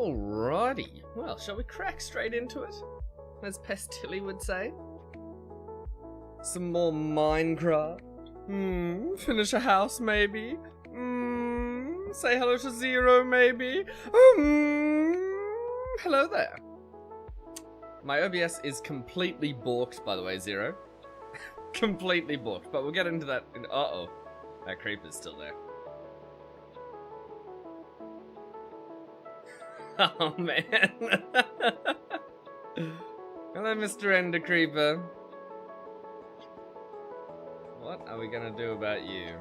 Alrighty. Well, shall we crack straight into it? As Pestilly would say. Some more Minecraft. Finish a house, maybe. Say hello to Zero, maybe. Hello there. My OBS is completely balked, by the way, Zero. Completely balked, but we'll get into that in... Uh-oh. That creeper's still there. Oh, man. Hello, Mr. Ender Creeper. What are we gonna do about you?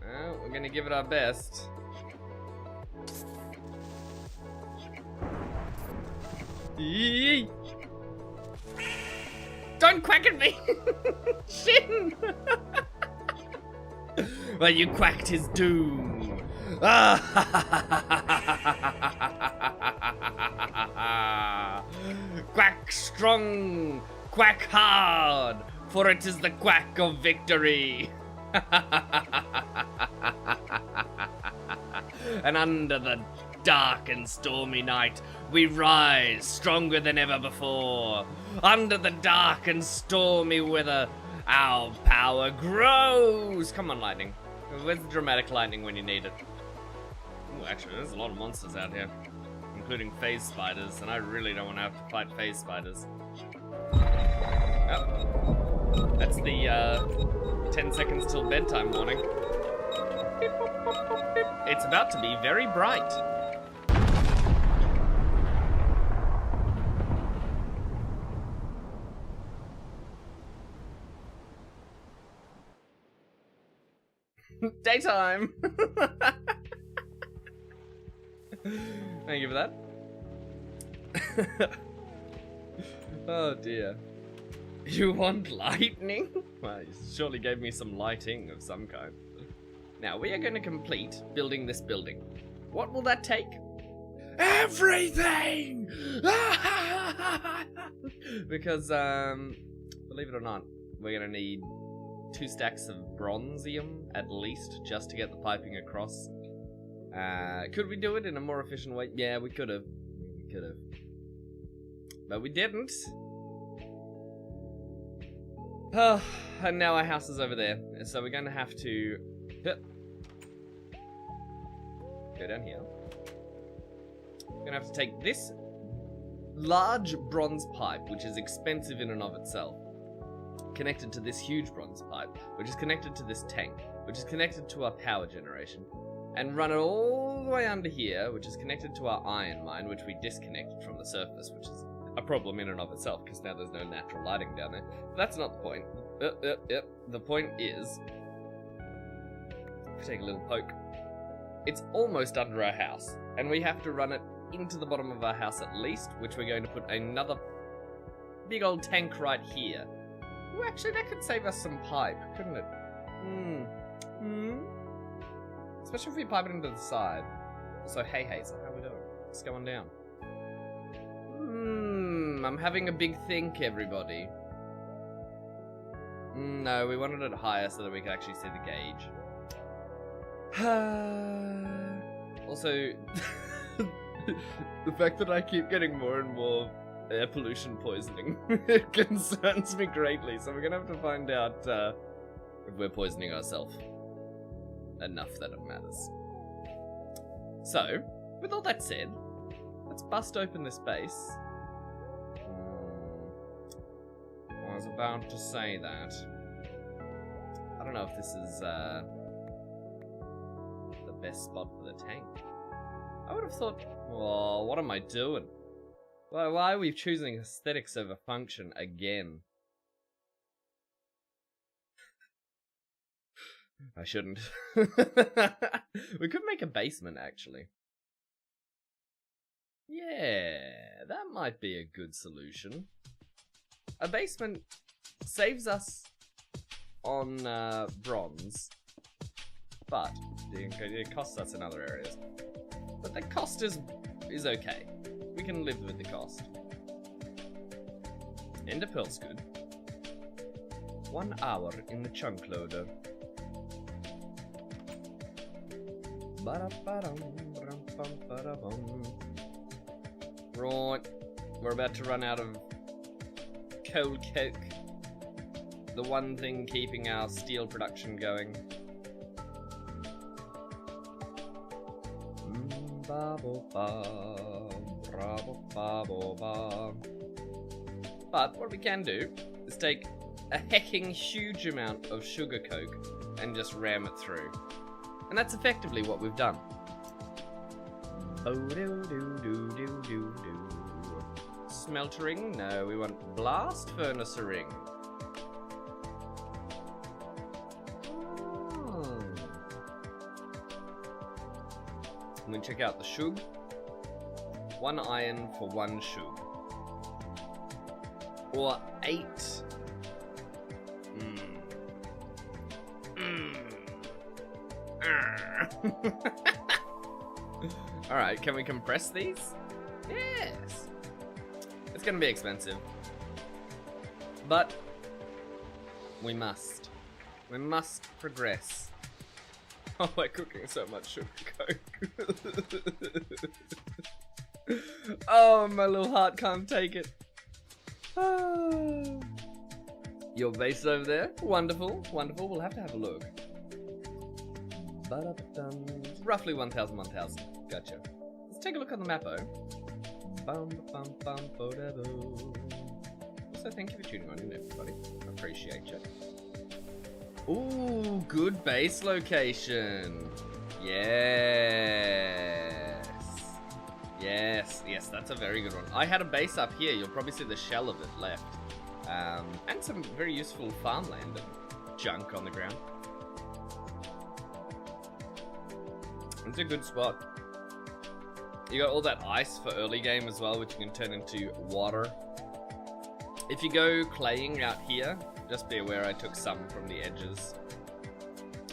Well, we're gonna give it our best. Yee! Don't quack at me! Shin! Well, you quacked his doom. Quack strong, quack hard, for it is the quack of victory. And under the dark and stormy night, we rise stronger than ever before. Under the dark and stormy weather, our power grows. Come on, lightning. Where's the dramatic lightning when you need it? Ooh, actually, there's a lot of monsters out here, including phase spiders, and I really don't want to have to fight phase spiders. Oh. That's the 10 seconds till bedtime warning. It's about to be very bright. Daytime! Thank you for that. Oh dear. You want lightning? Well, you surely gave me some lighting of some kind. Now, we are going to complete building this building. What will that take? Everything! Because, believe it or not, we're going to need 2 stacks of bronzium, at least, just to get the piping across. Could we do it in a more efficient way? Yeah, we could have. We could have. But we didn't. Oh, and now our house is over there. So we're going to have to go down here. We're going to have to take this large bronze pipe, which is expensive in and of itself, connected to this huge bronze pipe, which is connected to this tank, which is connected to our power generation, and run it all the way under here, which is connected to our iron mine, which we disconnected from the surface, which is a problem in and of itself, because now there's no natural lighting down there. But that's not the point. The point is, if we take a little poke, it's almost under our house, and we have to run it into the bottom of our house at least, which we're going to put another big old tank right here. Well, actually, that could save us some pipe, couldn't it? Especially if we pipe it into the side. Also, hey Hazel, how we doing? What's going down? I'm having a big think, everybody. No, we wanted it higher so that we could actually see the gauge. Also, the fact that I keep getting more and more air pollution poisoning, it concerns me greatly, so we're gonna have to find out if we're poisoning ourselves enough that it matters. So, with all that said, let's bust open this base. I was about to say that. I don't know if this is the best spot for the tank. I would have thought, oh, what am I doing? Why are we choosing aesthetics over function again? I shouldn't. We could make a basement, actually. Yeah, that might be a good solution. A basement saves us on bronze, but it costs us in other areas. But the cost is okay. We can live with the cost. Ender pearl's good. 1 hour in the chunk loader. Right, we're about to run out of cold coke. The one thing keeping our steel production going. But what we can do is take a hecking huge amount of sugar coke and just ram it through. And that's effectively what we've done. Smeltering? No, we want blast furnacering. And then check out the shug. 1 iron for 1 shug. Or 8. Alright, can we compress these? Yes. It's gonna be expensive. But we must. We must progress. Oh, we're cooking so much sugar coke. Oh, my little heart can't take it. Oh. Your base over there? Wonderful, wonderful. We'll have to have a look. Roughly 1,000, 1,000. Gotcha. Let's take a look on the map-o. So thank you for tuning in, everybody. Appreciate you. Ooh, good base location. Yes. Yes, yes, that's a very good one. I had a base up here. You'll probably see the shell of it left. And some very useful farmland and junk on the ground. It's a good spot. You got all that ice for early game as well, which you can turn into water. If you go claying out here, just be aware I took some from the edges.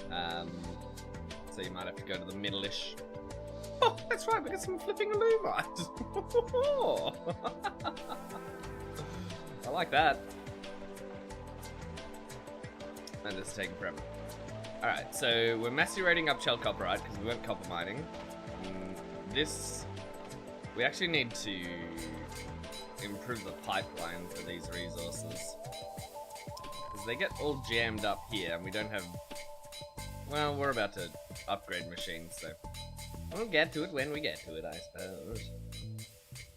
So you might have to go to the middle-ish. Oh, that's right, we got some flipping illumite. I like that. And it's taking forever. Alright, so we're macerating up shell copperite because we weren't copper mining. This, we actually need to improve the pipeline for these resources. Because they get all jammed up here and we don't have, well, we're about to upgrade machines, so we'll get to it when we get to it, I suppose.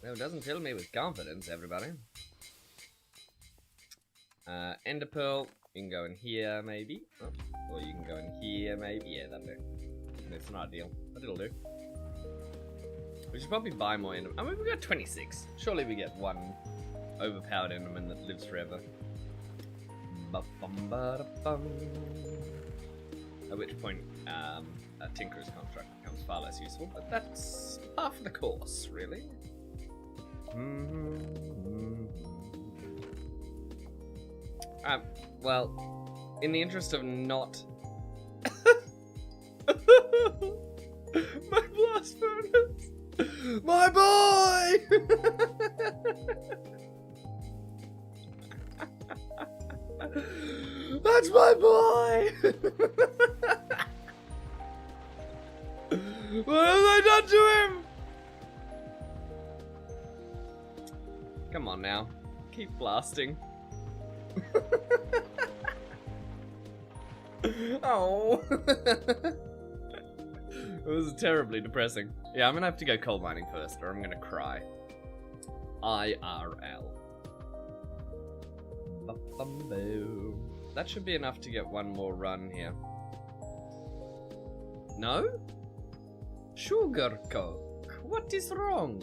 Well, it doesn't fill me with confidence, everybody. Ender pearl, you can go in here, maybe. Oh, or you can go in here, maybe. Yeah, that'll do. It's not ideal, but it'll do. We should probably buy more endermen. I mean, we got 26. Surely we get one overpowered enderman that lives forever. At which point, a Tinker's construct becomes far less useful, but that's par for the course, really. Well, in the interest of not... My blast furnace! My boy! That's my boy! What have I done to him? Come on now. Keep blasting. Oh. It was terribly depressing. Yeah, I'm gonna have to go coal mining first, or I'm gonna cry. IRL. That should be enough to get one more run here. No? Sugar coke. What is wrong?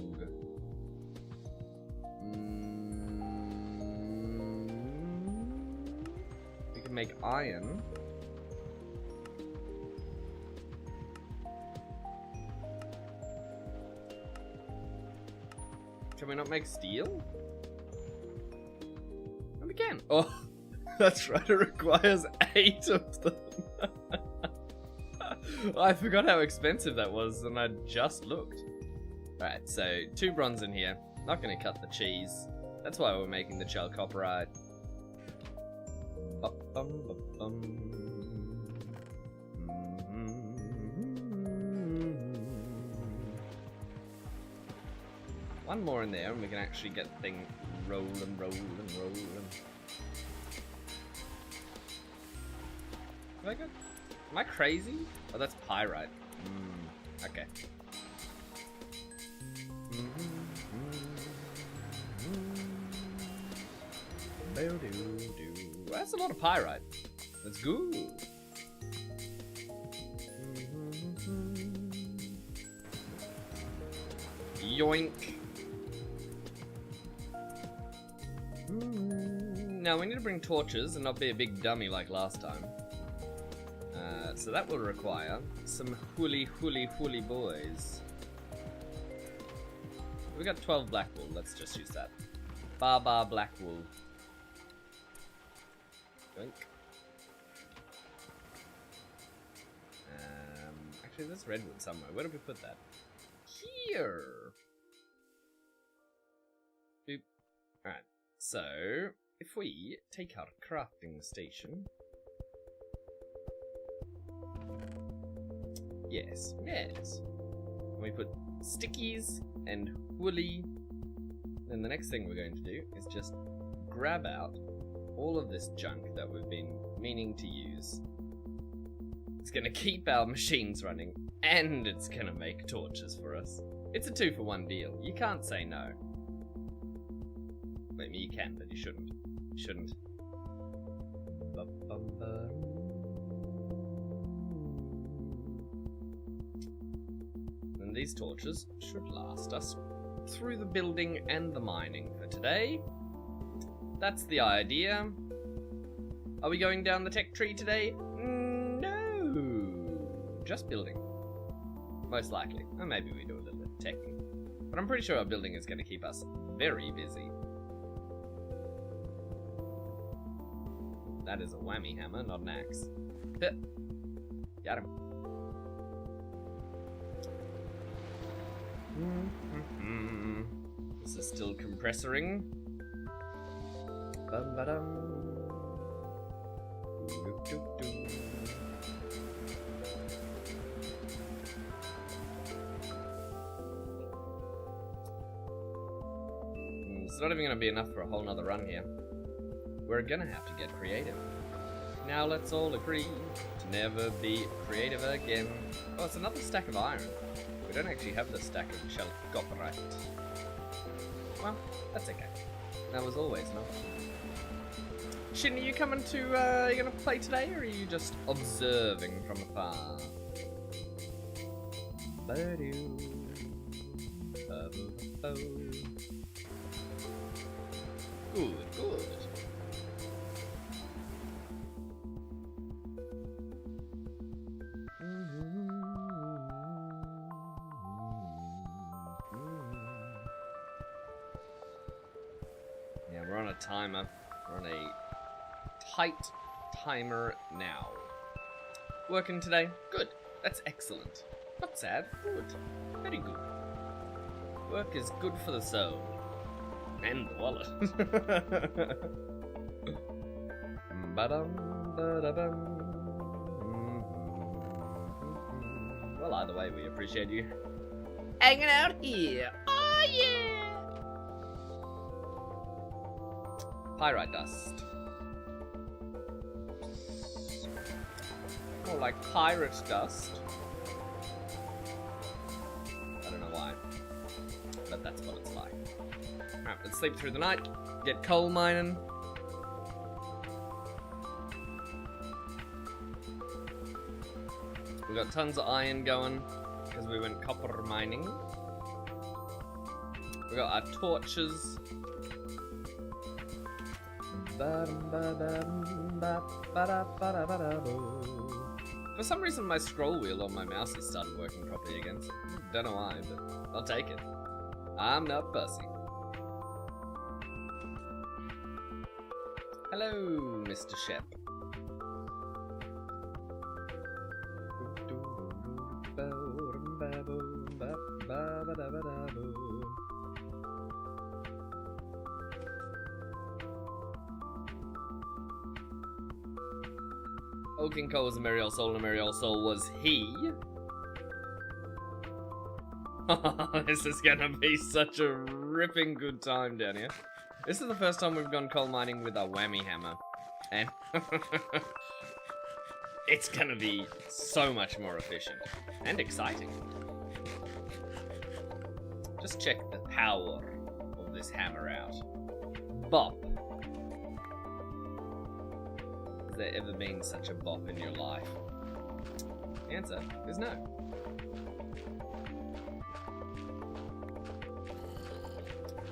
We can make iron. Can we not make steel? And we can. Oh, that's right, it requires 8 of them. I forgot how expensive that was, and I just looked. Alright, so 2 bronze in here. Not gonna cut the cheese. That's why we're making the shell copperite. One more in there and we can actually get the thing rolling, rolling, rolling. Have I got... Am I crazy? Oh, that's pyrite. Okay. That's a lot of pyrite. That's good. Yoink. Now we need to bring torches and not be a big dummy like last time. So that will require some hooly boys. We got 12 black wool, let's just use that. Bar black wool. Yoink. Actually there's redwood somewhere. Where did we put that? Here! Boop. Alright, so if we take our crafting station. Yes. And we put stickies and woolly. Then the next thing we're going to do is just grab out all of this junk that we've been meaning to use. It's gonna keep our machines running, and it's gonna make torches for us. It's a 2-for-1 deal. You can't say no. Maybe you can, but you shouldn't. You shouldn't. And these torches should last us through the building and the mining for today. That's the idea. Are we going down the tech tree today? No. Just building. Most likely. Or maybe we do a little bit of teching. But I'm pretty sure our building is going to keep us very busy. That is a whammy hammer, not an axe. Got him. This is still compressoring. It's not even going to be enough for a whole nother run here. We're going to have to get creative. Now let's all agree to never be creative again. Oh, it's another stack of iron. We don't actually have the stack of shell copperite. Well, that's okay. That was always nothing. Shin, are you coming to, you gonna play today, or are you just observing from afar? Good. Yeah, we're on a timer. We're on a tight timer now. Working today? Good. That's excellent. Not sad. Good. Very good. Work is good for the soul. And the wallet. Well, either way, we appreciate you hanging out here. Oh, yeah! Pyrite dust. More like pirate dust. I don't know why, but that's what it's like. Alright, let's sleep through the night, get coal mining. We got tons of iron going, because we went copper mining. We got our torches. For some reason my scroll wheel on my mouse has started working properly again. Don't know why, but I'll take it. I'm not fussy. Hello, Mr. Shep. Oh, King Cole was a merry old soul, and a merry old soul was he. This is gonna be such a ripping good time down here. This is the first time we've gone coal mining with our whammy hammer. And it's gonna be so much more efficient. And exciting. Just check the power of this hammer out. Bop. Has there ever been such a bop in your life? The answer is no.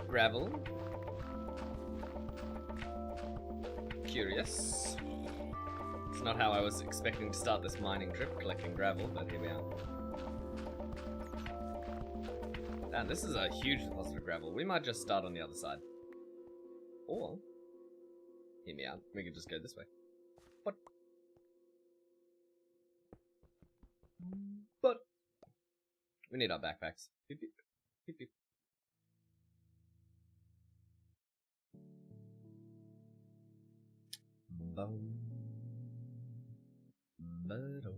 Gravel. Curious. It's not how I was expecting to start this mining trip, collecting gravel, but here we are. And this is a huge deposit of gravel. We might just start on the other side. Or, hear me out, we could just go this way. What? But, we need our backpacks. Beep, beep, beep, beep. Boom. Ba-dum.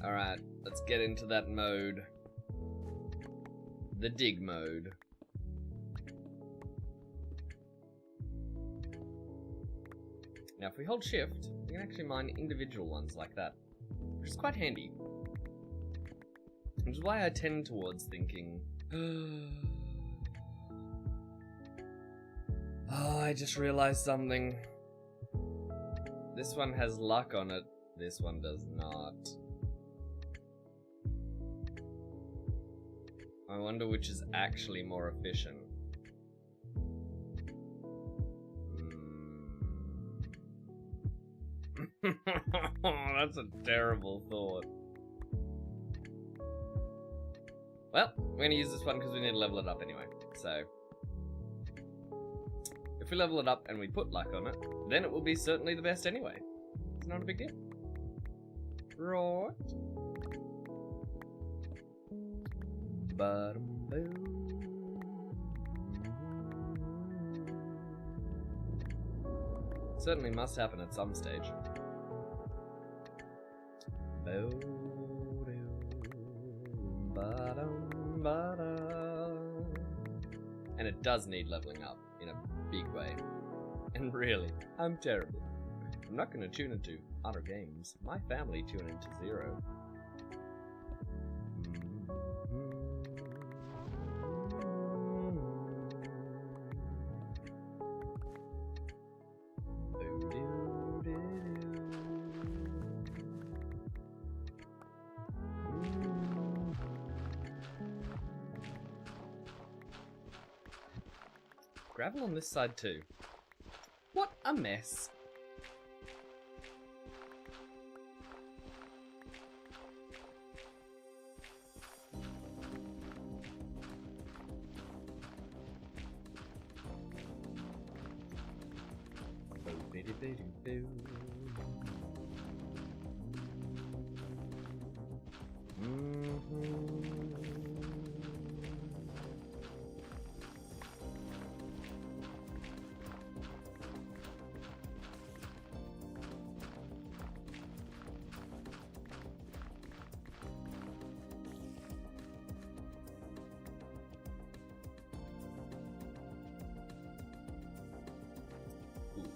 Alright, let's get into that mode. The dig mode. Now if we hold shift, we can actually mine individual ones like that, which is quite handy. Which is why I tend towards thinking, oh, I just realized something. This one has luck on it, this one does not. I wonder which is actually more efficient. That's a terrible thought. Well, we're gonna use this one because we need to level it up anyway. So, if we level it up and we put luck on it, then it will be certainly the best anyway. It's not a big deal. Right. Certainly must happen at some stage. And it does need leveling up in a big way. And really, I'm terrible. I'm not going to tune into other games. My family tune into Zero. Gravel on this side too. What a mess.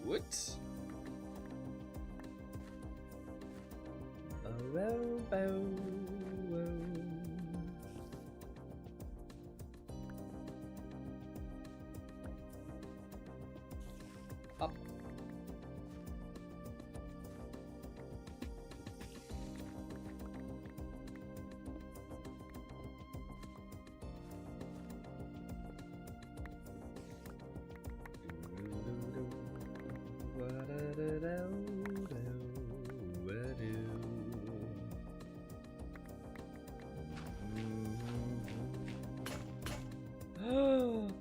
What? Up.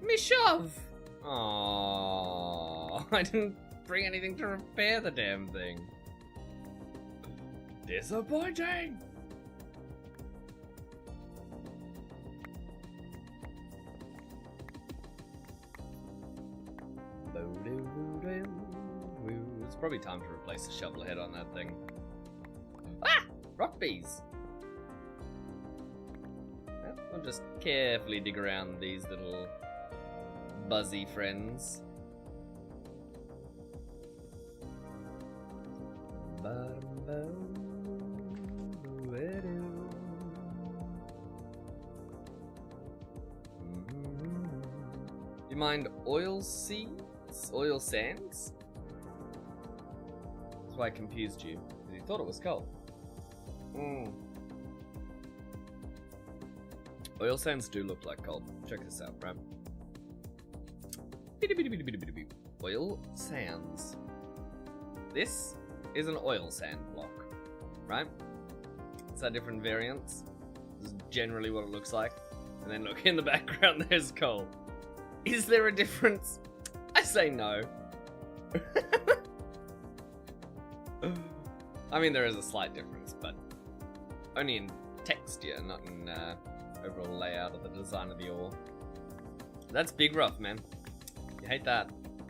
Me shove! Aww, I didn't bring anything to repair the damn thing. Disappointing! It's probably time to replace the shovel head on that thing. Ah! Rock bees! We'll just carefully dig around these little buzzy friends. You mind oil seeds? Oil sands? That's why I confused you, because you thought it was coal. Oil sands do look like coal. Check this out, right? Oil sands. This is an oil sand block, right? It's had different variants. This is generally what it looks like. And then look, in the background there's coal. Is there a difference? I say no. I mean, there is a slight difference, but only in texture, not in overall layout of the design of the ore. That's big rough, man. You hate that.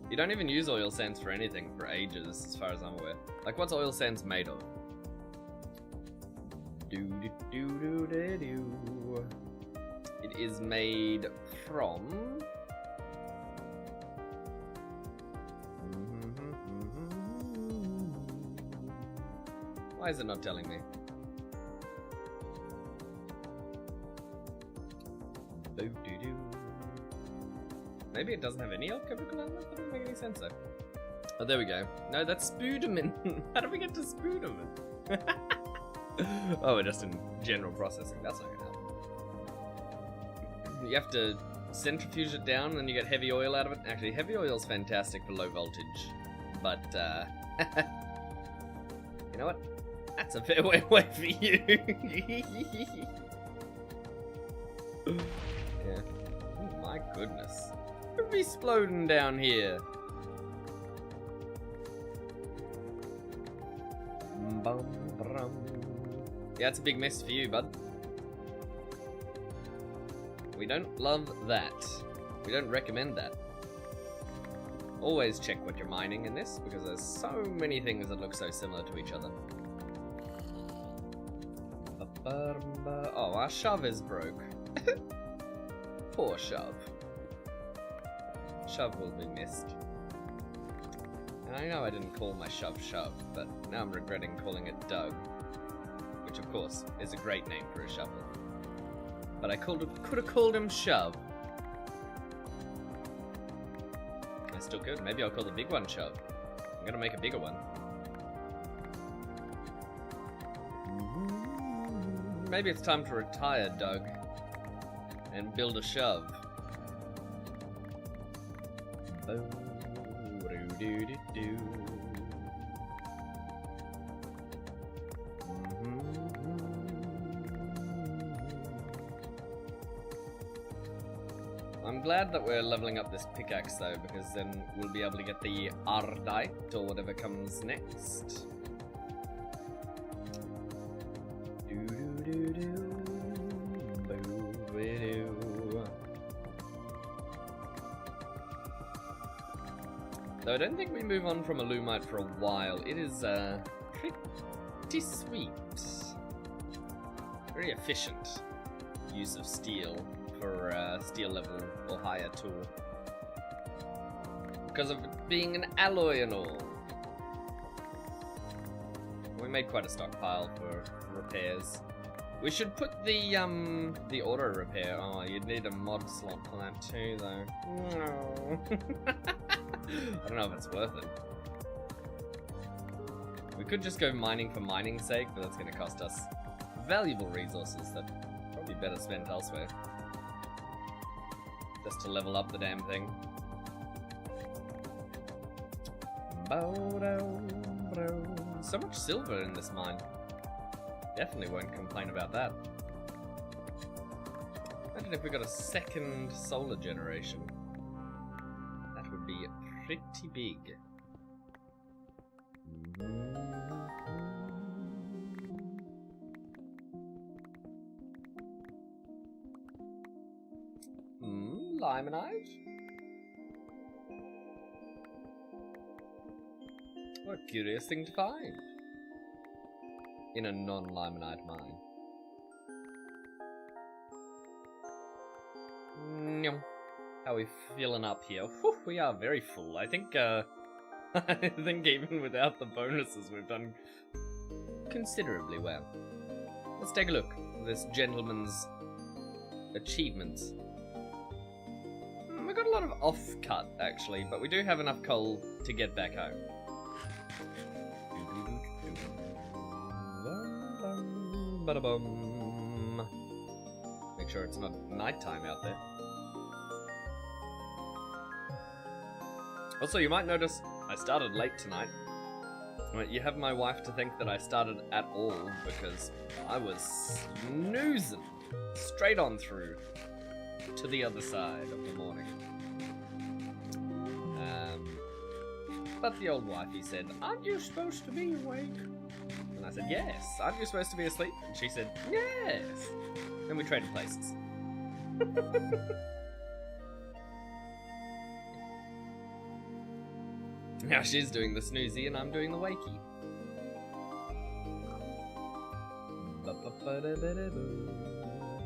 You don't even use oil sands for anything for ages, as far as I'm aware. Like, what's oil sands made of? It is made from... Why is it not telling me? Maybe it doesn't have any alchemical elements? That doesn't make any sense though. Oh, there we go. No, that's spudamin. How did we get to spudamin? Oh, we're just in general processing. That's not gonna help. You have to centrifuge it down and then you get heavy oil out of it. Actually, heavy oil's fantastic for low voltage. But, you know what? That's a fair way for you. Yeah. Oh my goodness. What be exploding down here? Yeah, it's a big mess for you, bud. We don't love that. We don't recommend that. Always check what you're mining in this, because there's so many things that look so similar to each other. Oh, our shove is broke. Poor shove. Shove will be missed. And I know I didn't call my shove, but now I'm regretting calling it Doug. Which, of course, is a great name for a shovel. But I could have called him Shove. I still could. Maybe I'll call the big one Shove. I'm gonna make a bigger one. Maybe it's time to retire, Doug. And build a Shove. I'm glad that we're leveling up this pickaxe though, because then we'll be able to get the Ardite or whatever comes next. Though I don't think we move on from Alumite for a while. It is pretty sweet. Very efficient use of steel for steel level or higher tool. Because of it being an alloy and all. We made quite a stockpile for repairs. We should put the auto repair. Oh, you'd need a mod slot for that too, though. No. I don't know if it's worth it. We could just go mining for mining's sake, but that's going to cost us valuable resources that probably better spent elsewhere. Just to level up the damn thing. So much silver in this mine. Definitely won't complain about that. Imagine if we got a second solar generation. That would be pretty big. Limonite? What a curious thing to find in a non-limonite mine. How are we feeling up here? Whew, we are very full. I think I think even without the bonuses we've done considerably well. Let's take a look at this gentleman's achievements. We got a lot of off-cut, actually, but we do have enough coal to get back home. Ba-da-bum. Make sure it's not nighttime out there. Also, you might notice I started late tonight. You have my wife to thank that I started at all, because I was snoozing straight on through to the other side of the morning. But the old wifey said, "Aren't you supposed to be awake?" And I said, "Yes." "Aren't you supposed to be asleep?" And she said, "Yes." And we traded places. Now she's doing the snoozy and I'm doing the wakey.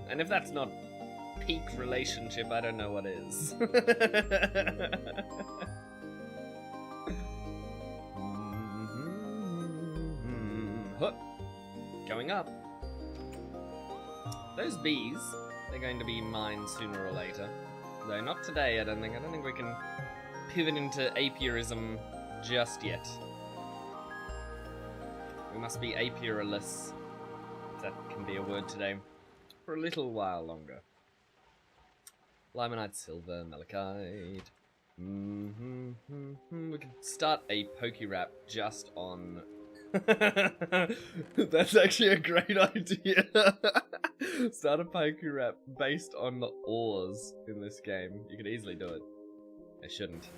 And if that's not peak relationship, I don't know what is. Going up. Those bees, they're going to be mine sooner or later. Though not today, I don't think. I don't think we can pivot into apiarism just yet. We must be apiarless, if that can be a word today, for a little while longer. Limonite, silver, malachite. We could start a pokey rap just on... That's actually a great idea. Start a pokey rap based on the ores in this game. You could easily do it. I shouldn't.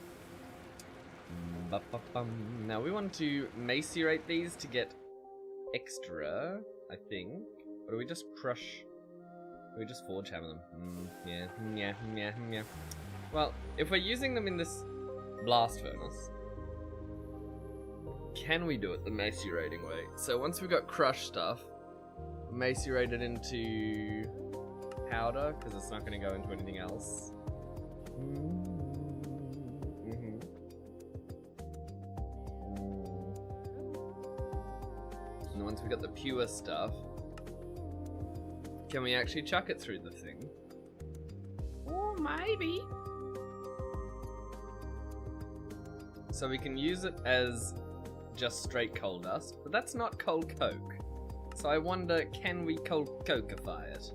Now we want to macerate these to get extra, I think. Or do we just crush? Do we just forge hammer them? Yeah. Well, if we're using them in this blast furnace, can we do it the macerating way? So once we've got crushed stuff, macerate it into powder, because it's not going to go into anything else. And once we got the pure stuff, can we actually chuck it through the thing? Or maybe. So we can use it as just straight coal dust, but that's not coal coke. So I wonder, can we coal cokeify it?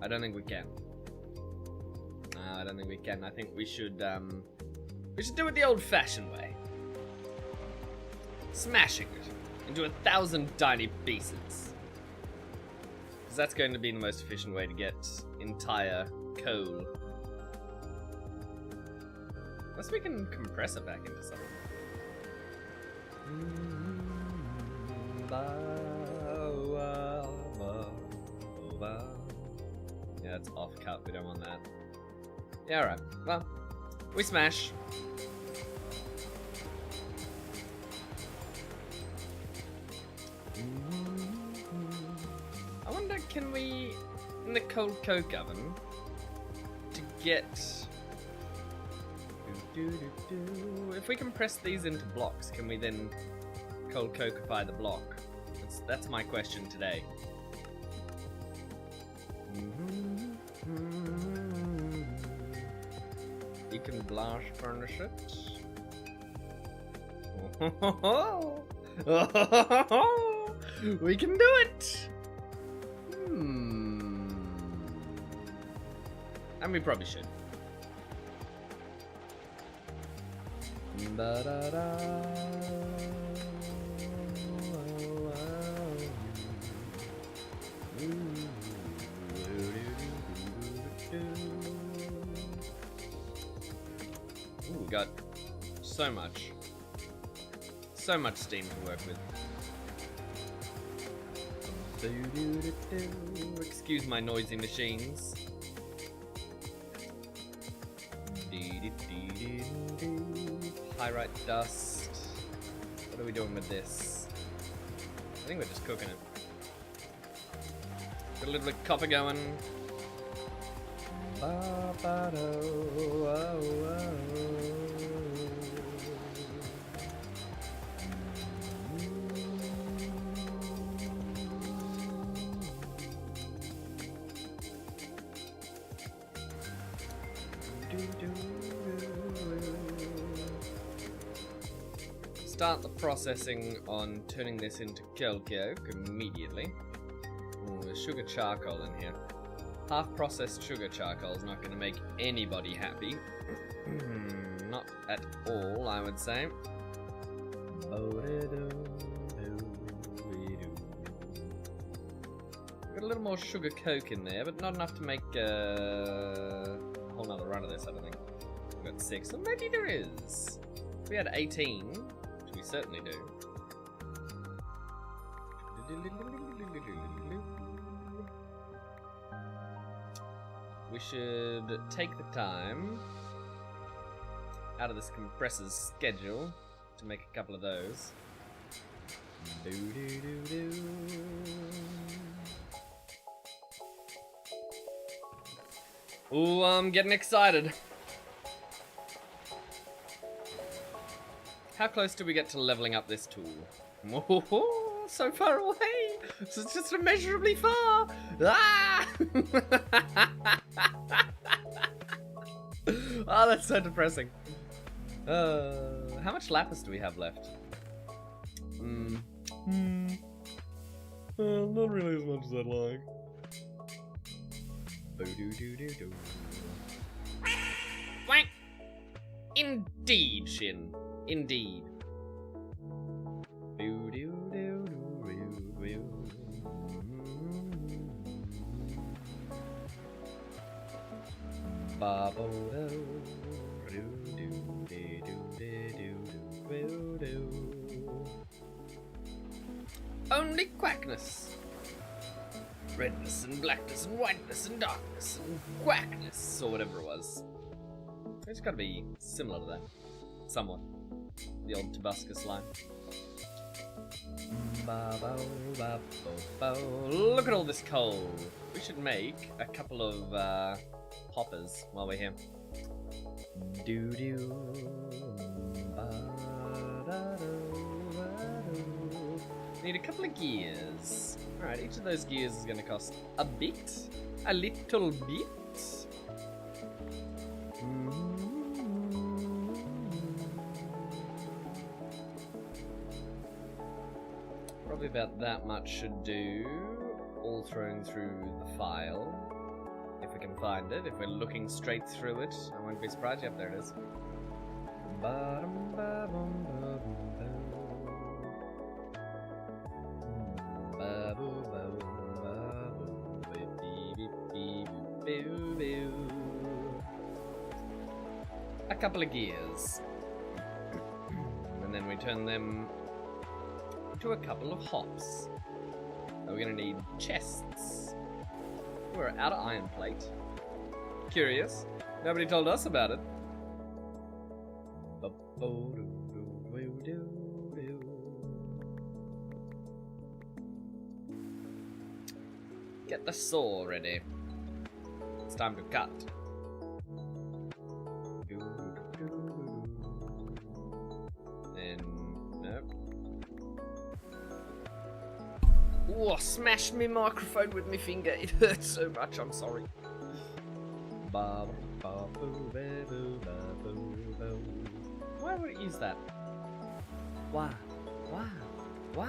I don't think we can. No, I don't think we can. I think we should do it the old-fashioned way. Smashing it into 1,000 tiny pieces. Because that's going to be the most efficient way to get entire coal. Unless we can compress it back into something. Yeah, it's off cut, we don't want that. Yeah, alright. Well, we smash. I wonder, can we, in the cold coke oven, to get... If we compress these into blocks, can we then cold cokeify the block? That's my question today. You can blast furnace it. We can do it! And we probably should. Ooh, we got so much steam to work with. Excuse my noisy machines. Pyrite dust. What are we doing with this? I think we're just cooking it. Got a little bit of copper going. Start the processing on turning this into kelp immediately. Ooh, there's sugar charcoal in here. Half-processed sugar charcoal is not going to make anybody happy. Not at all, I would say. Got a little more sugar coke in there, but not enough to make a whole nother run of this, I don't think. We've got 6, or maybe there is. We had 18, which we certainly do. We should take the time out of this compressor's schedule to make a couple of those. Ooh, I'm getting excited. How close do we get to leveling up this tool? Oh, so far away! It's just immeasurably far! Ah! Oh, that's so depressing. How much lapis do we have left? Not really as much as I'd like. Boo-doo-doo-doo-doo. Wank! Indeed, Shin. Indeed. Only quackness. Redness and blackness and whiteness and darkness and quackness, or whatever it was. It's gotta be similar to that. Somewhat. The old Tabuscus line. Look at all this coal. We should make a couple of hoppers while we're here. Need a couple of gears. Alright, each of those gears is going to cost a bit. A little bit. Probably about that much should do. All thrown through the file. If we can find it. If we're looking straight through it, I won't be surprised. Yep, there it is. A couple of gears. And then we turn them to a couple of hops. So we're going to need chests. We're out of iron plate. Curious. Nobody told us about it. Get the saw ready. It's time to cut. And nope. Oh, smashed my microphone with my finger. It hurts so much. I'm sorry. Why would it use that? Why? Why? Why?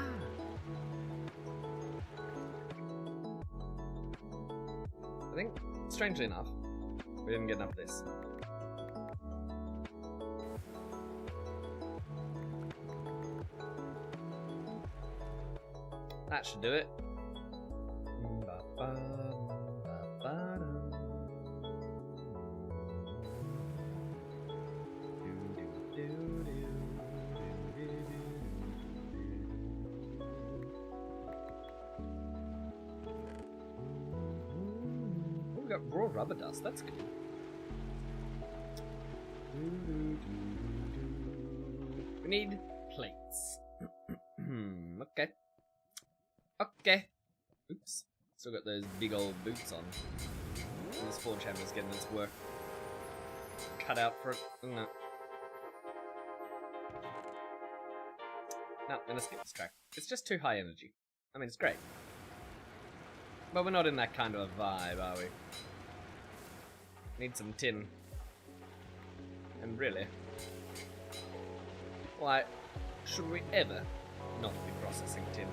I think, strangely enough, we didn't get enough of this. That should do it. Oh, we got raw rubber dust, that's good. We need plates. Okay. Okay. Oops. Still got those big old boots on. And this forge hammer's getting its work cut out for it, isn't it? No, I'm gonna skip this track. It's just too high energy. I mean, it's great. But we're not in that kind of a vibe, are we? Need some tin. And really, why should we ever not be processing tin?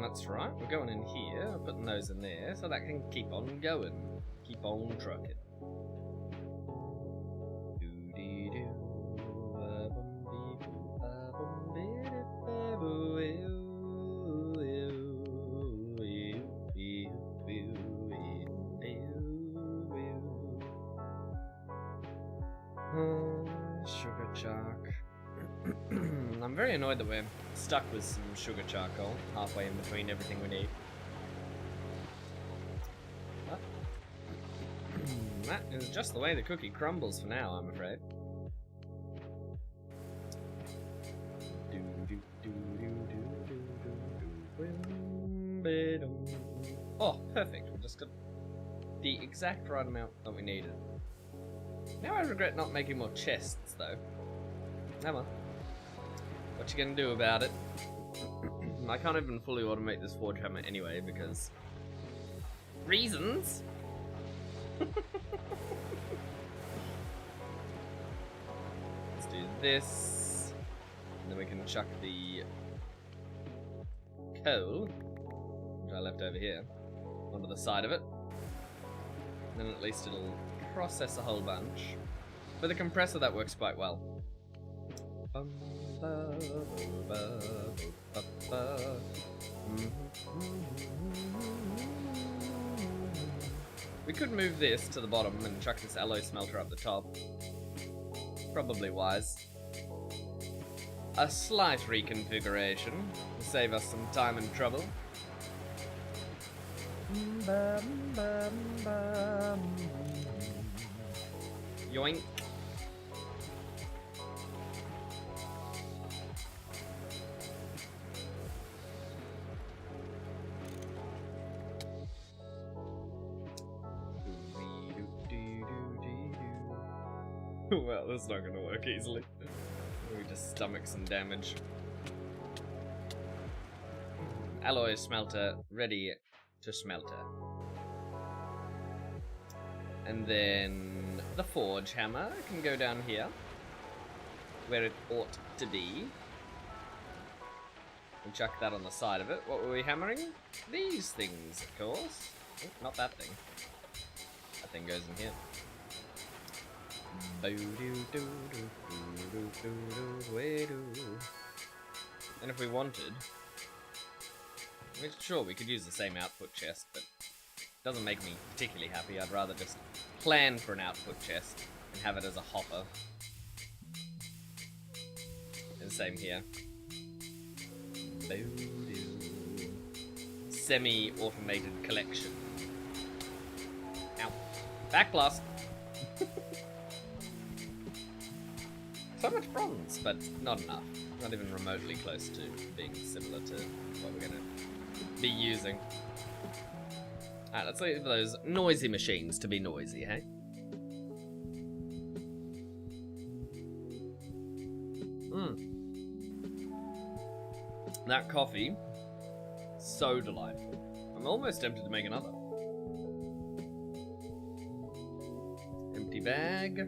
That's right, we're going in here, putting those in there, so that can keep on going. Keep on trucking. Sugar chalk. I'm very annoyed that we're stuck with some sugar charcoal halfway in between everything we need. But that is just the way the cookie crumbles for now, I'm afraid. Oh, perfect. We just got the exact right amount that we needed. Now I regret not making more chests, though. Come on. What you gonna do about it? I can't even fully automate this forge hammer anyway, because... reasons? Let's do this. And then we can chuck the coal, which I left over here, onto the side of it. And then at least it'll process a whole bunch. With a compressor that works quite well. We could move this to the bottom and chuck this alloy smelter up the top. Probably wise. A slight reconfiguration will save us some time and trouble. Yoink. Well, that's not gonna work easily. We just stomach some damage. Alloy smelter ready to smelter. And then the forge hammer can go down here, where it ought to be. And chuck that on the side of it. What were we hammering? These things, of course. Oh, not that thing. That thing goes in here. And if we wanted, I mean, sure, we could use the same output chest, but it doesn't make me particularly happy. I'd rather just plan for an output chest and have it as a hopper. And same here. Semi-automated collection. Ow. Back blast! So much bronze, but not enough. Not even remotely close to being similar to what we're gonna be using. Alright, let's leave those noisy machines to be noisy, hey? That coffee, so delightful. I'm almost tempted to make another. Empty bag.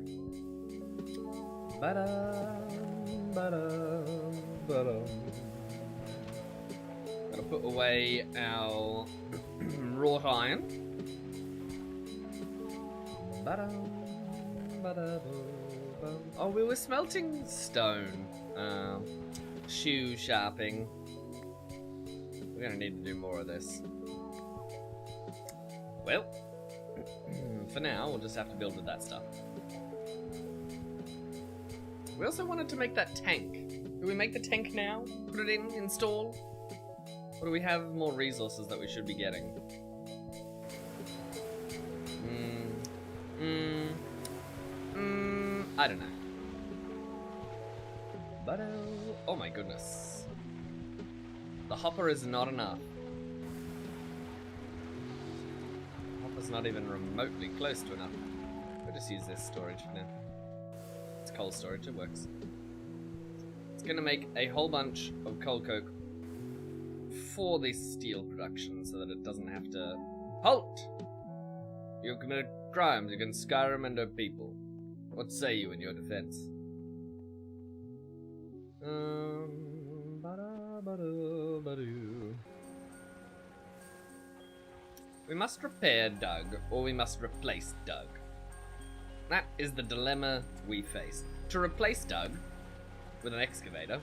Ba-dum, ba-dum, ba-dum. Gotta put away our wrought iron. Ba-dum, ba-da-bum. Oh, we were smelting stone. Shoe sharpening. We're gonna need to do more of this. Well, for now, we'll just have to build with that stuff. We also wanted to make that tank. Do we make the tank now? Put it in? Install? Or do we have more resources that we should be getting? I don't know. Oh my goodness. The hopper is not enough. The hopper's not even remotely close to enough. We'll just use this storage for now. It's coal storage, it works. It's gonna make a whole bunch of coal coke for this steel production so that it doesn't have to... Halt! You commit crimes against Skyrim and her people. What say you in your defense? We must repair Doug, or we must replace Doug. That is the dilemma we face. To replace Doug with an excavator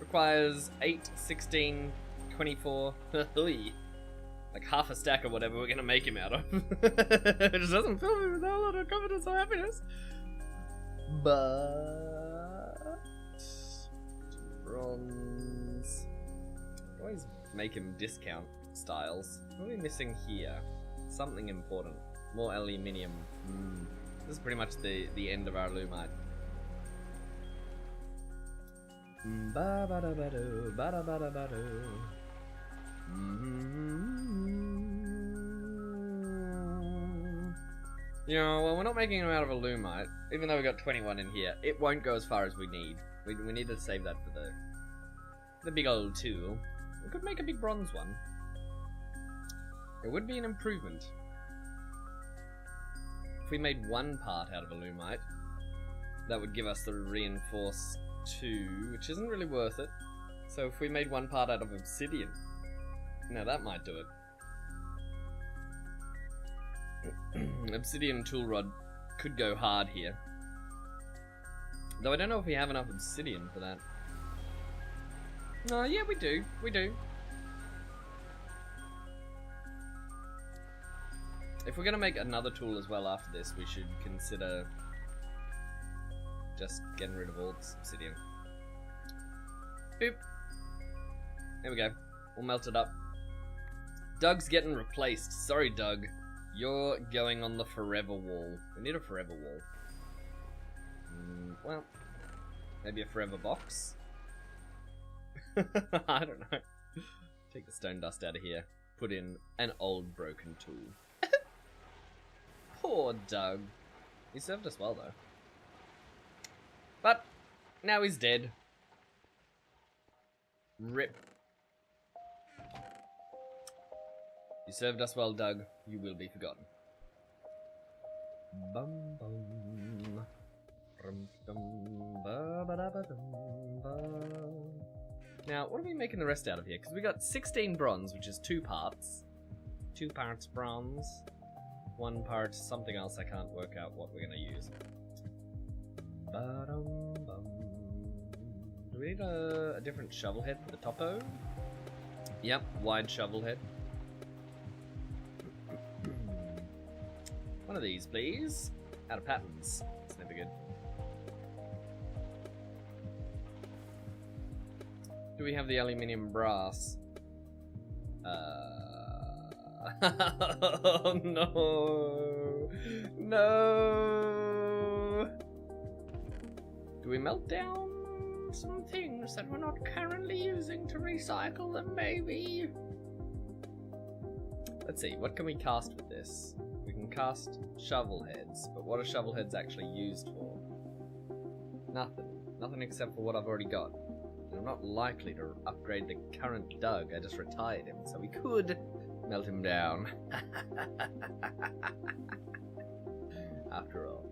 requires 8, 16, 24, like half a stack of whatever we're gonna make him out of. It just doesn't fill me with a whole lot of confidence or happiness. But bronze. Always make him discount styles. What are we missing here? Something important. More aluminium. This is pretty much the end of our lumite. You know, well, we're not making them out of a lumite, even though we got 21 in here. It won't go as far as we need. We need to save that for the big old tool. We could make a big bronze one. It would be an improvement. If we made one part out of a lumite, that would give us the reinforced 2, which isn't really worth it. So if we made one part out of obsidian, now that might do it. Obsidian tool rod could go hard here. Though I don't know if we have enough obsidian for that. No, yeah, we do. We do. If we're going to make another tool as well after this, we should consider just getting rid of all this obsidian. Boop. There we go. We'll melt it up. Doug's getting replaced. Sorry, Doug. You're going on the forever wall. We need a forever wall. Well, maybe a forever box? I don't know. Take the stone dust out of here. Put in an old broken tool. Poor Doug. He served us well, though. But now he's dead. Rip. You served us well, Doug. You will be forgotten. Bum bum. Rum dum ba ba da ba dum ba. Now, what are we making the rest out of here? Because we got 16 bronze, which is 2 parts. 2 parts bronze. 1 part something else. I can't work out what we're going to use. Ba-dum-bum. Do we need a different shovel head for the topo? Yep, wide shovel head. One of these, please. Out of patterns. It's never good. Do we have the aluminium brass? Oh, no. No. Do we melt down some things that we're not currently using to recycle them, maybe? Let's see, what can we cast with this? We can cast shovel heads, but what are shovel heads actually used for? Nothing. Nothing except for what I've already got. And I'm not likely to upgrade the current Doug. I just retired him, so we could melt him down. After all.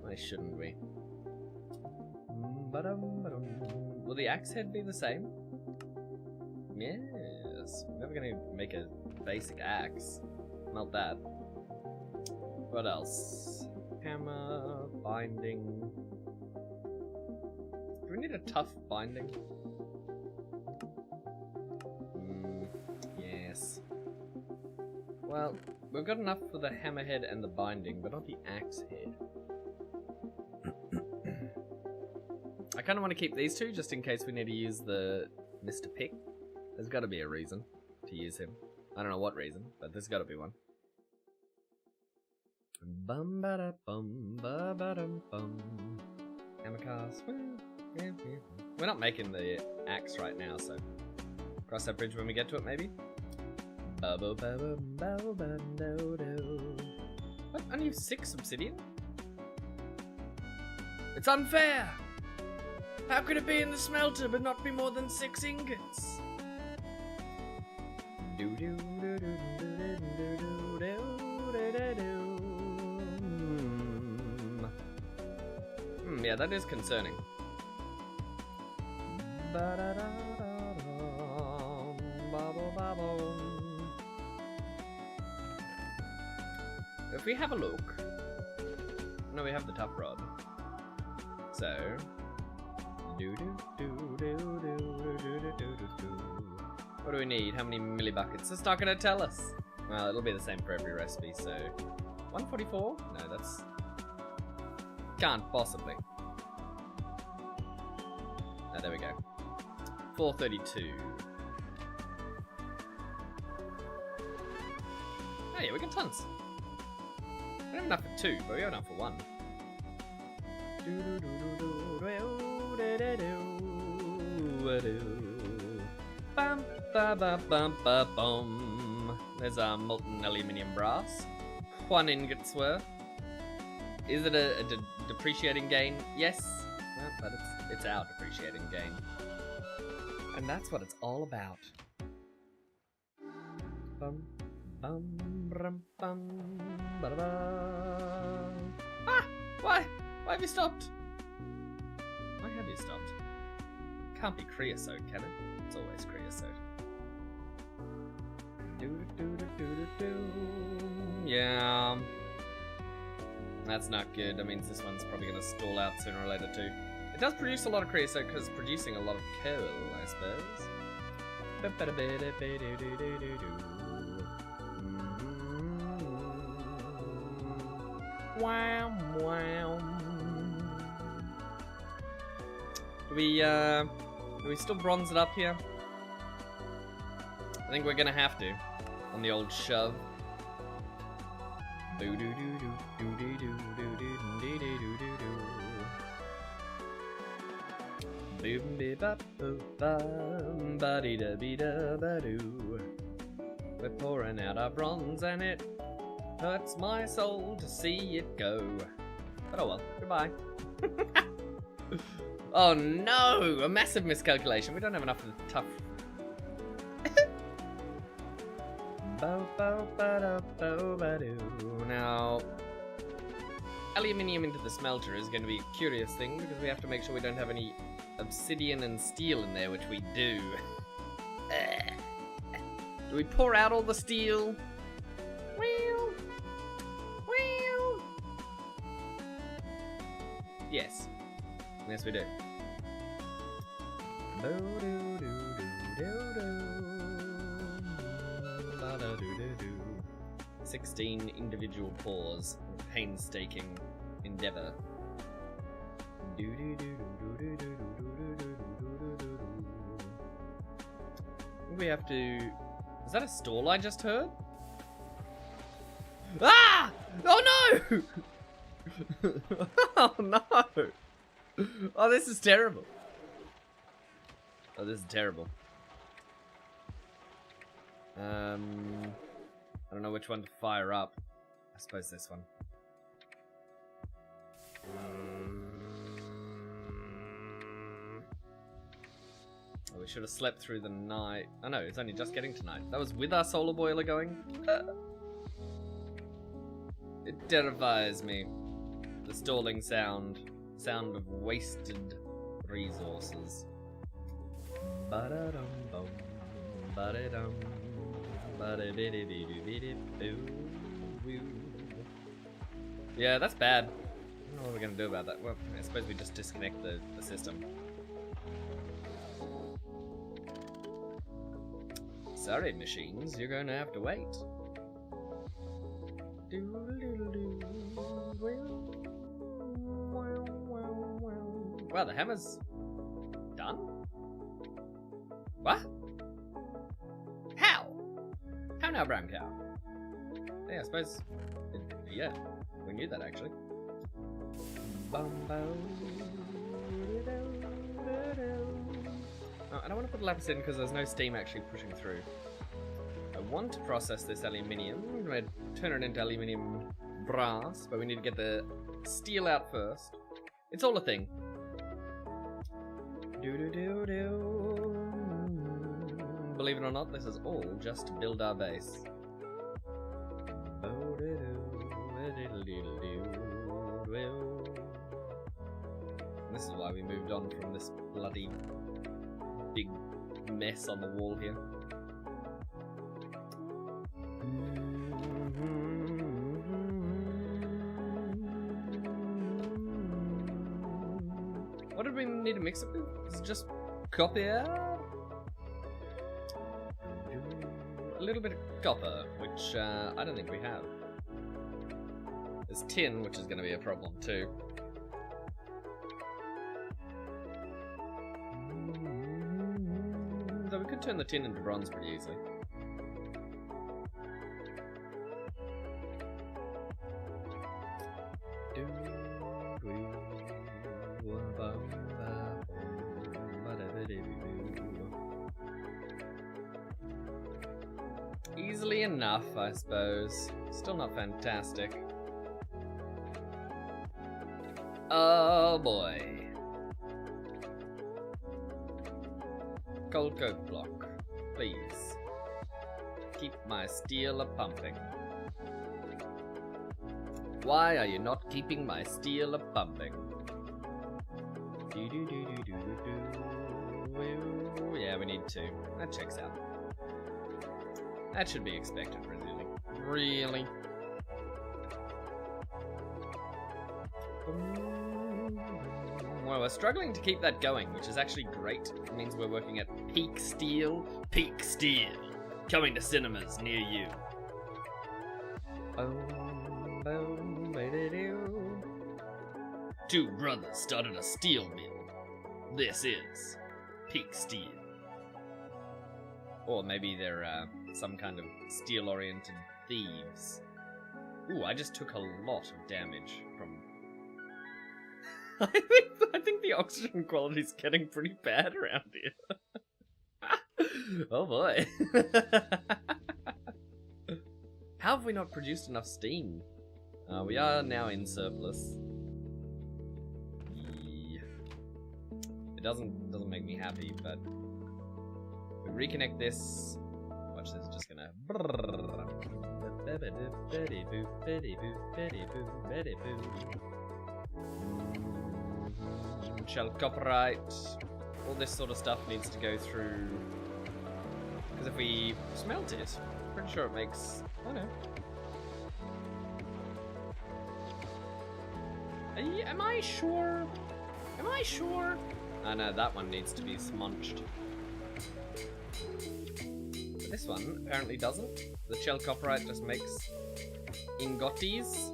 Why shouldn't we? Will the axe head be the same? Yes. We're never going to make a basic axe. Melt that. What else? Hammer, binding. Do we need a tough binding? Yes. Well, we've got enough for the hammerhead and the binding, but not the axe head. I kind of want to keep these 2 just in case we need to use the Mr. Pick. There's got to be a reason to use him. I don't know what reason, but there's got to be one. Bum ba da bum ba ba dum bum. Hammer cast. We're not making the axe right now, so cross that bridge when we get to it, maybe. What? Only 6 obsidian? It's unfair! How could it be in the smelter but not be more than 6 ingots? Yeah, that is concerning. If we have a look, no, we have the tough rod. So, what do we need? How many millibuckets? It's not gonna tell us. Well, it'll be the same for every recipe. So, 144? No, that's can't possibly. Oh, there we go. 432. Oh yeah, we got tons. We don't have enough for 2, but we have enough for 1. Bum, ba, ba, bum, ba, bum. There's our molten aluminium brass. 1 ingot's worth. Is it a depreciating gain? Yes, well, but it's our depreciating gain. And that's what it's all about. Bum, bum, bum, bum, ba, da, ba. Ah! Why? Why have you stopped? Why have you stopped? Can't be creosote, can it? It's always creosote. Yeah. That's not good. That means this one's probably going to stall out sooner or later too. It does produce a lot of creosote because it's producing a lot of coal, I suppose. Wow, wow. Do we still bronze it up here? I think we're gonna have to on the old shove. We're pouring out our bronze and it hurts my soul to see it go. But oh well, goodbye. Oh no! A massive miscalculation. We don't have enough of the tough. Now, aluminium into the smelter is going to be a curious thing because we have to make sure we don't have any obsidian and steel in there, which we do. Do we pour out all the steel? Yes. Yes, we do. 16 individual pours of painstaking endeavor. We have to... Is that a stall I just heard? Ah! Oh no! Oh no! Oh, this is terrible. Oh, this is terrible. I don't know which one to fire up. I suppose this one. Oh, we should have slept through the night. Oh no, it's only just getting to night. That was with our solar boiler going. It terrifies me. The stalling sound of wasted resources. Ba-da-dum-bum, ba-da-dum, ba-da-bidi-bidi-bidi-boo. Yeah, that's bad. I don't know what we're gonna do about that. Well, I suppose we just disconnect the system. Sorry, machines, you're gonna have to wait. Wow, the hammer's done? What? How? How now, brown cow? Yeah, I suppose... yeah, we knew that actually. I don't want to put lapis in because there's no steam actually pushing through. I want to process this aluminium. I'm going to turn it into aluminium brass, but we need to get the steel out first. It's all a thing. Believe it or not, this is all just to build our base. And this is why we moved on from this bloody big mess on the wall here. What did we need to mix it with? Is it just copper? A little bit of copper, which I don't think we have. There's tin, which is going to be a problem too. Though we could turn the tin into bronze pretty easily. Easily enough, I suppose. Still not fantastic. Oh boy. Cold coke block, please. Keep my steel a-pumping. Why are you not keeping my steel a-pumping? Yeah, we need two. That checks out. That should be expected, really. Really? Well, we're struggling to keep that going, which is actually great. It means we're working at peak steel. Peak steel. Coming to cinemas near you. Two brothers started a steel mill. This is peak steel. Or maybe they're some kind of steel-oriented thieves. Ooh, I just took a lot of damage from... I think the oxygen quality is getting pretty bad around here. Oh boy. How have we not produced enough steam? We are now in surplus. Yeah. It doesn't make me happy, but we reconnect this. Watch this, just gonna. Shell copperite. All this sort of stuff needs to go through. Because if we smelt it, I'm pretty sure it makes. Oh no. Am I sure? Am I sure? Oh no, that one needs to be smunched. But this one apparently doesn't. The shell copperite just makes ingoties.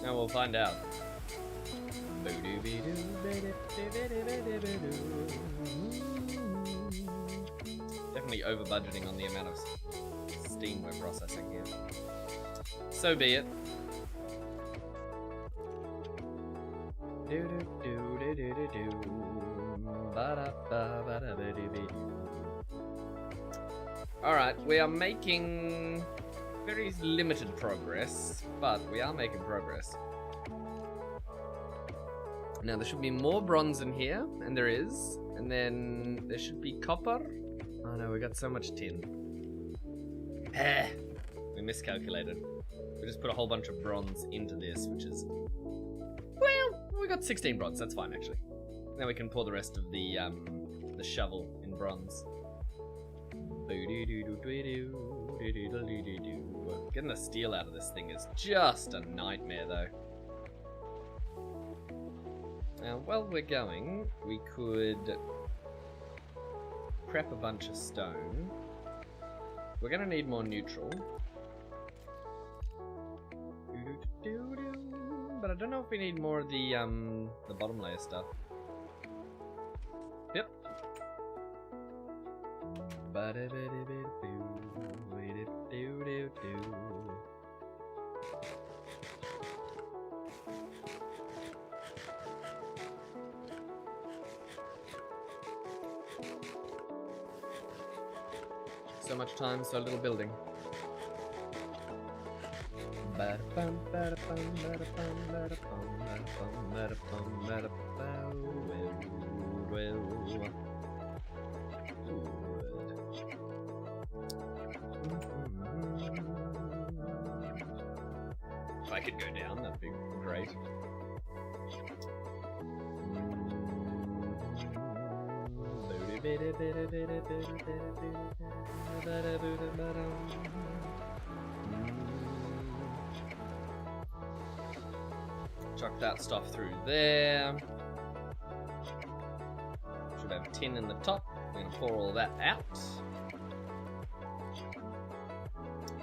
Now we'll find out. Definitely over budgeting on the amount of steam we're processing here. So be it. Alright, we are making very limited progress, but we are making progress. Now there should be more bronze in here, and there is, and then there should be copper. Oh no, we got so much tin. We miscalculated. We just put a whole bunch of bronze into this, which is... Well, we got 16 bronze, that's fine actually. Now we can pour the rest of the shovel in bronze. Getting the steel out of this thing is just a nightmare though. Now, while we're going, we could prep a bunch of stone. We're gonna need more neutral. But I don't know if we need more of the bottom layer stuff. Yep. So much time, so little building. If I could go down, that'd be great. Chuck that stuff through there. Should have tin in the top. I'm gonna pour all that out.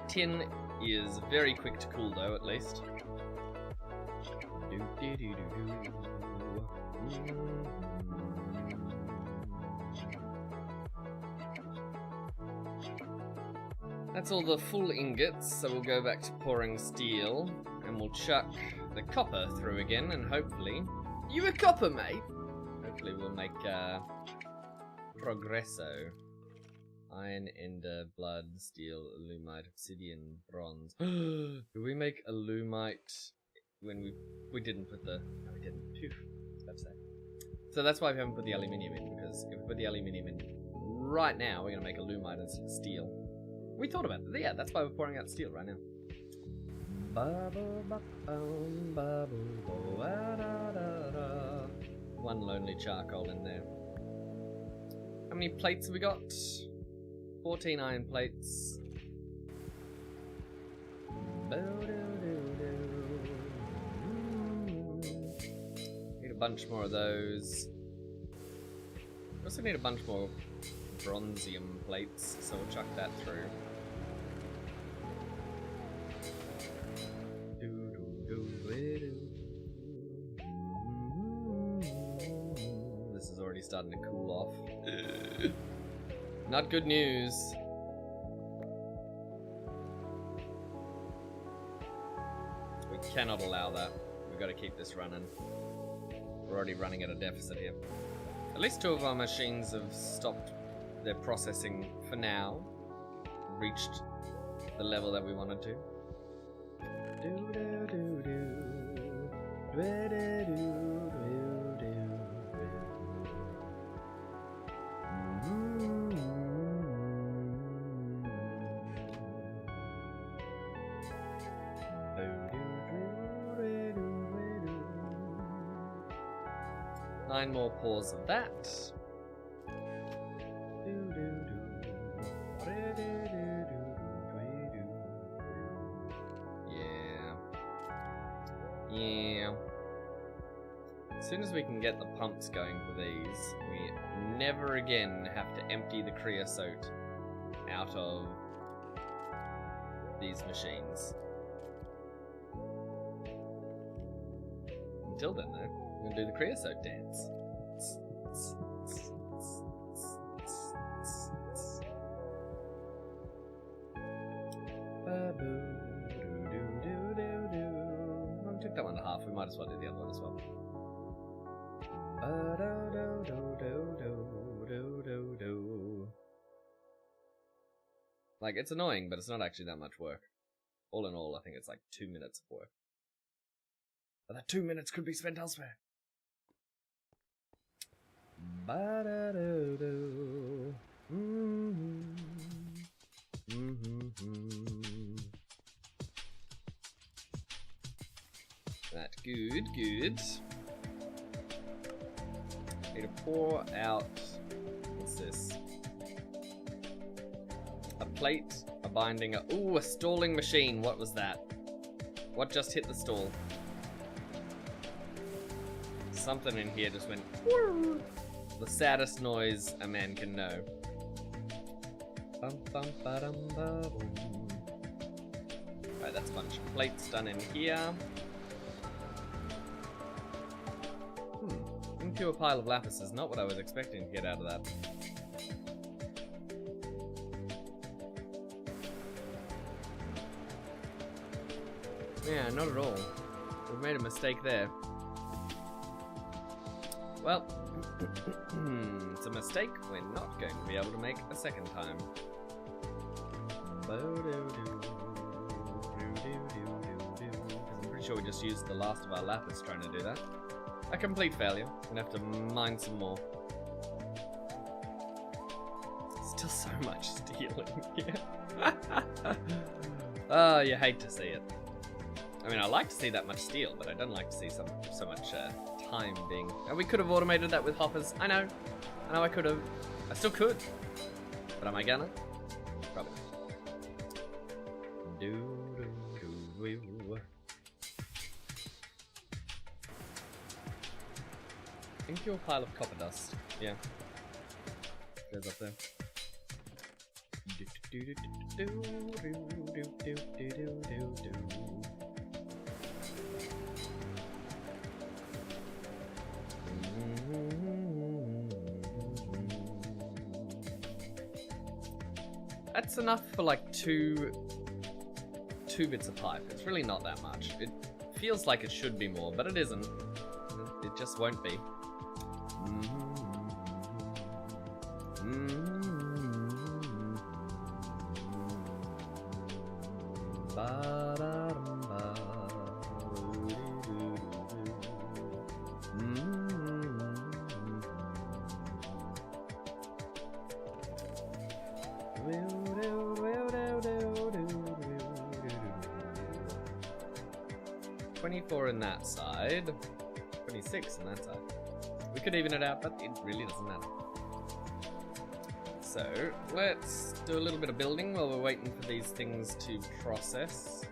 Tin is very quick to cool though, at least. That's all the full ingots, so we'll go back to pouring steel, and we'll chuck the copper through again, and hopefully... You a copper, mate? Hopefully we'll make, progresso. Iron, ender, blood, steel, alumite, obsidian, bronze. Do we make alumite when we didn't put the... No, we didn't. Phew. That's that. So that's why we haven't put the aluminium in, because if we put the aluminium in right now, we're going to make alumite instead of steel. We thought about it. Yeah, that's why we're pouring out steel right now. One lonely charcoal in there. How many plates have we got? 14 iron plates. Need a bunch more of those. We also need a bunch more bronzium plates, so we'll chuck that through. This is already starting to cool off. Not good news. We cannot allow that. We've got to keep this running. We're already running at a deficit here. At least 2 of our machines have stopped their processing for now. Reached the level that we wanted to. Nine more pours of that. Yeah. As soon as we can get the pumps going for these, we never again have to empty the creosote out of these machines. Until then, though, we're gonna do the creosote dance. I took that one to half, we might as well do the other one as well. Like, it's annoying, but it's not actually that much work. All in all, I think it's like 2 minutes of work. But that 2 minutes could be spent elsewhere. That good, good. Need to pour out, what's this? A plate, a binding, ooh, a stalling machine. What was that? What just hit the stall? Something in here just went, whoo! The saddest noise a man can know. Right, that's a bunch of plates done in here. Into a pile of lapis is not what I was expecting to get out of that. Yeah, not at all. We've made a mistake there. Well, it's a mistake we're not going to be able to make a second time. I'm pretty sure we just used the last of our lapis trying to do that. A complete failure. Gonna have to mine some more. Still so much steel in here. Oh, you hate to see it. I mean, I like to see that much steel, but I don't like to see so much time being... And we could have automated that with hoppers. I know I could have. I still could. But am I gonna? Probably not. Impure pile of copper dust. Yeah. Goes up there. That's enough for like two bits of pipe. It's really not that much. It feels like it should be more, but it isn't. It just won't be. In that side, 26 on that side. We could even it out, but it really doesn't matter. So let's do a little bit of building while we're waiting for these things to process.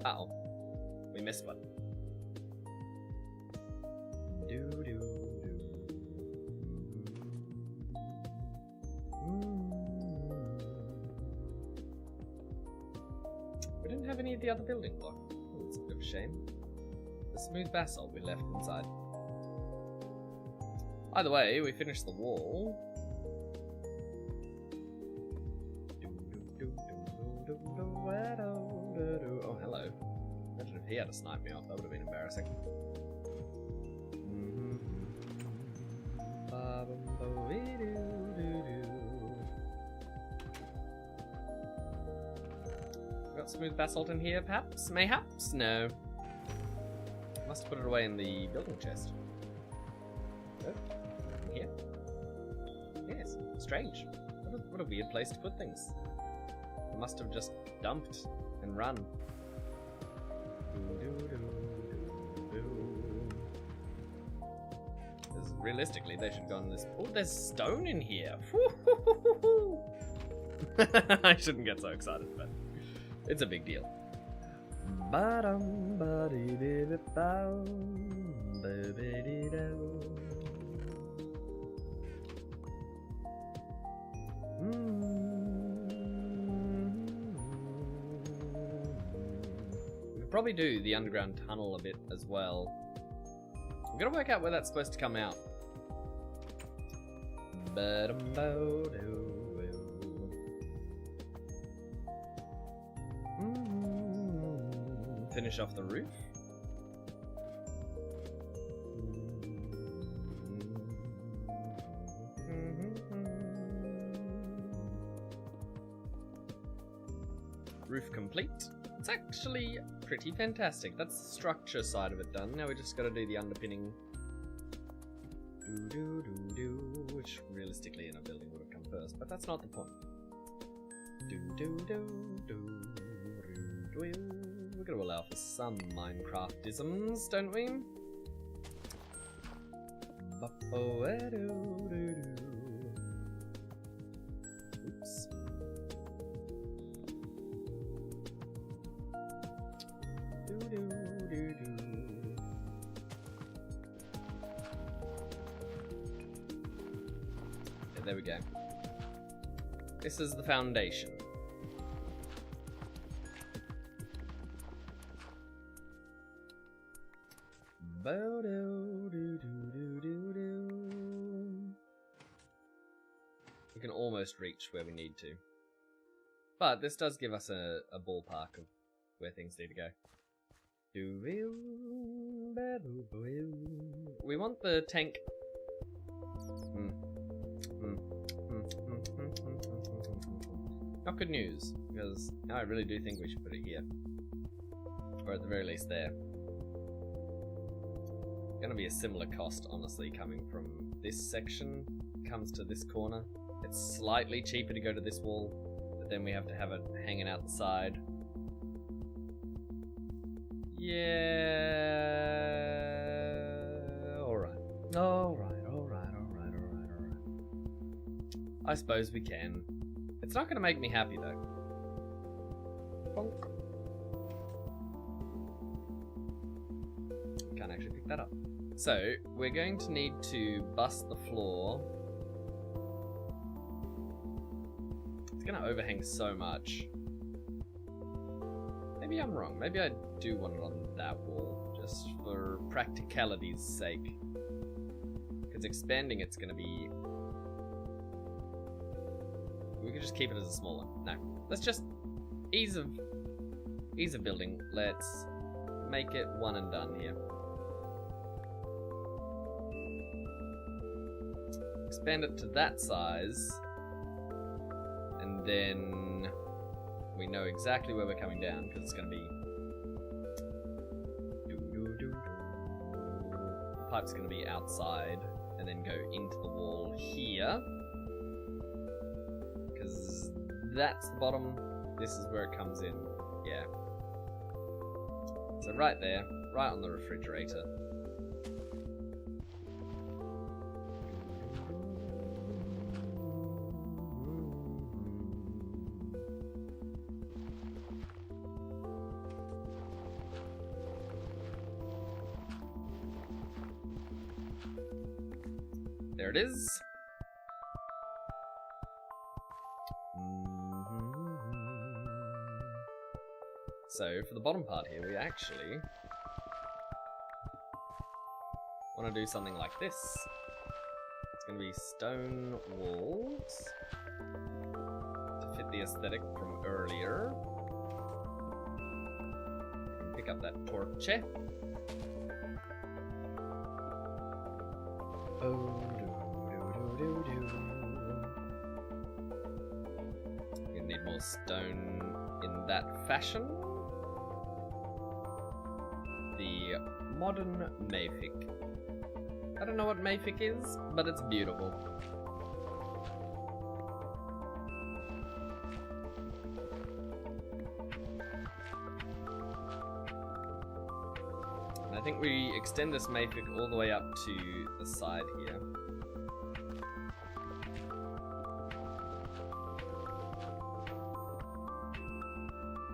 Uh-oh. We missed one. We didn't have any of the other building block. Oh, that's a bit of a shame. The smooth basalt we left inside. Either way, we finished the wall. Oh, hello. Imagine if he had to snipe me off, that would have been embarrassing. Got smooth basalt in here, perhaps? Mayhaps? No. Must have put it away in the building chest. Oh, in here? Yes, strange. What a weird place to put things. I must have just dumped and run. Realistically, they should go on this. Oh, there's stone in here. I shouldn't get so excited, but it's a big deal. We'll probably do the underground tunnel a bit as well. We've got to work out where that's supposed to come out. Finish off the roof. Roof complete. It's actually pretty fantastic. That's the structure side of it done. Now we just got to do the underpinning. Which realistically in a building would have come first, but that's not the point. We're going to allow for some Minecraft-isms, don't we? Oops. Yeah, there we go. This is the foundation. We can almost reach where we need to. But this does give us a ballpark of where things need to go. We want the tank. Not good news, because I really do think we should put it here. Or at the very least there. Gonna be a similar cost, honestly, coming from this section, comes to this corner. It's slightly cheaper to go to this wall, but then we have to have it hanging out the side. Yeah. Alright. Alright. I suppose we can. It's not gonna make me happy though. Bonk. Can't actually pick that up. So, we're going to need to bust the floor. It's gonna overhang so much. Maybe I'm wrong. Maybe I do want it on that wall, just for practicality's sake. Because expanding it's gonna be... We could just keep it as a small one. No. Let's just... Ease of building. Let's make it one and done here. Expand it to that size. And then... we know exactly where we're coming down, because it's going to be... The pipe's going to be outside, and then go into the wall here. Because that's the bottom, this is where it comes in, yeah. So right there, right on the refrigerator. There it is. So, for the bottom part here, we actually want to do something like this. It's going to be stone walls to fit the aesthetic from earlier. Pick up that torche. We're gonna need more stone in that fashion. The modern Mayfic. I don't know what Mayfic is, but it's beautiful. And I think we extend this Mayfic all the way up to the side here.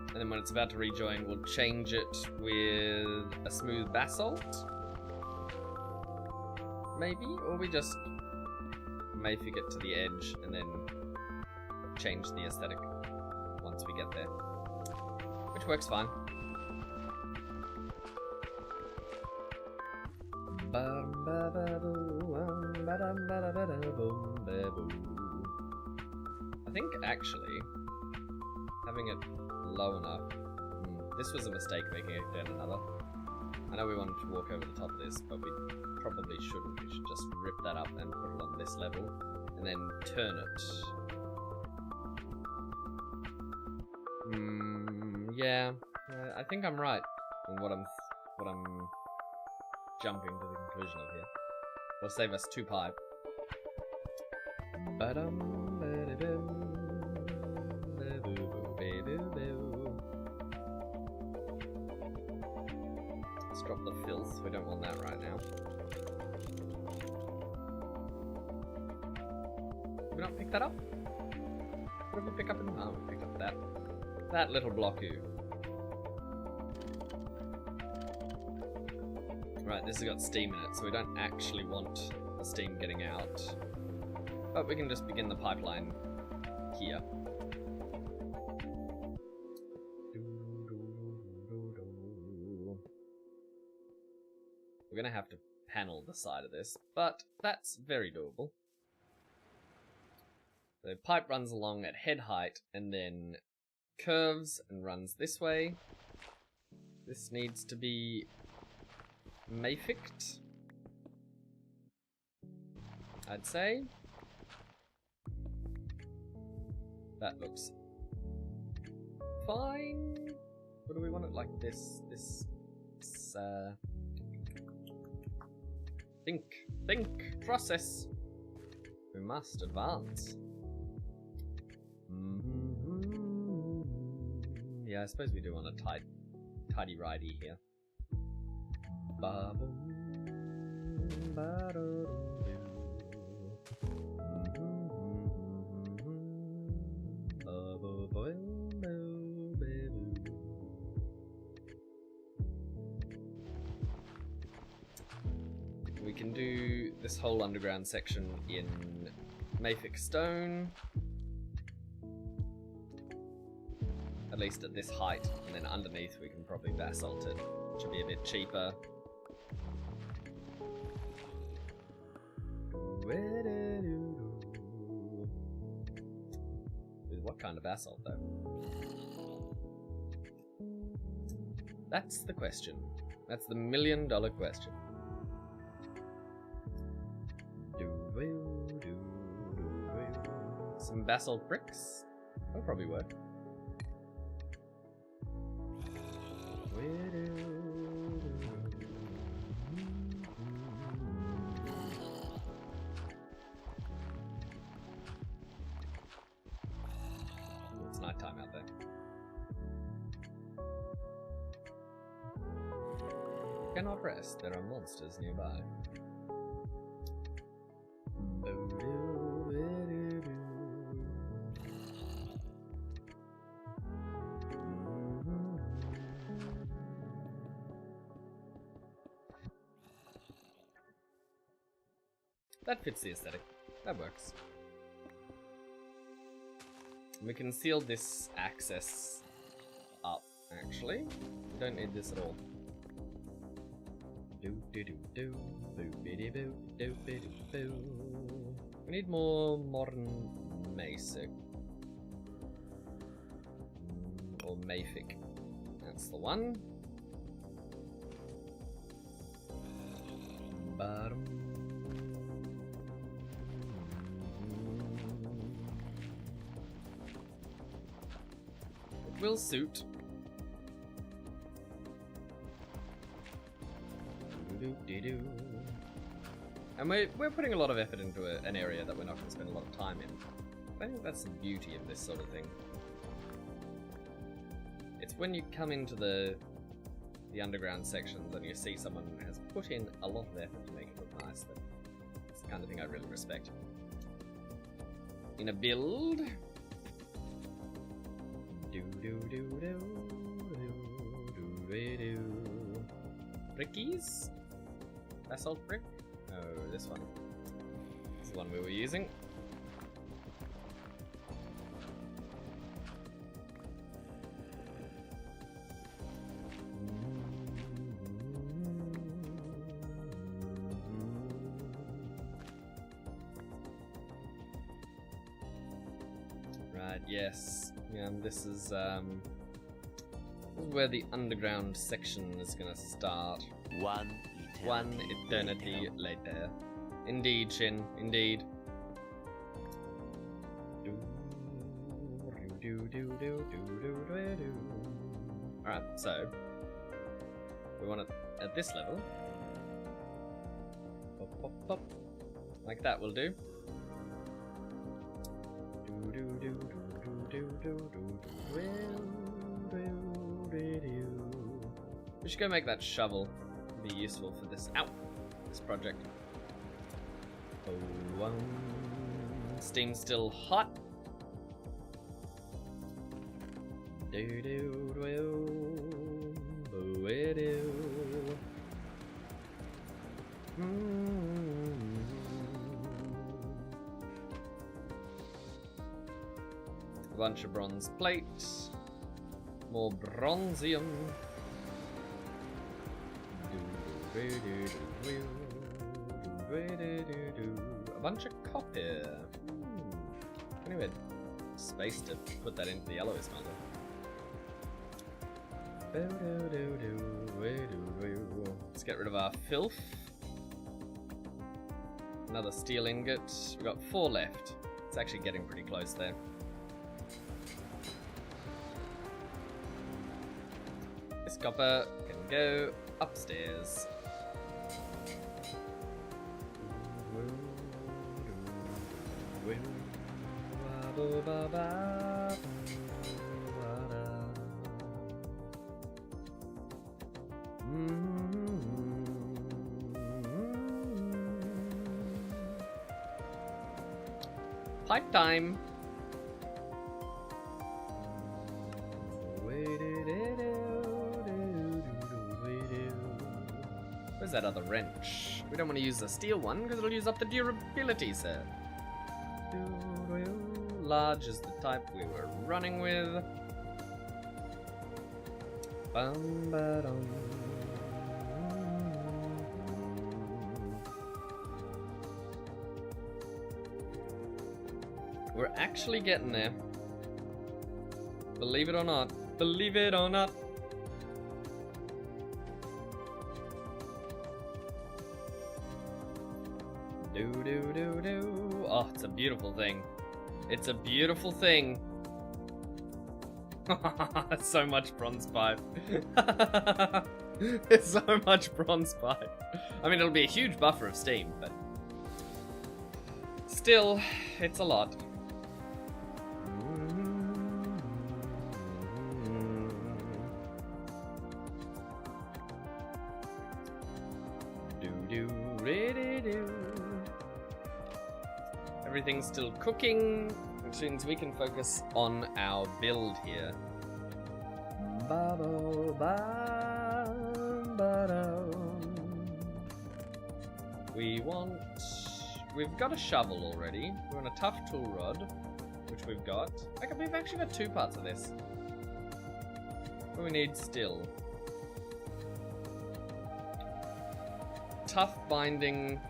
And then when it's about to rejoin, we'll change it with a smooth basalt. Maybe? Or we just Mayfic it to the edge and then change the aesthetic once we get there. Which works fine. I think actually having it low enough. This was a mistake making it down another. I know we wanted to walk over the top of this, but we probably shouldn't. We should just rip that up and put it on this level, and then turn it. Yeah, I think I'm right in what I'm jumping to the conclusion of here. It'll save us 2 pipe. Let's drop the filth. We don't want that right now. Did we not pick that up? What did we pick up in the... Oh, we picked up that little block. Right, this has got steam in it, so we don't actually want the steam getting out. But we can just begin the pipeline here. We're gonna have to panel the side of this, but that's very doable. The pipe runs along at head height and then curves and runs this way. This needs to be Mayficked, I'd say. That looks fine. What do we want it like this? Think, process. We must advance. Yeah, I suppose we do want a tidy-righty here. We can do this whole underground section in Mayfic stone. At least at this height, and then underneath we can probably basalt it. Should be a bit cheaper. With what kind of basalt though? That's the question. That's the $1,000,000 question. Some basalt bricks? That'll probably work. It's nighttime out there. Cannot rest, there are monsters nearby. That fits the aesthetic. That works. We can seal this access up, actually. We don't need this at all. We need more modern Masic. Or Mayfic. That's the one. It will suit. And we're putting a lot of effort into an area that we're not going to spend a lot of time in. I think that's the beauty of this sort of thing. It's when you come into the underground sections and you see someone has put in a lot of effort to make it look nice. That's the kind of thing I really respect. In a build... Brickies? Basalt brick? Oh, this one. This is the one we were using. Right, yes. Yeah, this is where the underground section is gonna start. One eternity later. Indeed, Shin. Indeed. Alright, so we want it at this level. Pop, pop, pop. Like that will do. We should go make that shovel. Be useful for this. Ow! This project. Oh, steam's still hot. A bunch of bronze plate. More bronzium. A bunch of copper. Anyway, space to put that into the yellow smelter. Let's get rid of our filth. Another steel ingot. We've got 4 left. It's actually getting pretty close there. This copper can go upstairs. Pipe time. Where's that other wrench? We don't want to use the steel one because it'll use up the durability, sir. Large is the type we were running with. We're actually getting there. Believe it or not. Believe it or not. Do. Oh, it's a beautiful thing. It's a beautiful thing. So much bronze pipe. There's so much bronze pipe. I mean, it'll be a huge buffer of steam, but still, it's a lot. Everything's still cooking, which means we can focus on our build here. We've got a shovel already. We want a tough tool rod, which we've got. Okay, we've actually got 2 parts of this. What we need still. Tough binding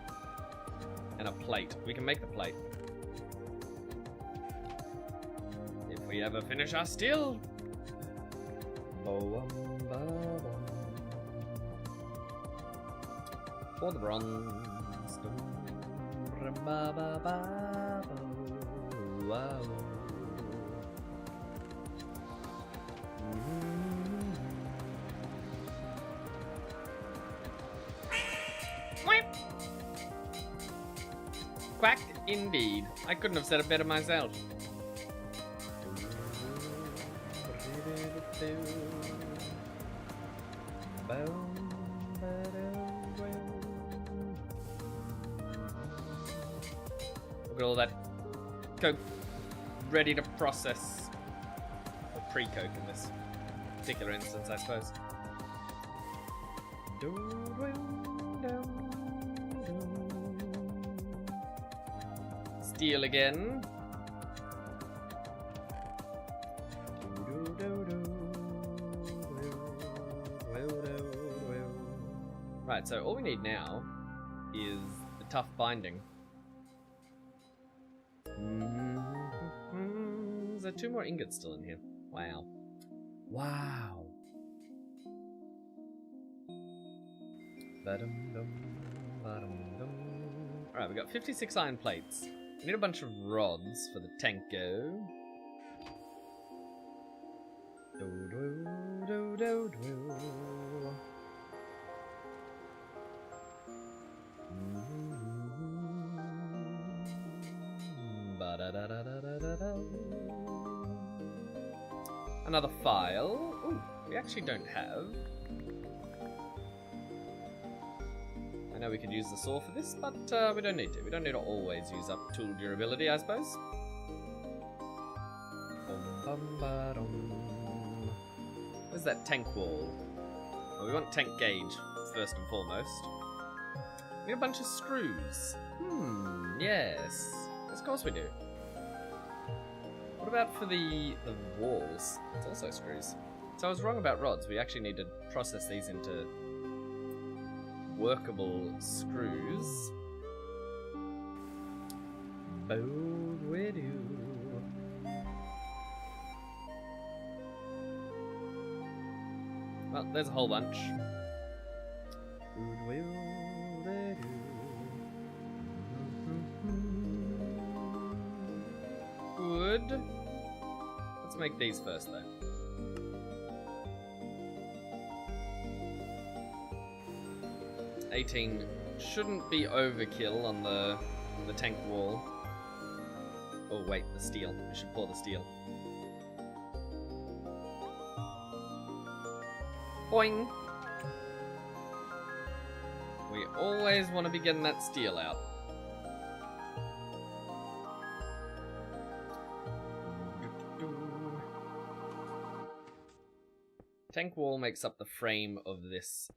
and a plate. We can make the plate. If we ever finish our steel. For the bronze. Wow. Quack indeed. I couldn't have said it better myself. Look at all that coke ready to process. Or pre-coke in this particular instance, I suppose. Steel again. Right, so all we need now is the tough binding. Is there 2 more ingots still in here? Wow. Wow. Alright, we got 56 iron plates. We need a bunch of rods for the tanko. Another file. Ooh, we actually don't have. I know we could use the saw for this, but we don't need to. We don't need to always use up tool durability, I suppose. Where's that tank wall? Well, we want tank gauge, first and foremost. We need a bunch of screws. Yes. Of course we do. What about for the walls? It's also screws. So I was wrong about rods. We actually need to process these into workable screws. Well, there's a whole bunch. Good. Let's make these first, though. $18 shouldn't be overkill on the tank wall. Oh wait, the steel. We should pour the steel. Boing! We always want to be getting that steel out. Tank wall makes up the frame of this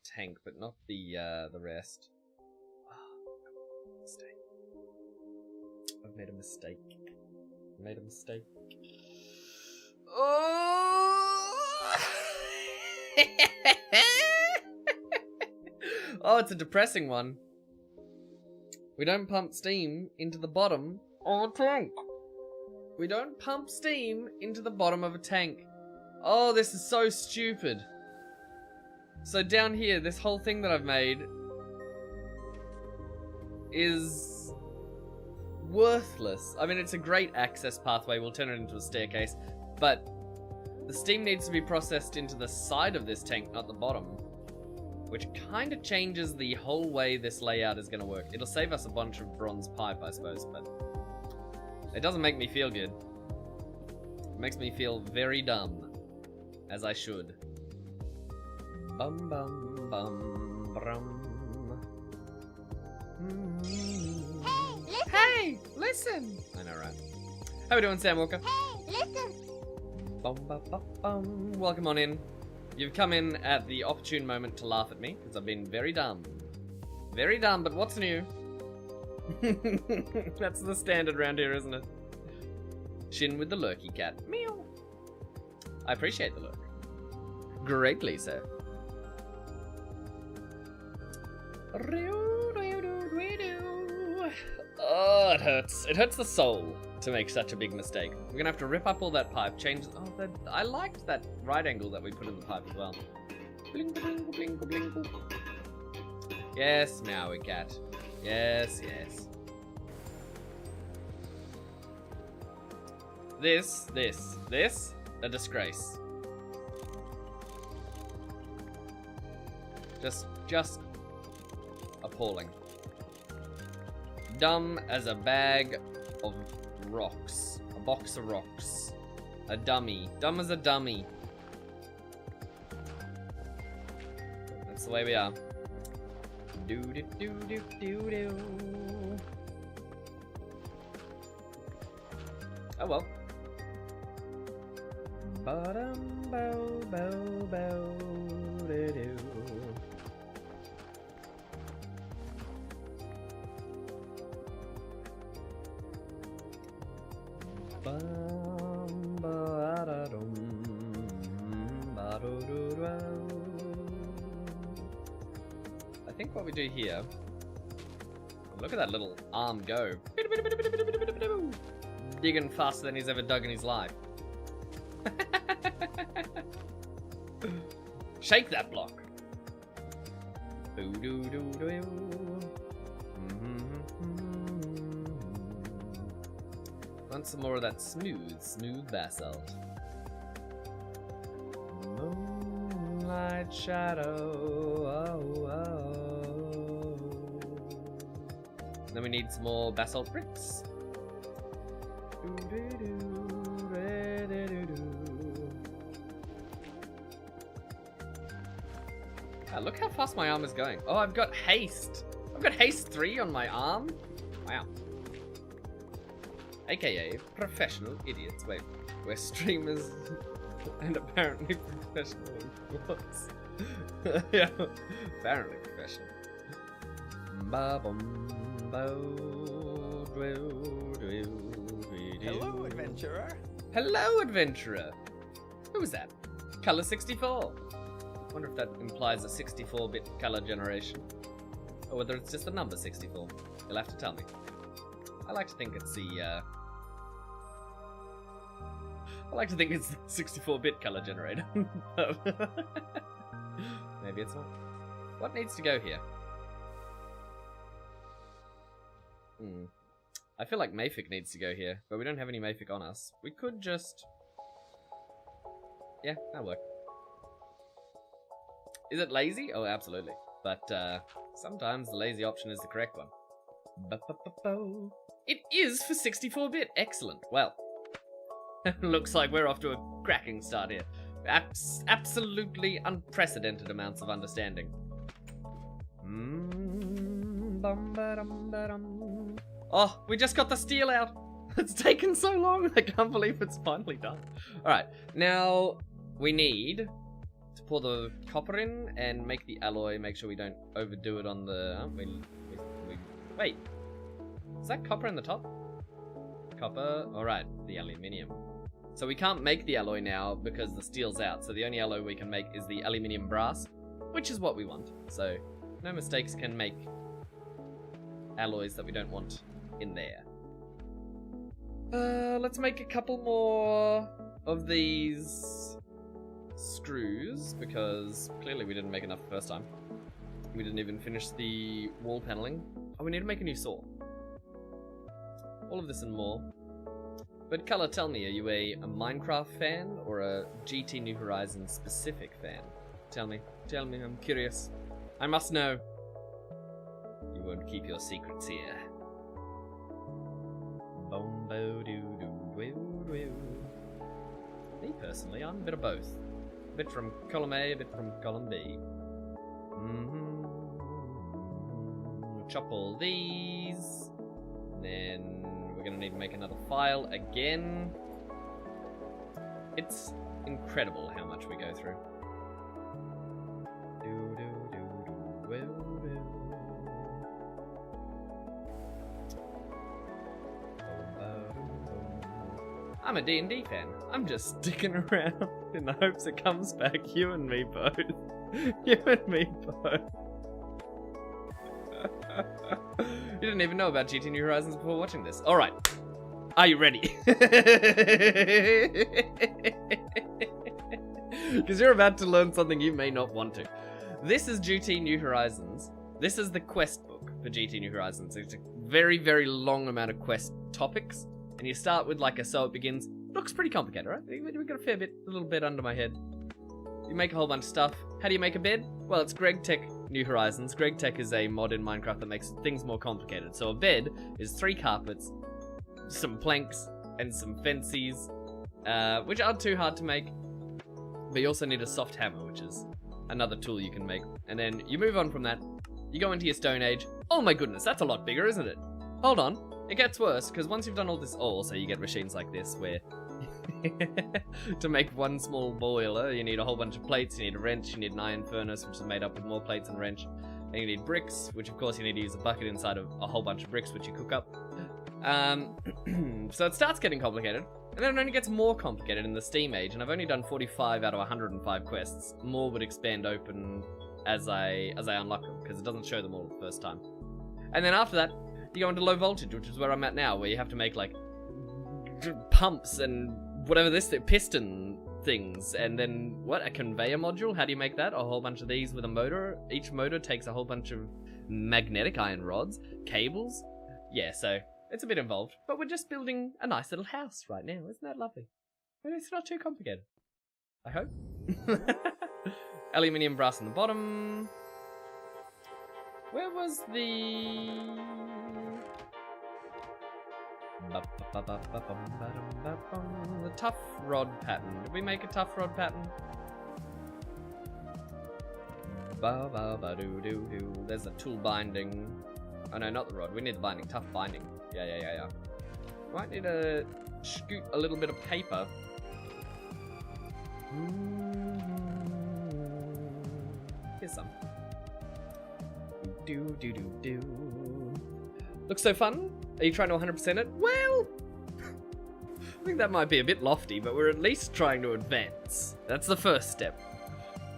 tank, but not the rest. Oh, mistake. I've made a mistake. I made a mistake. Oh! Oh, it's a depressing one. We don't pump steam into the bottom of a tank. We don't pump steam into the bottom of a tank. Oh, this is so stupid. So down here, this whole thing that I've made is worthless. I mean, it's a great access pathway. We'll turn it into a staircase. But the steam needs to be processed into the side of this tank, not the bottom. Which kind of changes the whole way this layout is going to work. It'll save us a bunch of bronze pipe, I suppose, but it doesn't make me feel good. It makes me feel very dumb. As I should. Bum bum bum brum. Hey, listen! I know, right? How we doing, Sam Walker? Hey, listen! Bum bum bum bum. Welcome on in. You've come in at the opportune moment to laugh at me, because I've been very dumb. Very dumb, but what's new? That's the standard round here, isn't it? Shin with the lurky cat. Meow. I appreciate the lurk. Greatly so. Oh, it hurts. It hurts the soul to make such a big mistake. We're gonna have to rip up all that pipe, change... Oh, I liked that right angle that we put in the pipe as well. Blingle, blingle, blingle, blingle. Yes, Meowie cat. Yes, yes. This, a disgrace. Just appalling. Dumb as a bag of rocks. A box of rocks. A dummy. Dumb as a dummy. That's the way we are. Do do do do do do. Oh well. Ba-dum bow bow bow do do. I think what we do here, look at that little arm go. Digging faster than he's ever dug in his life. Shake that block. Want some more of that smooth basalt. Moonlight shadow. Oh, oh. Then we need some more basalt bricks. Ah, look how fast my arm is going. Oh, I've got haste. I've got haste 3 on my arm. Wow. AKA professional idiots. Wait, we're streamers and apparently professional. Yeah, apparently professional. Hello, adventurer. Hello, adventurer. Who was that? Color 64. Wonder if that implies a 64-bit color generation, or whether it's just the number 64. You'll have to tell me. I like to think it's the 64-bit color generator. Maybe it's not. What needs to go here? I feel like Mayfic needs to go here, but we don't have any Mayfic on us. We could just... Yeah, that'll work. Is it lazy? Oh, absolutely. But sometimes the lazy option is the correct one. It is for 64-bit. Excellent. Well, looks like we're off to a cracking start here. Absolutely unprecedented amounts of understanding. Oh, we just got the steel out. It's taken so long. I can't believe it's finally done. Alright, now we need to pour the copper in and make the alloy. Make sure we don't overdo it on the... wait. Is that copper in the top? Copper. Alright, the aluminium. So we can't make the alloy now because the steel's out. So the only alloy we can make is the aluminium brass, which is what we want. So no mistakes can make alloys that we don't want in there. Let's make a couple more of these screws because clearly we didn't make enough the first time. We didn't even finish the wall paneling. Oh, we need to make a new saw. All of this and more. But Color, tell me, are you a Minecraft fan or a GT New Horizons specific fan? Tell me, I'm curious. I must know. You won't keep your secrets here. Me personally, I'm a bit of both. A bit from column A, a bit from column B. We'll chop all these. And then we're going to need to make another file again. It's incredible how much we go through. I'm a D&D fan. I'm just sticking around in the hopes it comes back. You and me both. You and me both. You didn't even know about GT New Horizons before watching this. Alright. Are you ready? Because you're about to learn something you may not want to. This is GT New Horizons. This is the quest book for GT New Horizons. It's a very, very long amount of quest topics. And you start with like a so it begins. Looks pretty complicated, right? We got a little bit under my head. You make a whole bunch of stuff. How do you make a bed? Well, it's GregTech New Horizons. GregTech is a mod in Minecraft that makes things more complicated. So a bed is 3 carpets, some planks, and some fences, which aren't too hard to make. But you also need a soft hammer, which is another tool you can make. And then you move on from that. You go into your Stone Age. Oh my goodness, that's a lot bigger, isn't it? Hold on. It gets worse, because once you've done all this, so you get machines like this, where to make one small boiler, you need a whole bunch of plates, you need a wrench, you need an iron furnace, which is made up with more plates and a wrench, and you need bricks, which of course you need to use a bucket inside of a whole bunch of bricks, which you cook up. So it starts getting complicated, and then it only gets more complicated in the Steam Age, and I've only done 45 out of 105 quests. More would expand open as I unlock them, because it doesn't show them all the first time. And then after that, you go into low voltage, which is where I'm at now, where you have to make like pumps and whatever piston things, and then a conveyor module? How do you make that? A whole bunch of these with a motor. Each motor takes a whole bunch of magnetic iron rods, cables. Yeah, so it's a bit involved, but we're just building a nice little house right now. Isn't that lovely? And it's not too complicated, I hope. Aluminium brass on the bottom. Where was the... The tough rod pattern. Did we make a tough rod pattern? There's the tool binding. Oh no, not the rod. We need the binding. Tough binding. Yeah. Might need to scoot a little bit of paper. Here's some. Looks so fun. Are you trying to 100% it? Well, I think that might be a bit lofty, but we're at least trying to advance. That's the first step.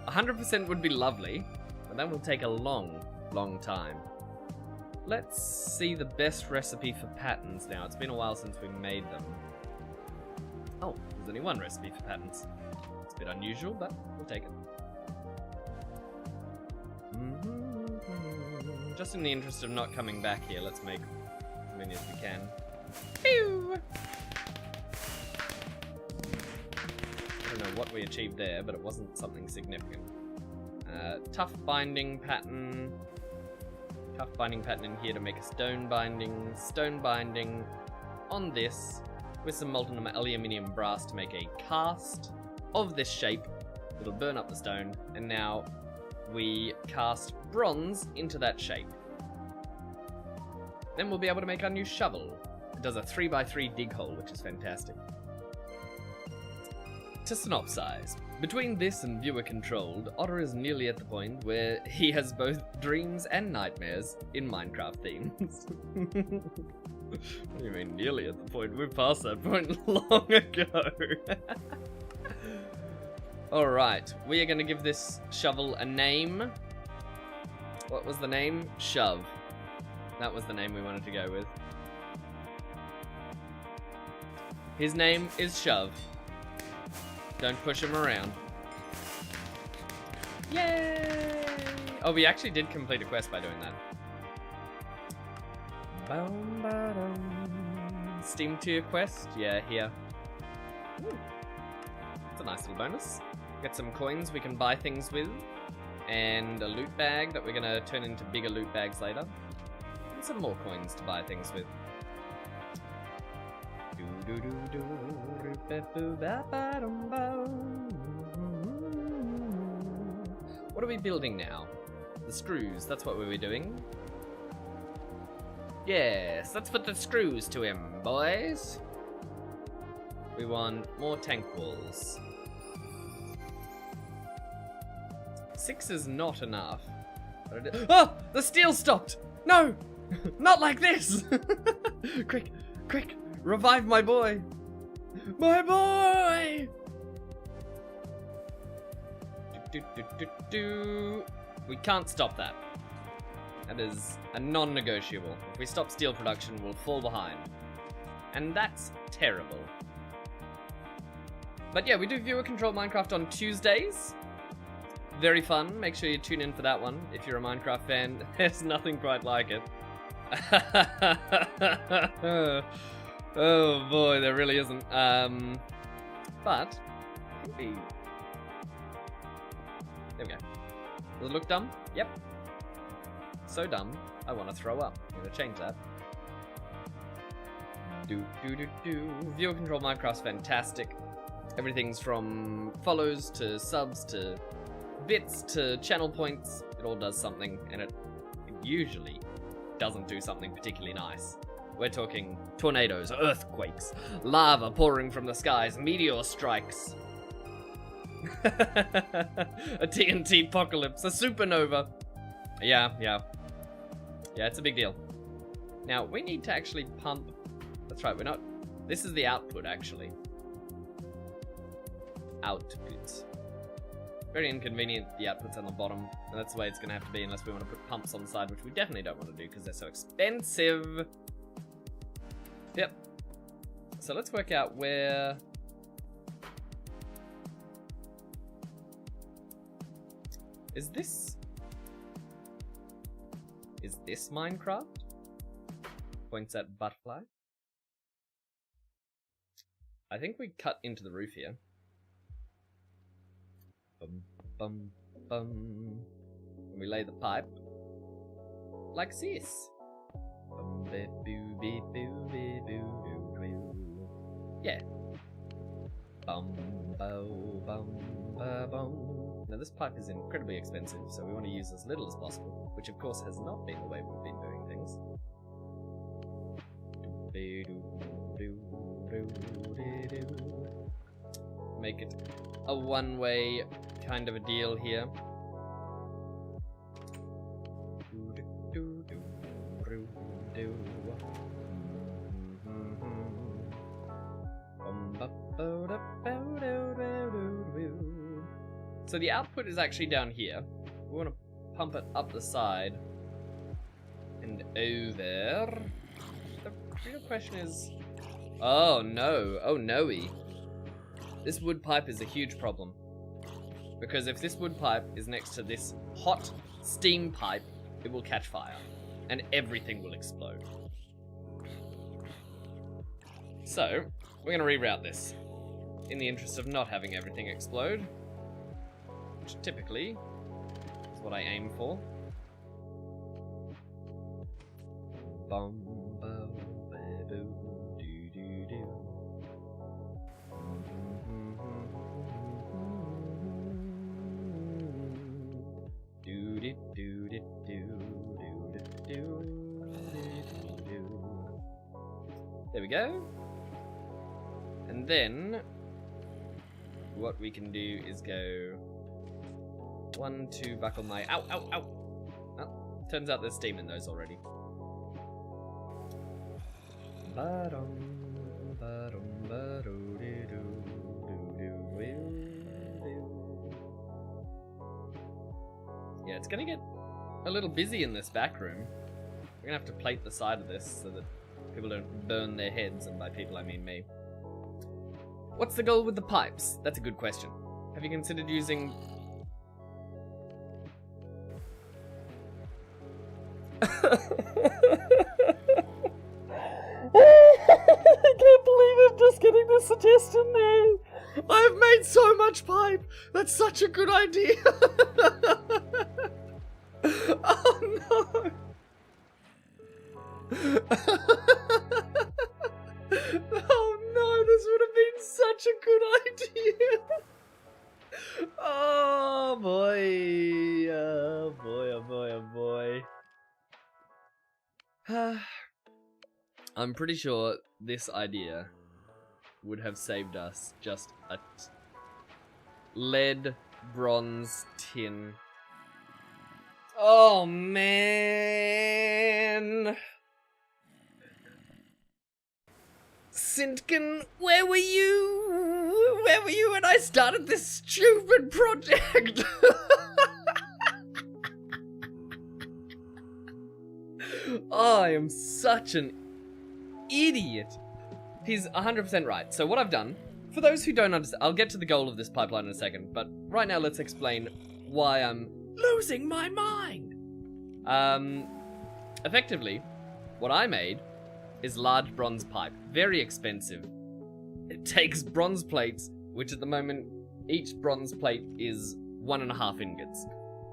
100% would be lovely, but that will take a long, long time. Let's see the best recipe for patterns now. It's been a while since we made them. Oh, there's only one recipe for patterns. It's a bit unusual, but we'll take it. Just in the interest of not coming back here, let's make as many as we can. Pew! I don't know what we achieved there, but it wasn't something significant. Tough binding pattern. Tough binding pattern in here to make a stone binding. Stone binding on this with some molten aluminium brass to make a cast of this shape. It'll burn up the stone, and now we cast bronze into that shape. Then we'll be able to make our new shovel. It does a 3x3 dig hole, which is fantastic. To synopsize, between this and viewer controlled, Otter is nearly at the point where he has both dreams and nightmares in Minecraft themes. What do you mean nearly at the point? We're past that point long ago. Alright, we are going to give this shovel a name. What was the name? Shove. That was the name we wanted to go with. His name is Shove. Don't push him around. Yay! Oh, we actually did complete a quest by doing that. Steam tier quest? Yeah, here. Ooh. It's a nice little bonus. Get some coins we can buy things with. And a loot bag that we're going to turn into bigger loot bags later. And some more coins to buy things with. What are we building now? The screws, that's what we were doing. Yes, let's put the screws to him, boys. We want more tank walls. 6 is not enough. Oh! The steel stopped! No! Not like this! Quick! Quick! Revive my boy! My boy! We can't stop that. That is a non-negotiable. If we stop steel production, we'll fall behind. And that's terrible. But yeah, we do viewer control Minecraft on Tuesdays. Very fun. Make sure you tune in for that one if you're a Minecraft fan. There's nothing quite like it. Oh boy, there really isn't. But maybe. There we go. Does it look dumb? Yep. So dumb, I want to throw up. I'm gonna change that. Viewer control Minecraft's fantastic. Everything's from follows to subs to bits to channel points. It all does something, and it usually doesn't do something particularly nice. We're talking tornadoes, earthquakes, lava pouring from the skies, meteor strikes, a TNT apocalypse, a supernova. Yeah, it's a big deal. Now, we need to actually pump. That's right, we're not. This is the output, actually. Output. Very inconvenient, the output's on the bottom, and that's the way it's going to have to be unless we want to put pumps on the side, which we definitely don't want to do because they're so expensive. Yep. So let's work out where... Is this Minecraft? Points at butterfly. I think we cut into the roof here. Bum, bum, bum. And we lay the pipe like this. Bum, be, boo, be, boo, be, boo, boo, boo. Yeah. Bum, bow, bum, ba, bum. Now this pipe is incredibly expensive, so we want to use as little as possible, which of course has not been the way we've been doing things. Make it a one-way kind of a deal here. So the output is actually down here. We want to pump it up the side and over. The real question is... Oh no, oh no-y. This wood pipe is a huge problem. Because if this wood pipe is next to this hot steam pipe, it will catch fire. And everything will explode. So, we're going to reroute this. In the interest of not having everything explode. Which typically is what I aim for. Bum, bum, ba, boo, doo, doo, doo. Do do do do do do do. There we go. And then what we can do is go 1, 2, buckle my ow ow ow. Oh, turns out there's steam in those already. Yeah, it's gonna get a little busy in this back room. We're gonna have to plate the side of this so that people don't burn their heads, and by people I mean me. What's the goal with the pipes? That's a good question. Have you considered using... I can't believe I'm just getting this suggestion now. I've made so much pipe. That's such a good idea. Oh no. Oh no, this would have been such a good idea. Oh boy. Oh boy, oh boy, oh boy. I'm pretty sure this idea would have saved us just a lead, bronze, tin. Oh man. Sintkin, where were you? Where were you when I started this stupid project? Oh, I am such an idiot. He's 100% right. So what I've done, for those who don't understand, I'll get to the goal of this pipeline in a second, but right now let's explain why I'm losing my mind. Effectively, what I made is large bronze pipe. Very expensive. It takes bronze plates, which at the moment, each bronze plate is 1.5 ingots.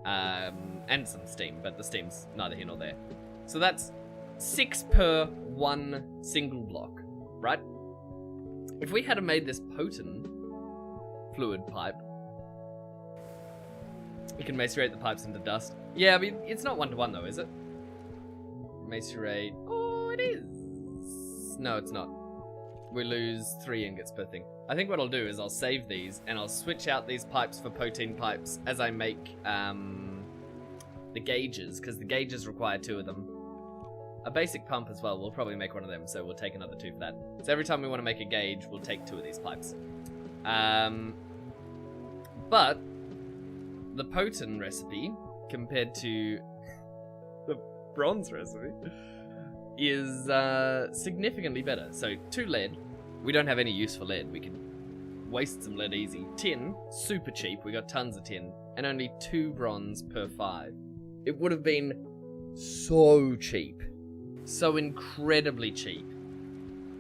And some steam, but the steam's neither here nor there. So that's 6 per 1 single block, right? If we had made this potent fluid pipe, we can macerate the pipes into dust. Yeah, I mean, it's not 1-to-1 though, is it? Macerate. Oh, it is. No, it's not. We lose 3 ingots per thing. I think what I'll do is I'll save these and I'll switch out these pipes for poteen pipes as I make the gauges, because the gauges require 2 of them. A basic pump as well, we'll probably make 1 of them, so we'll take another 2 for that. So every time we want to make a gauge, we'll take 2 of these pipes. But the potent recipe, compared to the bronze recipe, is significantly better. So 2 lead, we don't have any use for lead, we can waste some lead easy. Tin, super cheap, we got tons of tin, and only 2 bronze per 5. It would have been so cheap. So incredibly cheap,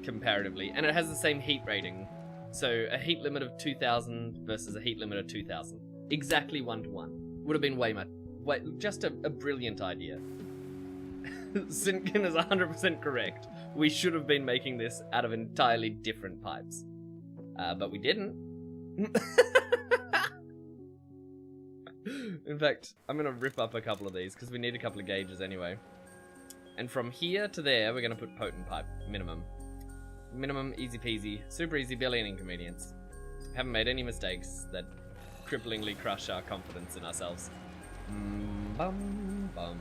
comparatively. And it has the same heat rating. So a heat limit of 2,000 versus a heat limit of 2,000. Exactly 1-to-1. Would have been just a brilliant idea. Sintkin is 100% correct. We should have been making this out of entirely different pipes. But we didn't. In fact, I'm going to rip up a couple of these, because we need a couple of gauges anyway. And from here to there, we're going to put potent pipe, minimum. Minimum, easy peasy, super easy, barely an inconvenience. Haven't made any mistakes that cripplingly crush our confidence in ourselves. Bum, bum,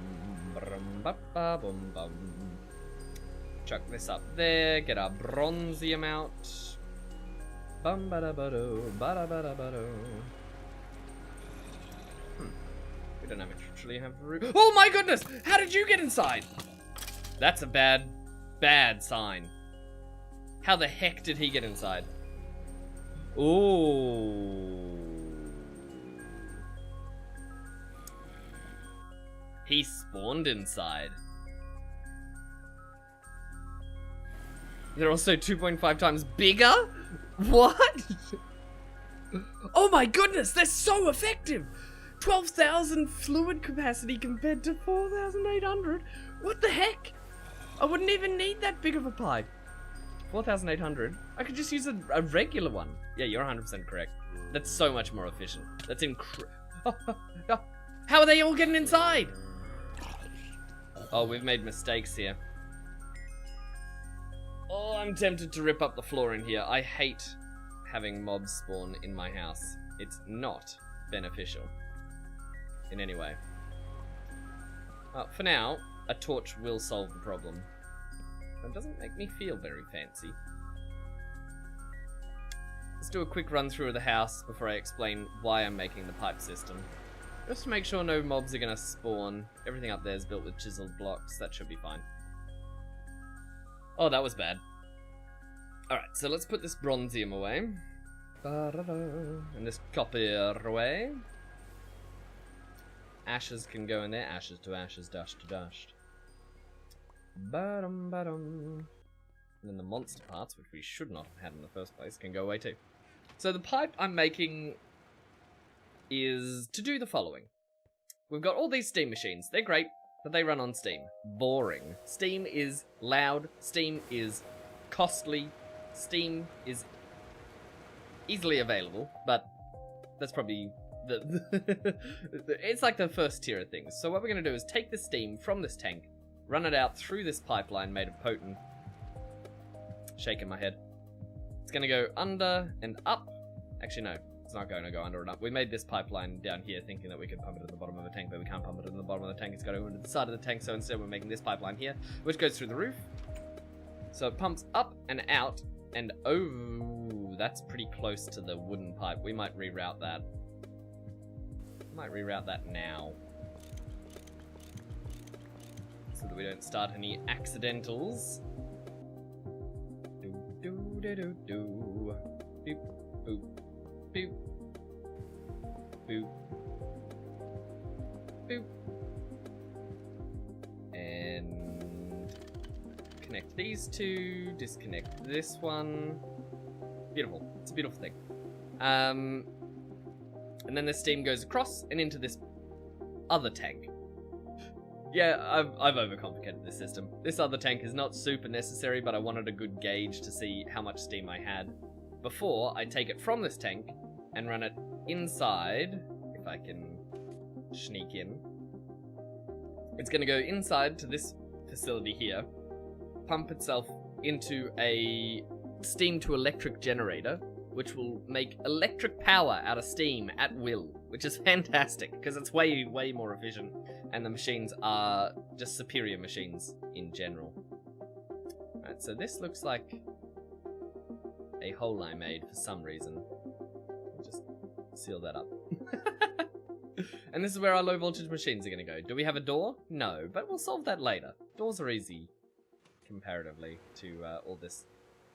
brum, ba, ba, bum, bum. Chuck this up there, get our bronzium out. Bum, ba, da, ba, do, ba, da, ba, da, ba, do. We don't actually have a roof. Oh my goodness! How did you get inside? That's a bad, bad sign. How the heck did he get inside? Ooh. He spawned inside. They're also 2.5 times bigger? What? Oh my goodness, they're so effective! 12,000 fluid capacity compared to 4,800? What the heck? I wouldn't even need that big of a pipe. 4,800? I could just use a regular one. Yeah, you're 100% correct. That's so much more efficient. That's How are they all getting inside? Oh, we've made mistakes here. Oh, I'm tempted to rip up the floor in here. I hate having mobs spawn in my house. It's not beneficial in any way. For now, a torch will solve the problem. It doesn't make me feel very fancy. Let's do a quick run through of the house before I explain why I'm making the pipe system. Just to make sure no mobs are gonna spawn. Everything up there is built with chiseled blocks. That should be fine. Oh, that was bad. Alright, so let's put this bronzium away. And this copper away. Ashes can go in there. Ashes to ashes, dust to dust. And then the monster parts, which we should not have had in the first place, can go away too. So the pipe I'm making is to do the following. We've got all these steam machines. They're great, but they run on steam. Boring. Steam is loud. Steam is costly. Steam is easily available, but that's probably it's like the first tier of things. So what we're going to do is take the steam from this tank, run it out through this pipeline made of potent. Shaking my head. It's going to go under and up. Actually, no. It's not going to go under and up. We made this pipeline down here thinking that we could pump it in the bottom of the tank, but we can't pump it in the bottom of the tank. It's got to go into the side of the tank, so instead we're making this pipeline here, which goes through the roof. So it pumps up and out, and oh, that's pretty close to the wooden pipe. We might reroute that. Now. So that we don't start any accidentals. Do. Boop, boop, boop. Boop. Boop. And connect these two, disconnect this one. Beautiful. It's a beautiful thing. And then the steam goes across and into this other tank. Yeah, I've overcomplicated this system. This other tank is not super necessary, but I wanted a good gauge to see how much steam I had before I take it from this tank and run it inside, if I can sneak in. It's going to go inside to this facility here, pump itself into a steam to electric generator, which will make electric power out of steam at will, which is fantastic because it's way, way more efficient, and the machines are just superior machines in general. Alright, so this looks like a hole I made for some reason. I'll just seal that up. And this is where our low voltage machines are going to go. Do we have a door? No, but we'll solve that later. Doors are easy, comparatively, to all this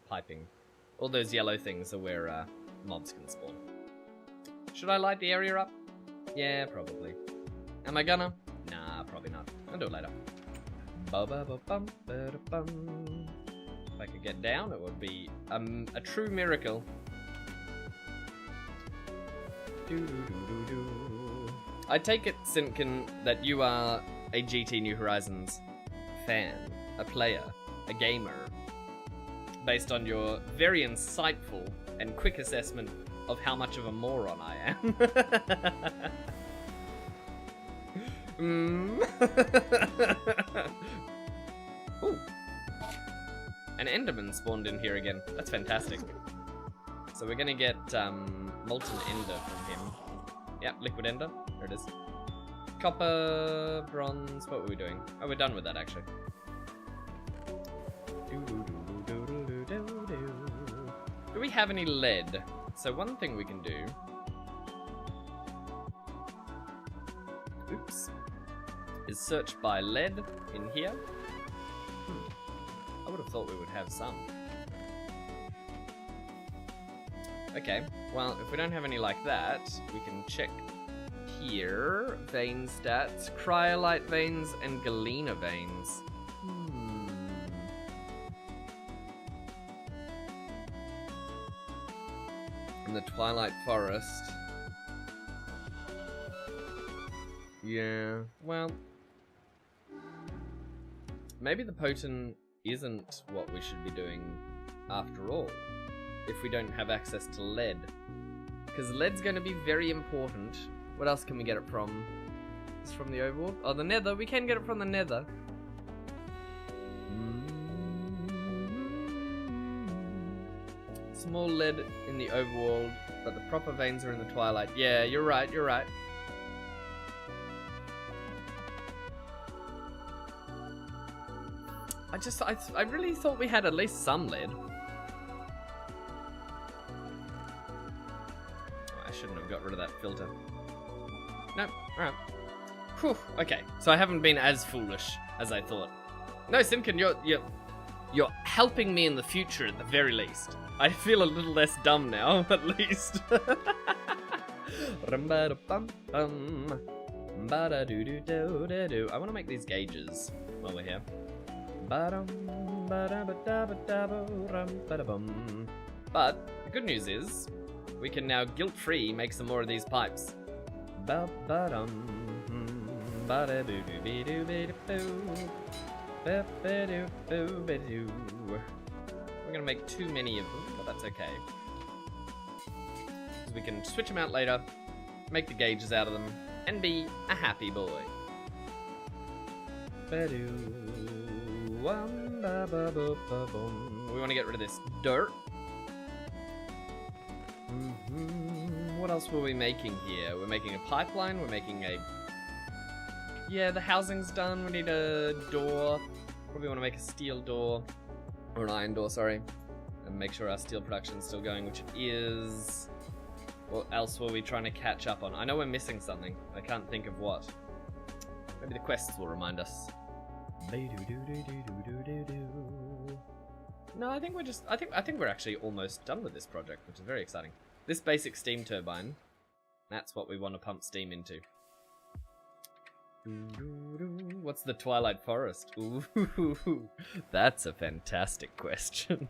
piping. All those yellow things are where mobs can spawn. Should I light the area up? Yeah, probably. Am I gonna? Nah, probably not. I'll do it later. If I could get down, it would be a true miracle. I take it, Simkin, that you are a GT New Horizons fan, a player, a gamer, based on your very insightful and quick assessment of how much of a moron I am. Ooh. An Enderman spawned in here again. That's fantastic. So we're gonna get Molten Ender from him. Yep, Liquid Ender. There it is. Copper, bronze. What were we doing? Oh, we're done with that actually. Do we have any lead? So one thing we can do oops, is search by lead in here. I would have thought we would have some. Okay, well, if we don't have any like that, we can check here. Vein stats, cryolite veins and galena veins. In the Twilight Forest. Yeah, well, maybe the potent isn't what we should be doing after all, if we don't have access to lead. Because lead's going to be very important. What else can we get it from? It's from the overworld? Oh, the nether. We can get it from the nether. Small lead in the overworld, but the proper veins are in the Twilight. Yeah, you're right, you're right. I really thought we had at least some lead. I shouldn't have got rid of that filter. No, alright. Whew, okay, so I haven't been as foolish as I thought. No, Simkin, you're helping me in the future at the very least. I feel a little less dumb now, at least. I want to make these gauges while we're here. But the good news is, we can now guilt-free make some more of these pipes. We're gonna make too many of them, but that's okay. Because we can switch them out later, make the gauges out of them, and be a happy boy. We want to get rid of this dirt. What else were we making here? We're making a pipeline, we're making a... Yeah, the housing's done, we need a door. Probably want to make a steel door. Or an iron door, sorry. And make sure our steel production's still going, which it is... What else were we trying to catch up on? I know we're missing something. I can't think of what. Maybe the quests will remind us. No, I think we're just... I think we're actually almost done with this project, which is very exciting. This basic steam turbine, that's what we want to pump steam into. What's the Twilight Forest? Ooh, that's a fantastic question.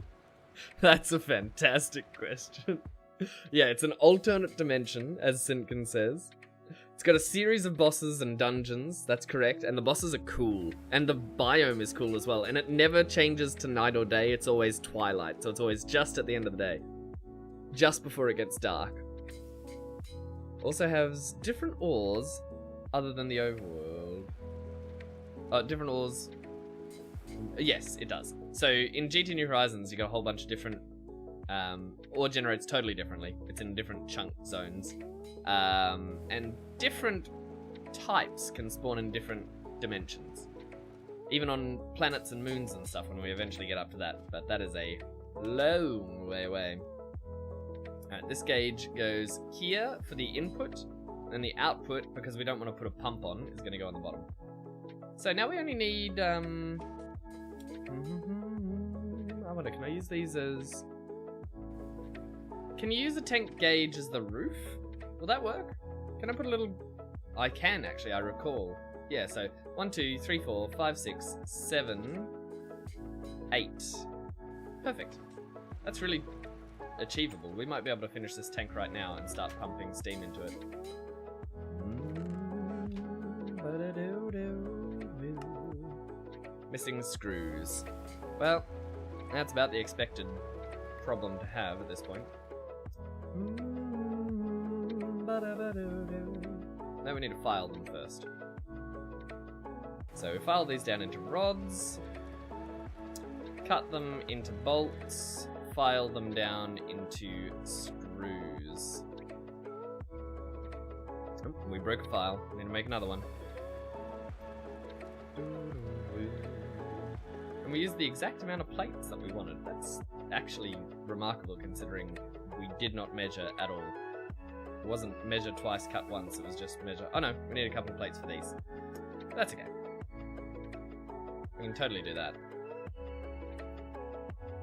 That's a fantastic question. Yeah, it's an alternate dimension, as Sinkin says. It's got a series of bosses and dungeons, that's correct, and the bosses are cool. And the biome is cool as well, and it never changes to night or day, it's always twilight, so it's always just at the end of the day. Just before it gets dark. Also has different ores other than the overworld. Different ores. Yes, it does. So in GT New Horizons, you got a whole bunch of different ore generates totally differently. It's in different chunk zones. And different types can spawn in different dimensions. Even on planets and moons and stuff when we eventually get up to that. But that is a long way away. Alright, this gauge goes here for the input, and the output, because we don't want to put a pump on, is going to go on the bottom. So now we only need, I wonder, can I use these as... Can you use the tank gauge as the roof? Will that work? Can I put a little... I can, actually, I recall. Yeah, so 1, 2, 3, 4, 5, 6, 7, 8. Perfect. That's really achievable. We might be able to finish this tank right now and start pumping steam into it. Missing screws. Well, that's about the expected problem to have at this point. Now we need to file them first. So we file these down into rods, cut them into bolts, file them down into screws. Oh, we broke a file. We need to make another one. And we used the exact amount of plates that we wanted. That's actually remarkable considering we did not measure at all. It wasn't measure twice, cut once, it was just measure... Oh no, we need a couple plates for these. But that's okay. We can totally do that.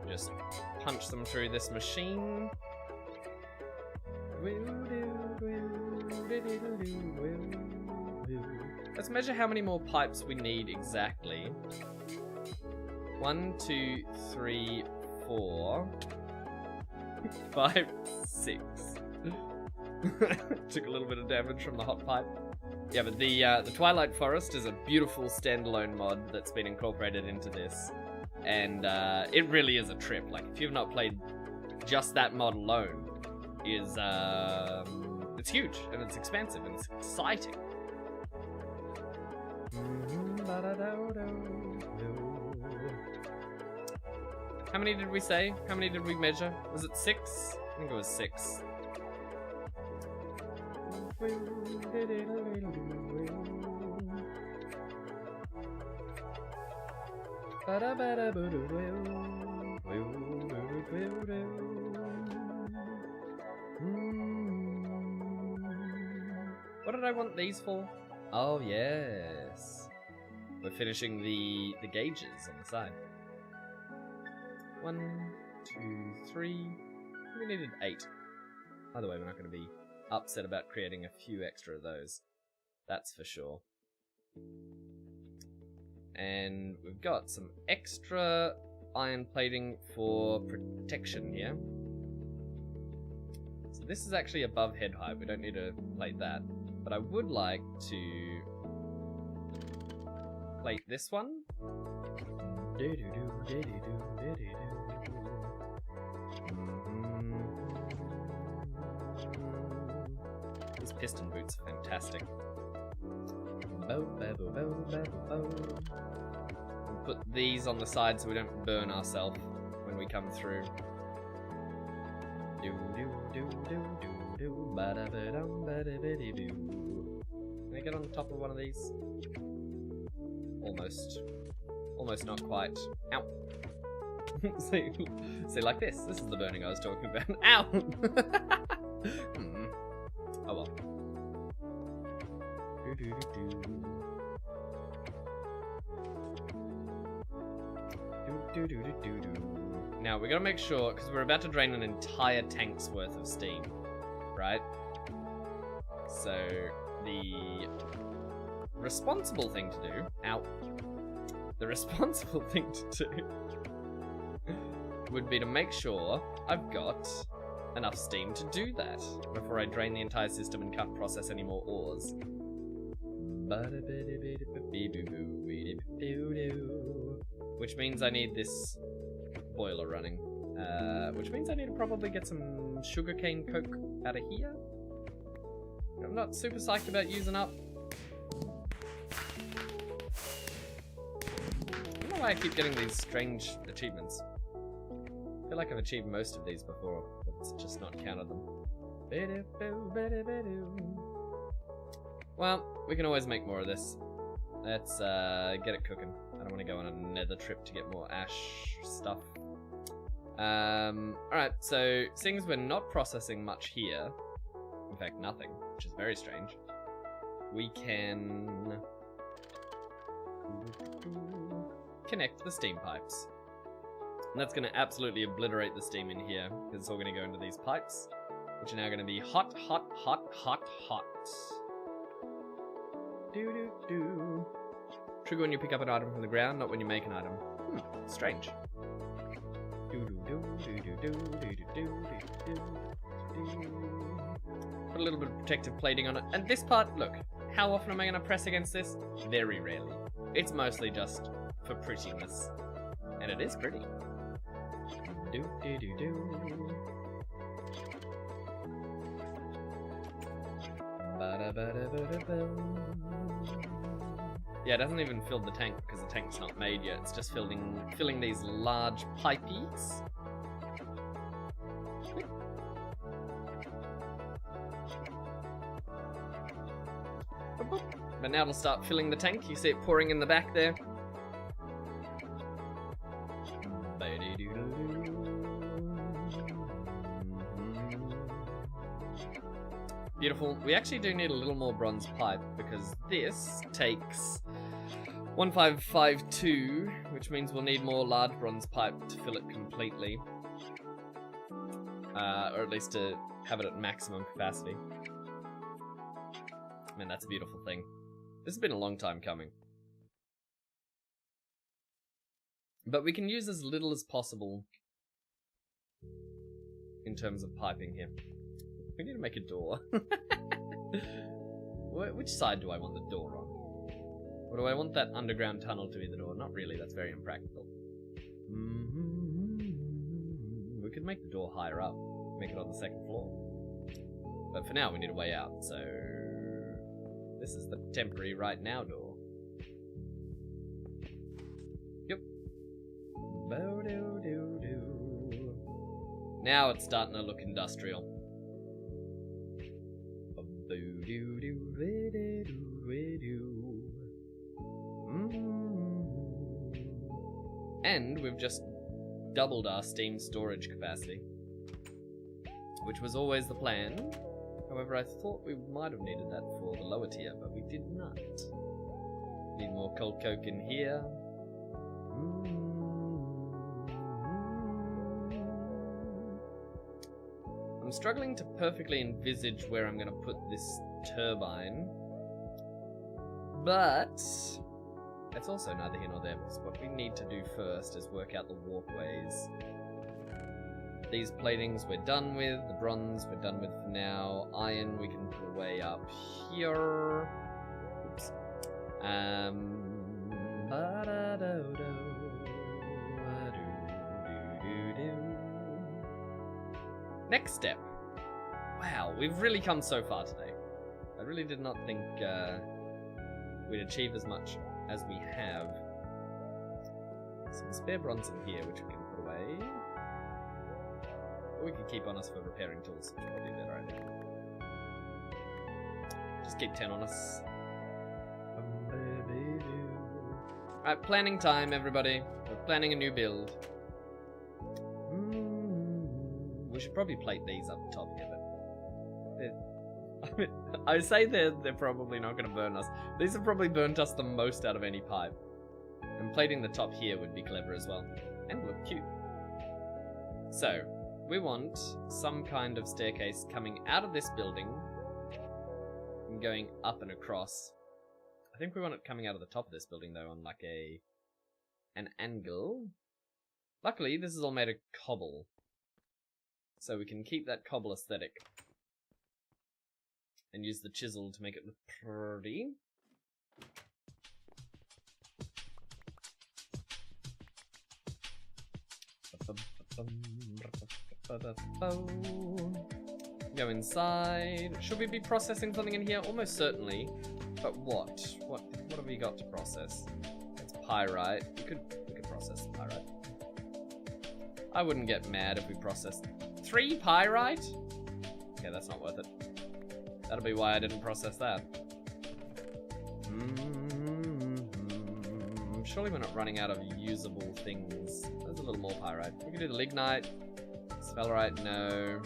Just punch them through this machine. Let's measure how many more pipes we need exactly. 1, 2, 3, 4, 5, 6. Took a little bit of damage from the hot pipe. Yeah, but the Twilight Forest is a beautiful standalone mod that's been incorporated into this, and it really is a trip. Like, if you've not played just that mod alone, it's huge and it's expansive and it's exciting. How many did we say? How many did we measure? Was it 6? I think it was 6. What did I want these for? Oh yes, we're finishing the gauges on the side. 1, 2, 3. We needed 8. By the way, we're not going to be upset about creating a few extra of those. That's for sure. And we've got some extra iron plating for protection here. So this is actually above head height. We don't need to plate that. But I would like to plate this one. These piston boots are fantastic. We'll put these on the side so we don't burn ourselves when we come through. Can I get on the top of one of these? Almost. Almost not quite. Ow! See, like this. This is the burning I was talking about. Ow! Oh well. Now, we gotta make sure, because we're about to drain an entire tank's worth of steam, right? So, the responsible thing to do... Ow. The responsible thing to do would be to make sure I've got enough steam to do that before I drain the entire system and can't process any more ores. Which means I need this boiler running. Which means I need to probably get some sugarcane coke out of here. I'm not super psyched about using up. I don't know why I keep getting these strange achievements. I feel like I've achieved most of these before, but it's just not counted them. Well, we can always make more of this. Let's get it cooking. I don't want to go on another trip to get more ash stuff. Alright, so seeing as we're not processing much here, in fact nothing, which is very strange, we can connect the steam pipes. And that's going to absolutely obliterate the steam in here, because it's all going to go into these pipes, which are now going to be hot, hot, hot, hot, hot. Do-do-do. Trigger when you pick up an item from the ground, not when you make an item. Strange. Put a little bit of protective plating on it. And this part, look, how often am I going to press against this? Very rarely. It's mostly just for prettiness. And it is pretty. Yeah, it doesn't even fill the tank because the tank's not made yet. It's just filling these large pipies. But now it'll start filling the tank. You see it pouring in the back there. Beautiful. We actually do need a little more bronze pipe because this takes 1552, which means we'll need more large bronze pipe to fill it completely. Or at least to have it at maximum capacity. Man, that's a beautiful thing. This has been a long time coming. But we can use as little as possible in terms of piping here. We need to make a door. Which side do I want the door on? Or do I want that underground tunnel to be the door? Not really, that's very impractical. We could make the door higher up. Make it on the second floor. But for now, we need a way out, so... This is the temporary right now door. Yep. Now it's starting to look industrial. And we've just doubled our steam storage capacity, which was always the plan. However, I thought we might have needed that for the lower tier, but we did not. Need more cold coke in here. I'm struggling to perfectly envisage where I'm going to put this turbine, but it's also neither here nor there, because what we need to do first is work out the walkways. These platings we're done with, the bronze we're done with for now, iron we can put away up here. Oops. Next step. Wow, we've really come so far today. I really did not think we'd achieve as much as we have. Some spare bronze in here, which we can put away. Or we could keep on us for repairing tools, which would probably be better, I think. Just keep 10 on us. Alright, planning time, everybody. We're planning a new build. We should probably plate these up top here, but... I say they're probably not going to burn us. These have probably burnt us the most out of any pipe. And plating the top here would be clever as well. And look cute. So, we want some kind of staircase coming out of this building and going up and across. I think we want it coming out of the top of this building though on like an angle. Luckily, this is all made of cobble. So we can keep that cobble aesthetic. And use the chisel to make it look pretty. Go inside. Should we be processing something in here? Almost certainly. But what? What have we got to process? It's pyrite. We could process the pyrite. I wouldn't get mad if we processed 3 pyrite? Okay, that's not worth it. That'll be why I didn't process that. Surely we're not running out of usable things. There's a little more pyrite. We can do the lignite. Sphalerite, no.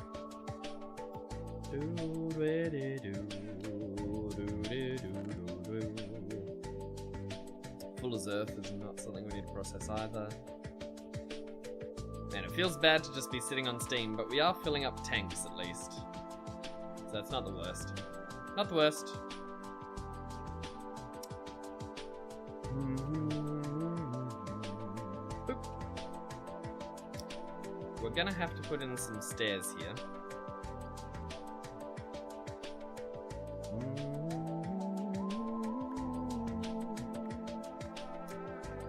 Fuller's earth is not something we need to process either. Man, it feels bad to just be sitting on steam, but we are filling up tanks at least. So it's not the worst. Not the worst. Boop. We're gonna have to put in some stairs here.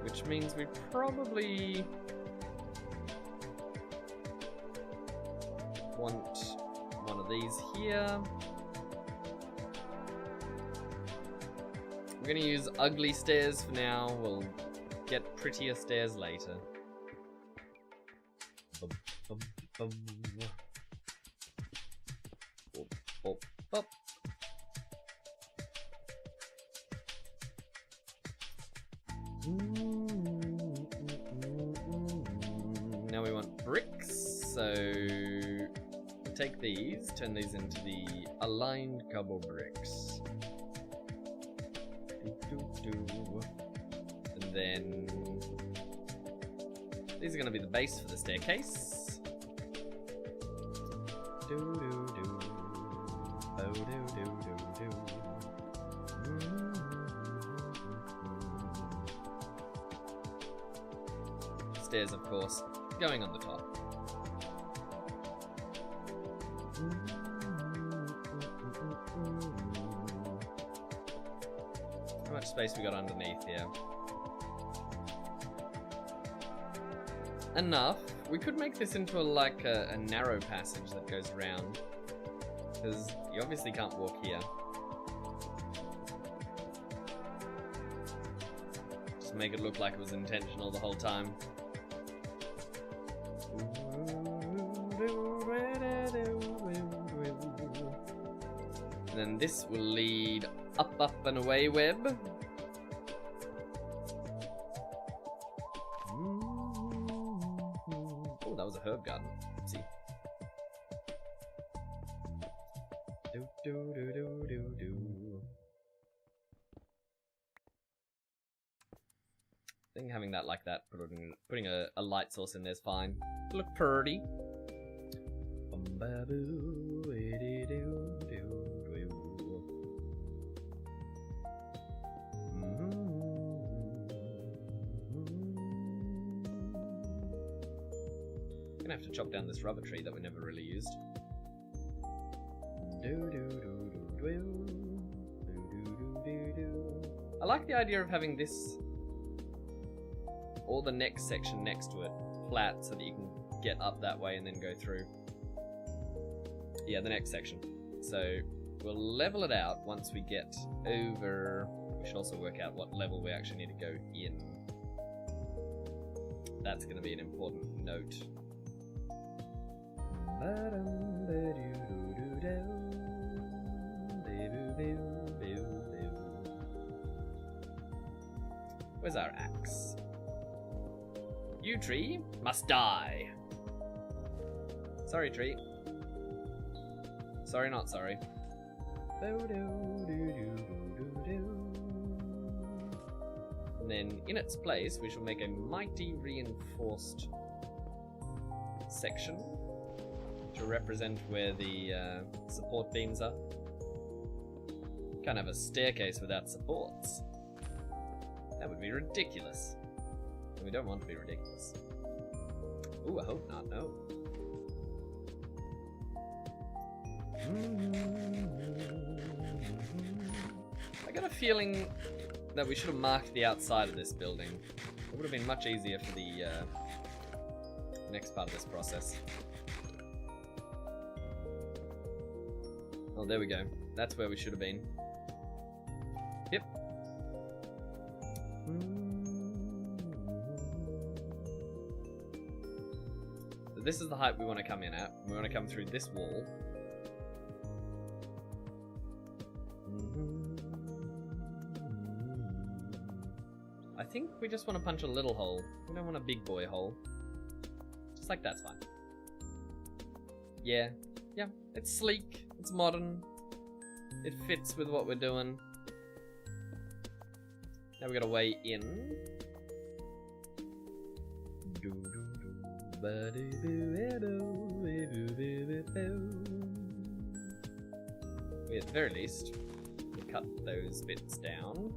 Which means we probably want one of these here. We're gonna use ugly stairs for now. We'll get prettier stairs later. Now we want bricks, so take these, turn these into the aligned cobble bricks. And then these are going to be the base for the staircase. Stairs, of course, going on the top. How much space we got underneath here? Enough. We could make this into a narrow passage that goes around, because you obviously can't walk here. Just make it look like it was intentional the whole time. And then this will lead up, up, and away web. Oh, that was a herb garden. See. I think having that like that, putting a light source in there is fine. It'll look pretty. Gonna have to chop down this rubber tree that we never really used. I like the idea of having this, or the next section next to it, flat so that you can get up that way and then go through. Yeah, the next section. So we'll level it out once we get over. We should also work out what level we actually need to go in. That's going to be an important note. Where's our axe? You, tree, must die. Sorry, tree. Sorry, not sorry. And then, in its place, we shall make a mighty reinforced section to represent where the support beams are. Can't have a staircase without supports. That would be ridiculous. We don't want to be ridiculous. Ooh, I hope not, no. I got a feeling that we should have marked the outside of this building. It would have been much easier for the next part of this process. Oh, there we go. That's where we should have been. Yep. So this is the height we want to come in at. We want to come through this wall. I think we just want to punch a little hole. We don't want a big boy hole. Just like that's fine. Yeah. Yeah, it's sleek. It's modern. It fits with what we're doing. Now we got a way in. We, at the very least, cut those bits down.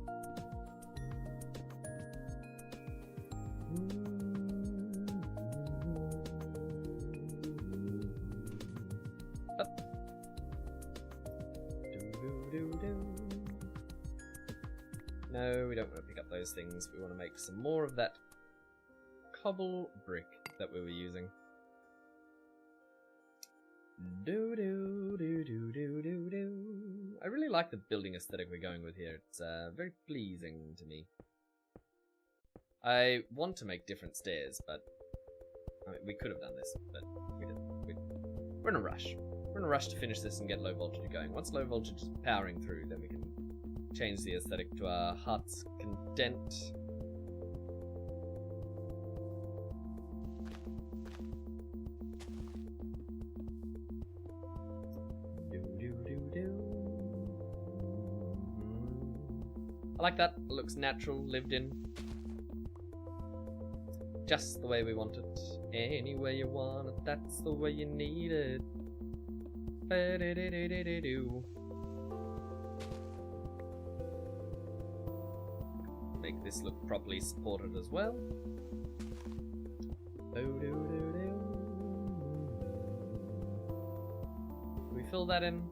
Up. No, we don't want to pick up those things. We want to make some more of that cobble brick that we were using. I really like the building aesthetic we're going with here. It's very pleasing to me. I want to make different stairs, but I mean, we could have done this, but we didn't. We're in a rush. We're in a rush to finish this and get low voltage going. Once low voltage is powering through, then we can change the aesthetic to our heart's content. I like that. It looks natural, lived in. Just the way we want it. Any way you want it, that's the way you need it. Ba-da-da-da-da-da-do. Make this look properly supported as well. Do we fill that in?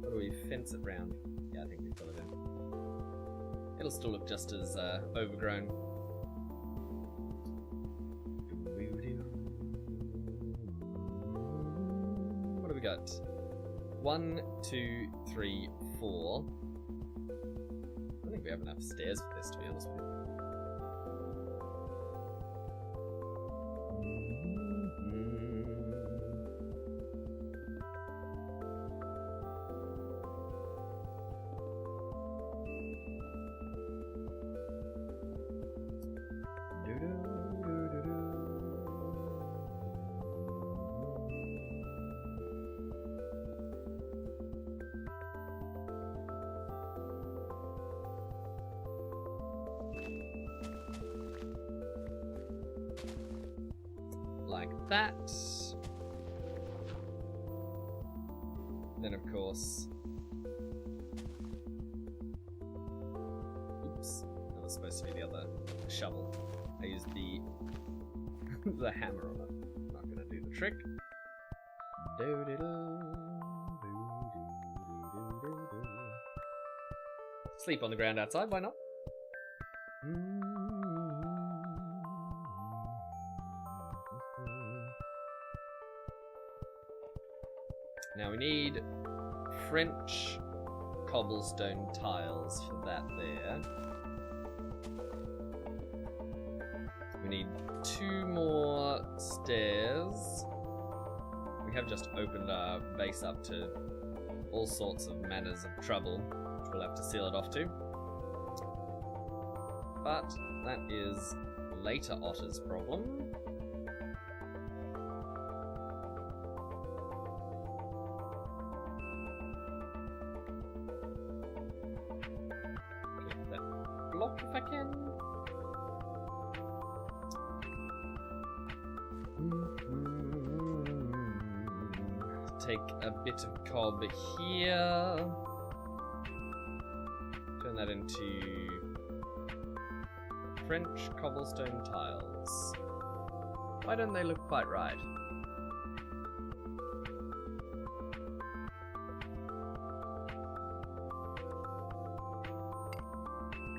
Or do we fence it round? Yeah, I think we fill it in. It'll still look just as overgrown. What do we got? 1, 2, 3, 4. I don't think we have enough stairs for this, to be honest with you. Like that. Then of course, oops, that was supposed to be the other shovel. I used the the hammer on it. Not gonna do the trick. Sleep on the ground outside, why not? Now we need French cobblestone tiles for that there. We need 2 more stairs. We have just opened our base up to all sorts of manners of trouble, which we'll have to seal it off to. But that is later Otter's problem. Block if I can. Take a bit of cob here. Turn that into French cobblestone tiles. Why don't they look quite right?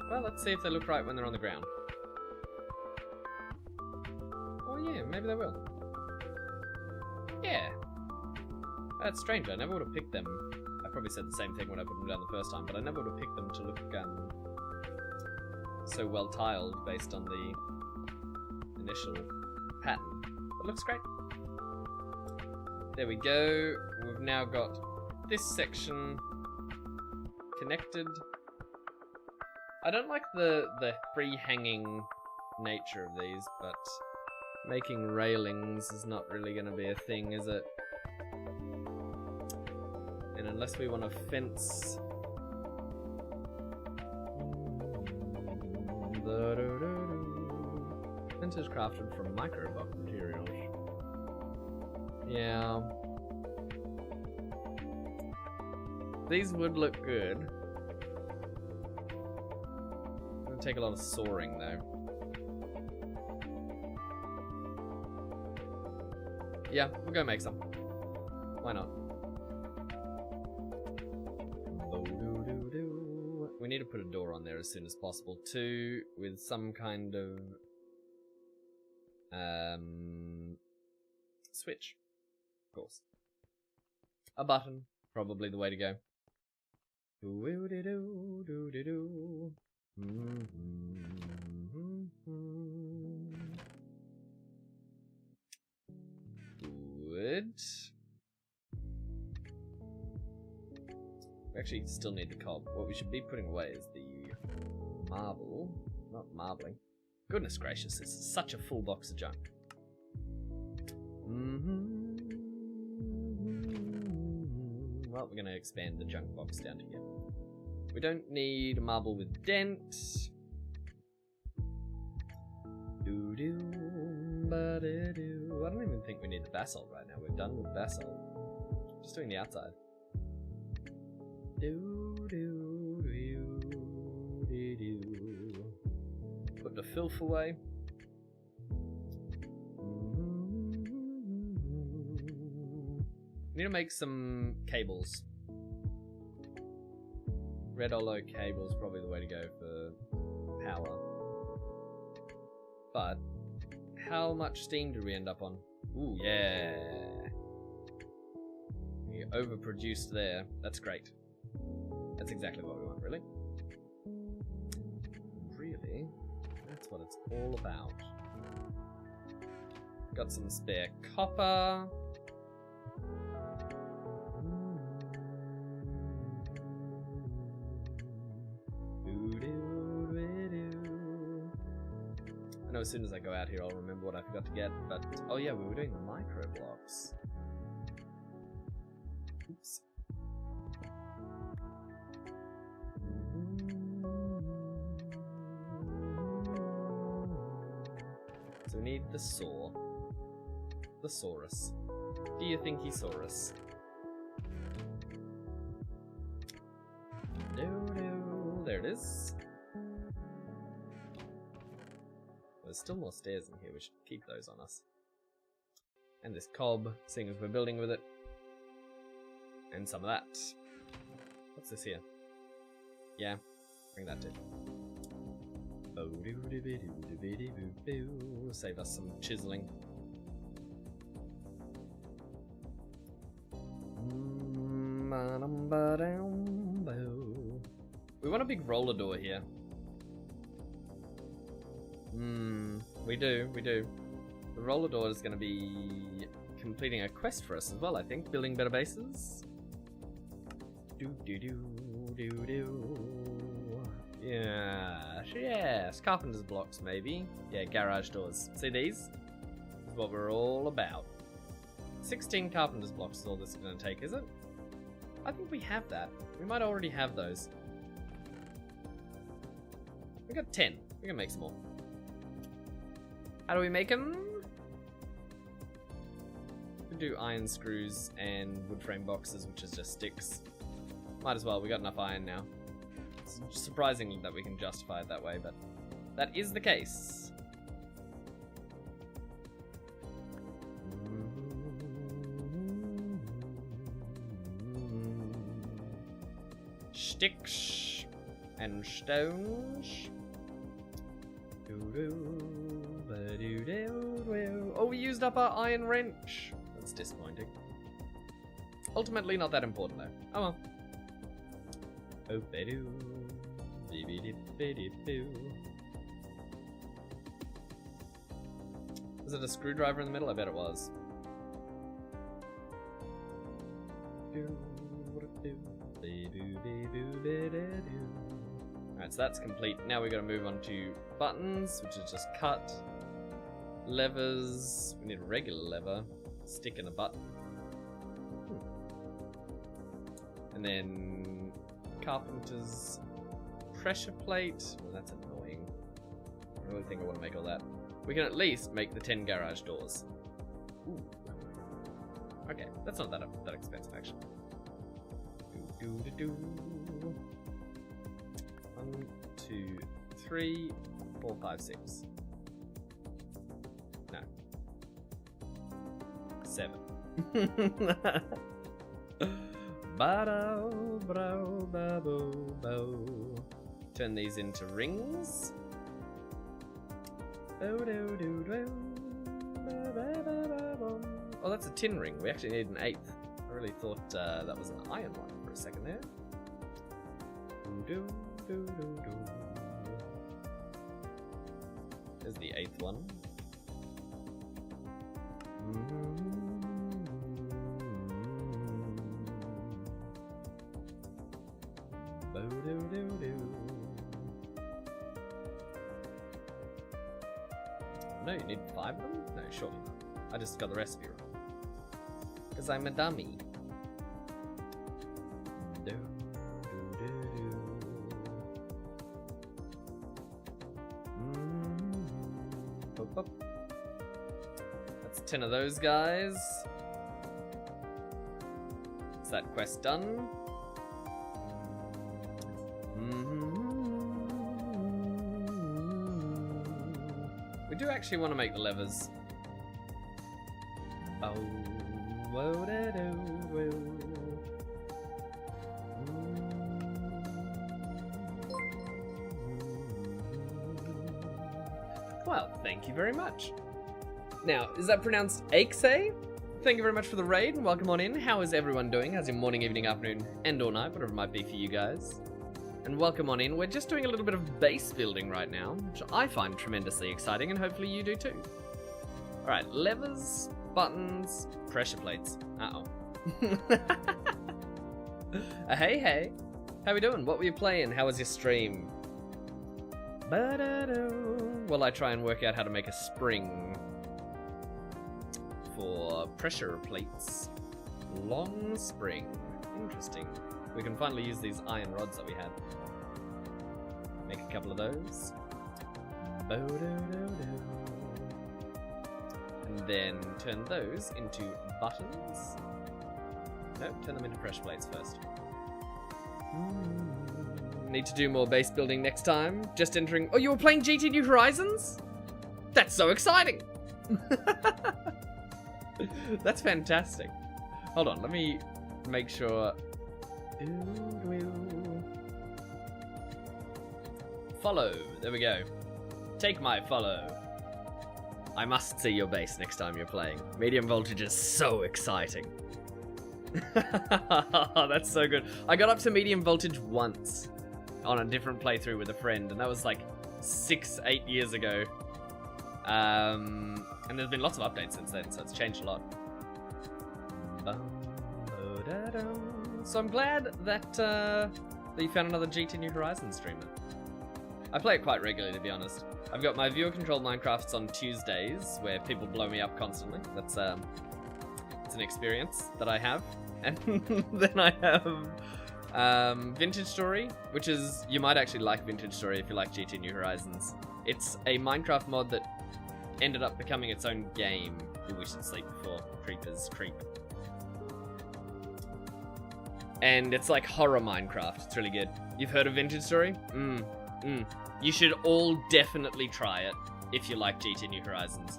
Well, let's see if they look right when they're on the ground. Oh yeah, maybe they will. Yeah. That's strange, I never would have picked them. I probably said the same thing when I put them down the first time, but I never would have picked them to look so well tiled based on the initial pattern. It looks great. There we go. We've now got this section connected. I don't like the free-hanging nature of these, but making railings is not really going to be a thing, is it? And unless we want to fence... Fence is crafted from micro-block materials. Yeah. These would look good. Take a lot of soaring though. Yeah, we'll go make some. Why not? We need to put a door on there as soon as possible too, with some kind of switch, of course. A button, probably the way to go. Good. We actually still need the cob. What we should be putting away is the marble, not marbling. Goodness gracious, this is such a full box of junk. Well, we're going to expand the junk box down to here. We don't need marble with dent. I don't even think we need the basalt right now. We're done with basalt. Just doing the outside. Put the filth away. Need to make some cables. Red Olo cable is probably the way to go for power. But how much steam did we end up on? Ooh, yeah. We overproduced there. That's great. That's exactly what we want, really. Really? That's what it's all about. Got some spare copper. I know as soon as I go out here I'll remember what I forgot to get, but oh yeah, we were doing the micro blocks. Oops. So we need the saw. The saurus. Do you think he saw us? No. There it is. There's still more stairs in here, we should keep those on us. And this cob, seeing as we're building with it. And some of that. What's this here? Yeah, bring that too. Save us some chiseling. We want a big roller door here. We do. The roller door is going to be completing a quest for us as well, I think. Building better bases. Yes. Carpenter's blocks, maybe. Yeah, garage doors. See these? This is what we're all about. 16 carpenter's blocks is all this is going to take, is it? I think we have that. We might already have those. We got 10. We can make some more. How do we make them? We do iron screws and wood frame boxes, which is just sticks. Might as well, we got enough iron now. It's surprising that we can justify it that way, but that is the case. Sticks and stones. Oh, we used up our iron wrench. That's disappointing. Ultimately, not that important though. Oh well. Oh, ba-doo. Was it a screwdriver in the middle? I bet it was. Alright, so that's complete. Now we've got to move on to buttons, which is just cut. Levers. We need a regular lever. Stick in a button. And then carpenter's pressure plate. Well, that's annoying. I really think I want to make all that. We can at least make the 10 garage doors. Ooh. Okay, that's not that expensive actually. 1, 2, 3, 4, 5, 6. No. 7. Turn these into rings. Oh, that's a tin ring. We actually need an 8th. I really thought that was an iron one for a second there. There's the 8th one. No, you need 5 of them? No, surely not. I just got the recipe wrong. Because I'm a dummy. up. That's 10 of those guys. Is that quest done? We do actually want to make the levers. Oh, whoa, da, do, whoa. Well, thank you very much. Now, is that pronounced Aikse? Thank you very much for the raid and welcome on in. How is everyone doing? How's your morning, evening, afternoon, and or night, whatever it might be for you guys. And welcome on in. We're just doing a little bit of base building right now, which I find tremendously exciting, and hopefully you do too. Alright, levers, buttons, pressure plates. Uh-oh. Hey, hey. How we doing? What were you playing? How was your stream? Well, I try and work out how to make a spring for pressure plates. Long spring. Interesting. We can finally use these iron rods that we had. Make a couple of those. And then turn those into buttons. No, turn them into pressure plates first. Need to do more base building next time. Just entering... Oh, you were playing GTNH Horizons? That's so exciting! That's fantastic. Hold on, let me make sure... Follow. There we go. Take my follow. I must see your base next time you're playing. Medium voltage is so exciting. That's so good. I got up to medium voltage once on a different playthrough with a friend, and that was like 6-8 years ago. And there's been lots of updates since then, so it's changed a lot. So I'm glad that you found another GTNH Horizon streamer. I play it quite regularly, to be honest. I've got my viewer-controlled Minecrafts on Tuesdays, where people blow me up constantly. That's it's an experience that I have. And then I have Vintage Story, which is... You might actually like Vintage Story if you like GTNH Horizons. It's a Minecraft mod that ended up becoming its own game. Ooh, we should sleep before creepers creep. And it's like horror Minecraft. It's really good. You've heard of Vintage Story? You should all definitely try it if you like GTNH Horizons.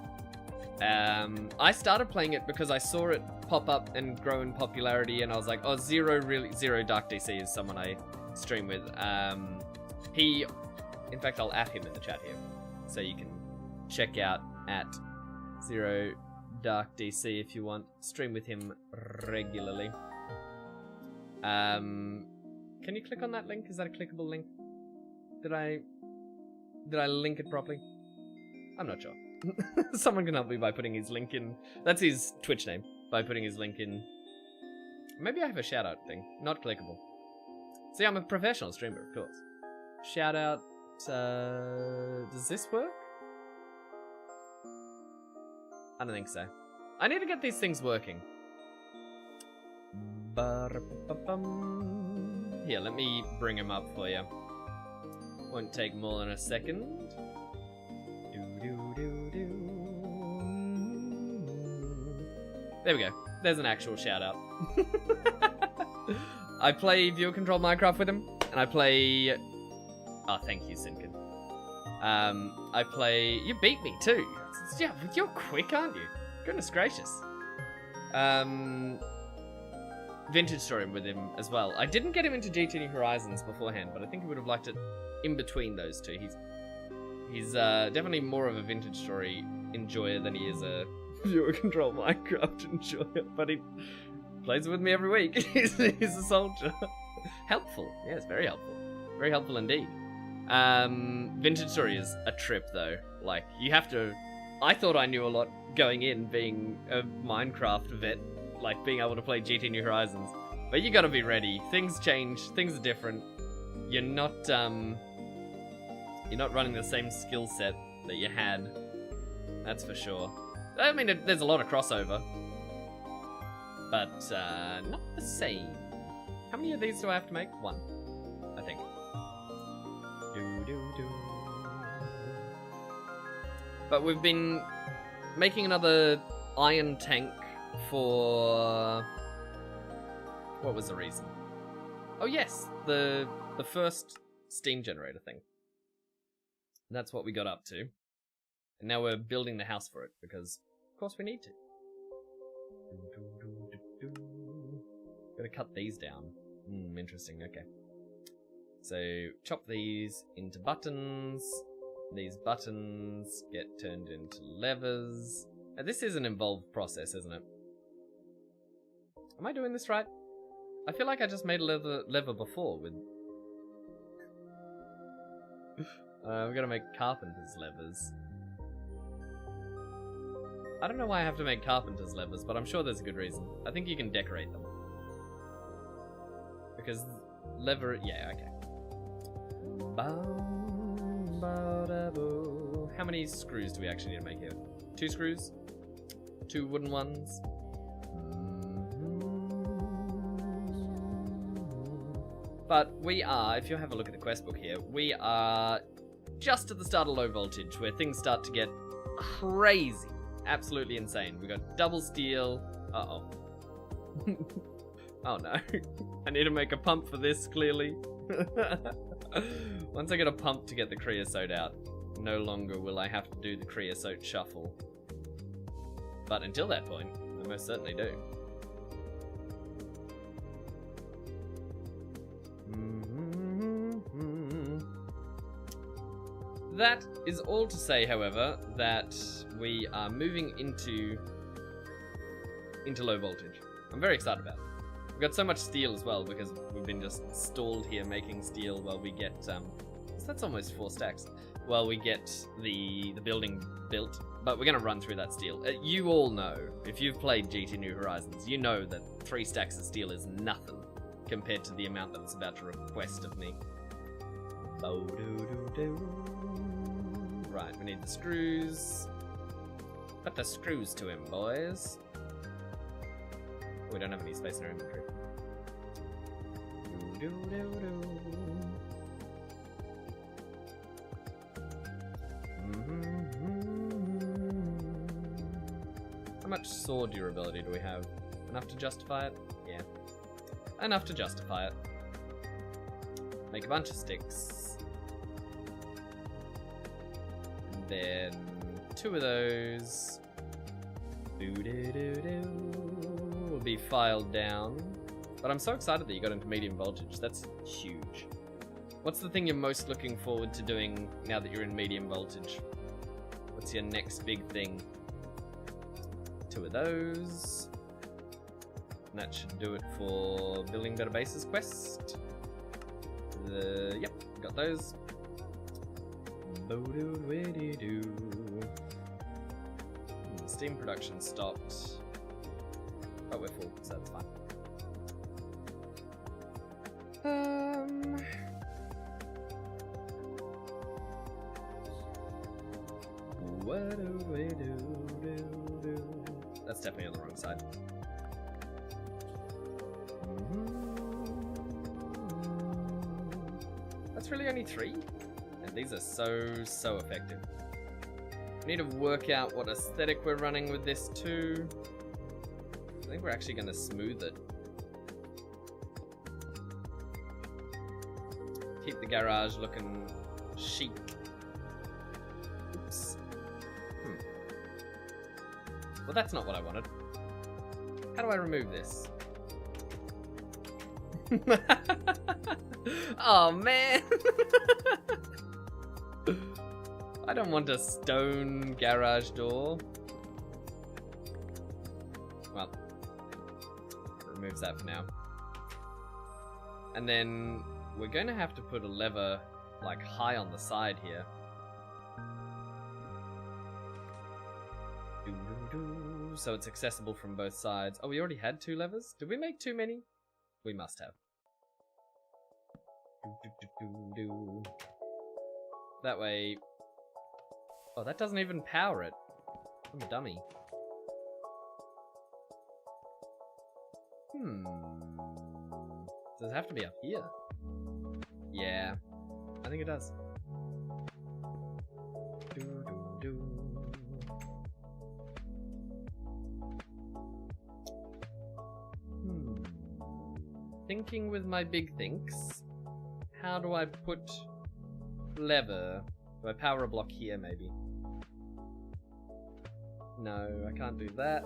I started playing it because I saw it pop up and grow in popularity, and I was like, oh, Zero Dark DC is someone I stream with. In fact, I'll at him in the chat here, so you can check out at Zero Dark DC if you want. Stream with him regularly. Can you click on that link? Is that a clickable link? Did I link it properly? I'm not sure. Someone can help me by putting his link in. That's his Twitch name. By putting his link in. Maybe I have a shout out thing. Not clickable. See, I'm a professional streamer, of course. Shout out. Does this work? I don't think so. I need to get these things working. Here, let me bring him up for you. Won't take more than a second. There we go. There's an actual shout out. I play viewer control Minecraft with him, and I play... Oh, thank you, Sinkin. I play... You beat me too. Yeah, you're quick, aren't you? Goodness gracious. Vintage Story with him as well. I didn't get him into GTNH Horizons beforehand, but I think he would have liked it in between those two. He's definitely more of a Vintage Story enjoyer than he is a viewer control Minecraft enjoyer, but he plays with me every week. He's a soldier. Helpful. Yes, very helpful. Very helpful indeed. Vintage Story is a trip though. Like, you have to... I thought I knew a lot going in, being a Minecraft vet, like being able to play GTNH Horizons. But you gotta be ready. Things change, things are different. You're not running the same skill set that you had. That's for sure. I mean, there's a lot of crossover. But, not the same. How many of these do I have to make? One, I think. But we've been making another iron tank for... What was the reason? Oh yes, the first steam generator thing. That's what we got up to. And now we're building the house for it, because of course we need to. Gotta cut these down. Interesting, okay. So, chop these into buttons. These buttons get turned into levers. Now, this is an involved process, isn't it? Am I doing this right? I feel like I just made a lever before with... we're gonna make carpenter's levers. I don't know why I have to make carpenter's levers, but I'm sure there's a good reason. I think you can decorate them. Because lever... yeah, okay. How many screws do we actually need to make here? 2 screws? 2 wooden ones? But we are, if you have a look at the quest book here, we are just at the start of low voltage, where things start to get crazy. Absolutely insane. We got double steel. Uh-oh. Oh no. I need to make a pump for this, clearly. Once I get a pump to get the creosote out, no longer will I have to do the creosote shuffle. But until that point, I most certainly do. That is all to say, however, that we are moving into low voltage. I'm very excited about it. We've got so much steel as well, because we've been just stalled here making steel while we get, so that's almost 4 stacks, while we get the building built. But we're going to run through that steel. You all know, if you've played GT New Horizons, you know that 3 stacks of steel is nothing compared to the amount that it's about to request of me. Right, we need the screws. Put the screws to him, boys. We don't have any space in our inventory. How much sword durability do we have? Enough to justify it? Yeah. Enough to justify it. Make a bunch of sticks. And then 2 of those. Will be filed down. But I'm so excited that you got into medium voltage. That's huge. What's the thing you're most looking forward to doing now that you're in medium voltage? What's your next big thing? 2 of those. And that should do it for Building Better Bases quest. Yep, got those. Steam production stopped. But we're full, so that's fine. What do we do? That's definitely on the wrong side. That's really only 3? And these are so effective. We need to work out what aesthetic we're running with this too. I think we're actually going to smooth it. Keep the garage looking chic. Oops. Well, that's not what I wanted. How do I remove this? Oh man! I don't want a stone garage door. Well, removes that for now. And then we're going to have to put a lever like high on the side here. So it's accessible from both sides. Oh, we already had 2 levers? Did we make too many? We must have. That way... Oh, that doesn't even power it. I'm a dummy. Does it have to be up here? Yeah, I think it does. thinking with my big thinks. How do I put lever? Do I power a block here, maybe? No, I can't do that.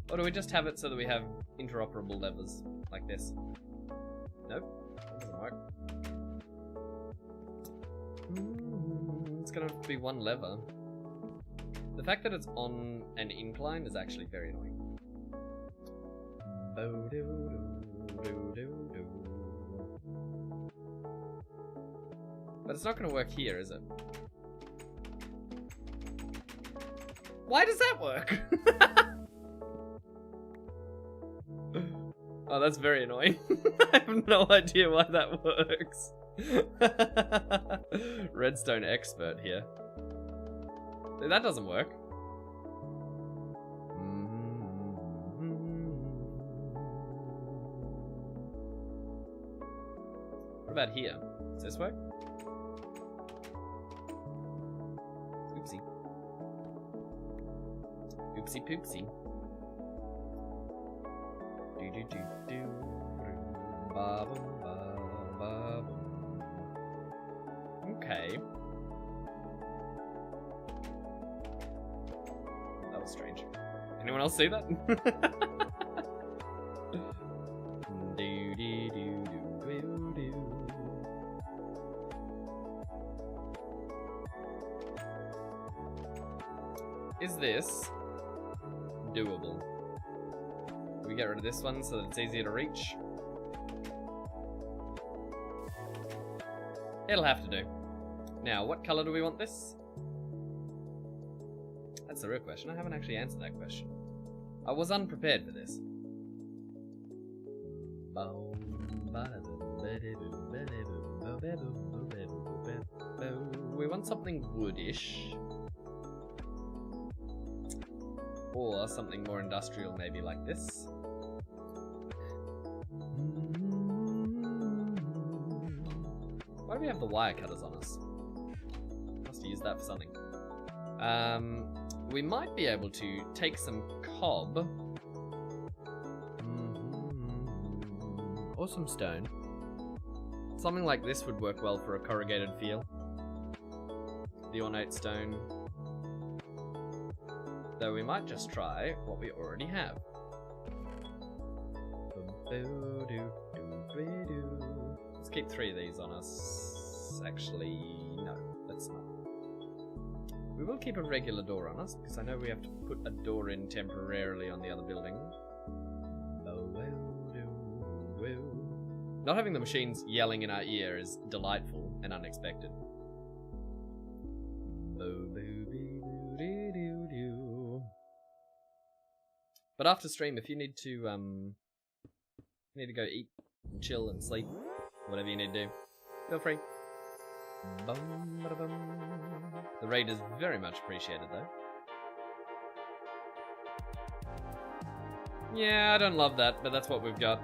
Or do we just have it so that we have interoperable levers like this? Nope, that doesn't work. It's gonna have to be one lever. The fact that it's on an incline is actually very annoying. But it's not gonna work here, is it? Why does that work? Oh, that's very annoying. I have no idea why that works. Redstone expert here. That doesn't work. What about here? Does this work? Oopsie. Oopsie poopsie. Do do do do. Ba boom ba ba boom. Okay. That was strange. Anyone else see that? Do do do do do do. Is this doable? Do we get rid of this one so that it's easier to reach? It'll have to do. Now, what color do we want this? That's the real question. I haven't actually answered that question. I was unprepared for this. We want something woodish. Or something more industrial, maybe like this. Why do we have the wire cutters on us? Must have used that for something. We might be able to take some cob. Or some stone. Something like this would work well for a corrugated feel. The ornate stone. Though we might just try what we already have. Let's keep 3 of these on us. Actually, no, let's not. We will keep a regular door on us, because I know we have to put a door in temporarily on the other building. Not having the machines yelling in our ear is delightful and unexpected. But after stream, if you need to go eat and chill and sleep, whatever you need to do, feel free. The raid is very much appreciated, though. Yeah, I don't love that, but that's what we've got.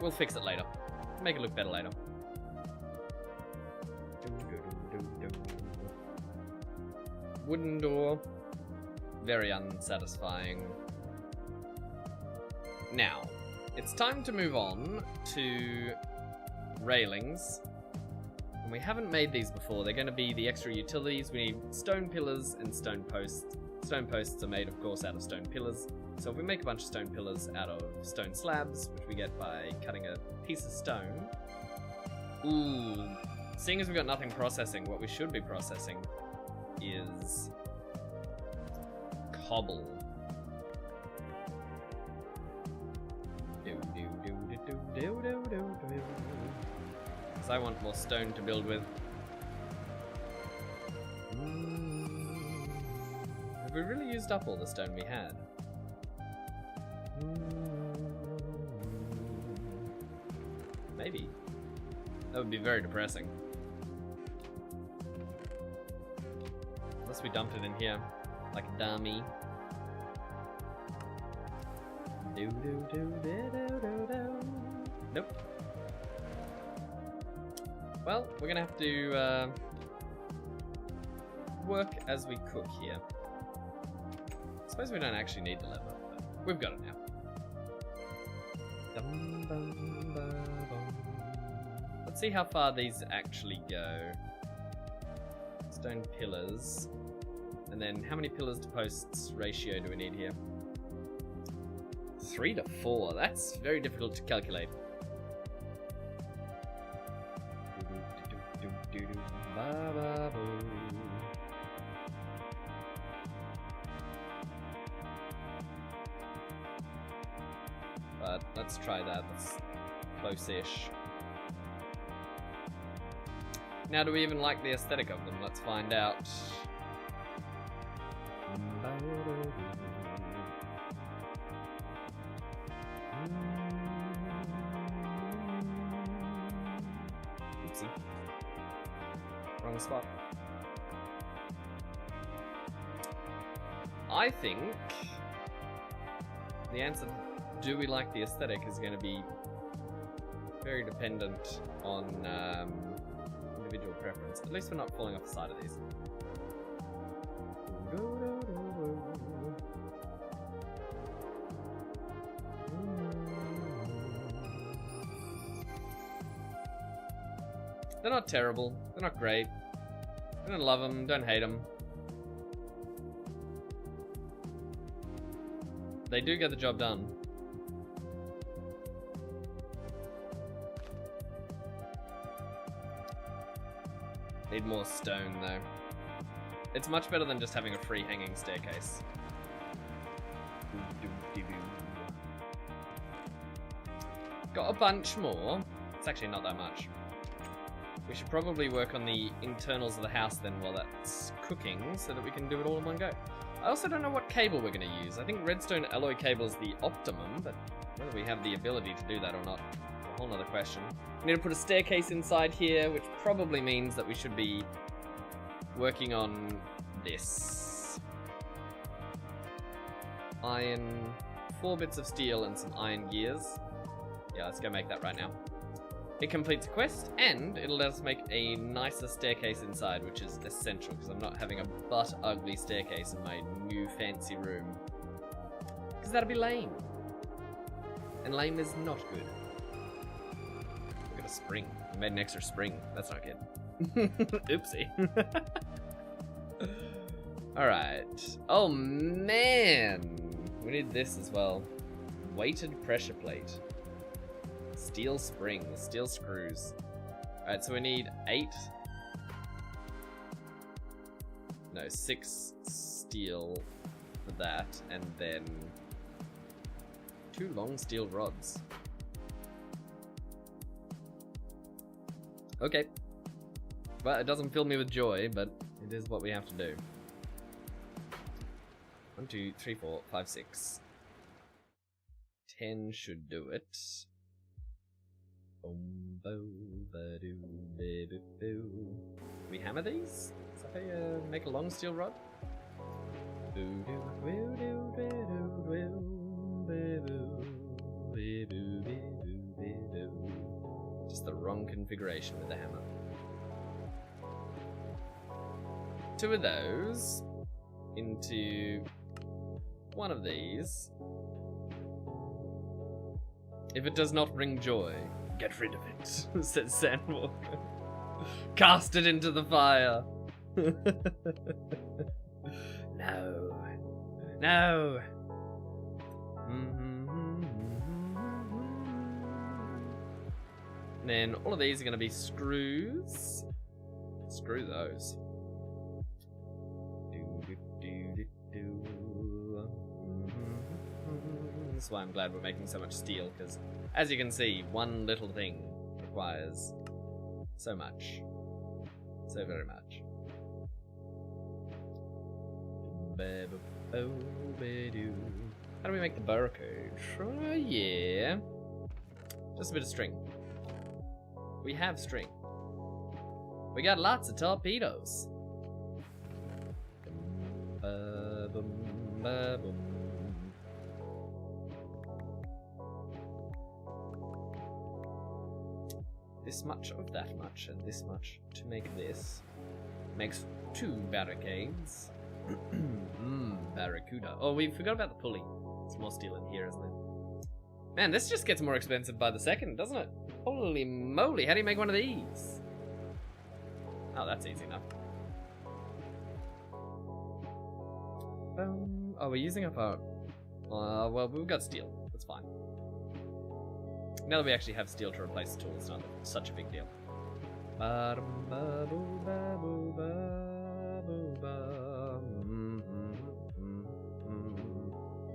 We'll fix it later. Make it look better later. Wooden door. Very unsatisfying. Now, it's time to move on to railings. And we haven't made these before. They're going to be the extra utilities. We need stone pillars and stone posts. Stone posts are made, of course, out of stone pillars. So if we make a bunch of stone pillars out of stone slabs, which we get by cutting a piece of stone. Ooh, seeing as we've got nothing processing, what we should be processing is cobble. Because I want more stone to build with. Have we really used up all the stone we had? Maybe. That would be very depressing. Unless we dumped it in here, like a dummy. Nope. Well, we're gonna have to work as we cook here. I suppose we don't actually need the lever, but We've got it now. Dum, bum, ba, bum. Let's see how far these actually go. Stone pillars. And then how many pillars to posts ratio do we need here? 3 to 4. That's very difficult to calculate. But let's try that. That's close-ish. Now, do we even like the aesthetic of them? Let's find out. Oopsie. Wrong spot. I think the answer, do we like the aesthetic, is going to be very dependent on individual preference. At least we're not falling off the side of these. They're not terrible. They're not great. I don't love them. Don't hate them. They do get the job done. Need more stone, though. It's much better than just having a free hanging staircase. Got a bunch more. It's actually not that much. We should probably work on the internals of the house then while that's cooking, so that we can do it all in one go. I also don't know what cable we're going to use. I think redstone alloy cable is the optimum, but whether we have the ability to do that or not, a whole nother question. We need to put a staircase inside here, which probably means that we should be working on this. Iron, 4 bits of steel and some iron gears. Yeah, let's go make that right now. It completes a quest, and it'll let us make a nicer staircase inside, which is essential, because I'm not having a butt-ugly staircase in my new fancy room. Because that'll be lame. And lame is not good. Look at a spring. I made an extra spring. That's not good. Oopsie. Alright. Oh, man! We need this as well. Weighted pressure plate. Steel springs, steel screws. Alright, so we need 6 steel for that, and then 2 long steel rods. Okay. Well, it doesn't fill me with joy, but it is what we have to do. 1, 2, 3, 4, 5, 6. 10 should do it. We hammer these? Is that how you make a long steel rod? Just the wrong configuration with the hammer. 2 of those into 1 of these. If it does not bring joy, get rid of it, says Sandwalker. Cast it into the fire. No. No. And then all of these are going to be screws. Screw those. That's why I'm glad we're making so much steel, because as you can see, one little thing requires so much. So very much. How do we make the barricade? Oh yeah. Just a bit of string. We have string. We got lots of torpedoes. This much of that much, and this much to make this. Makes 2 barricades. Barracuda. Oh, we forgot about the pulley. There's more steel in here, isn't there? Man, this just gets more expensive by the second, doesn't it? Holy moly, how do you make one of these? Oh, that's easy enough. Oh, we're using up our... well, we've got steel. That's fine. Now that we actually have steel to replace the tools, it's not such a big deal.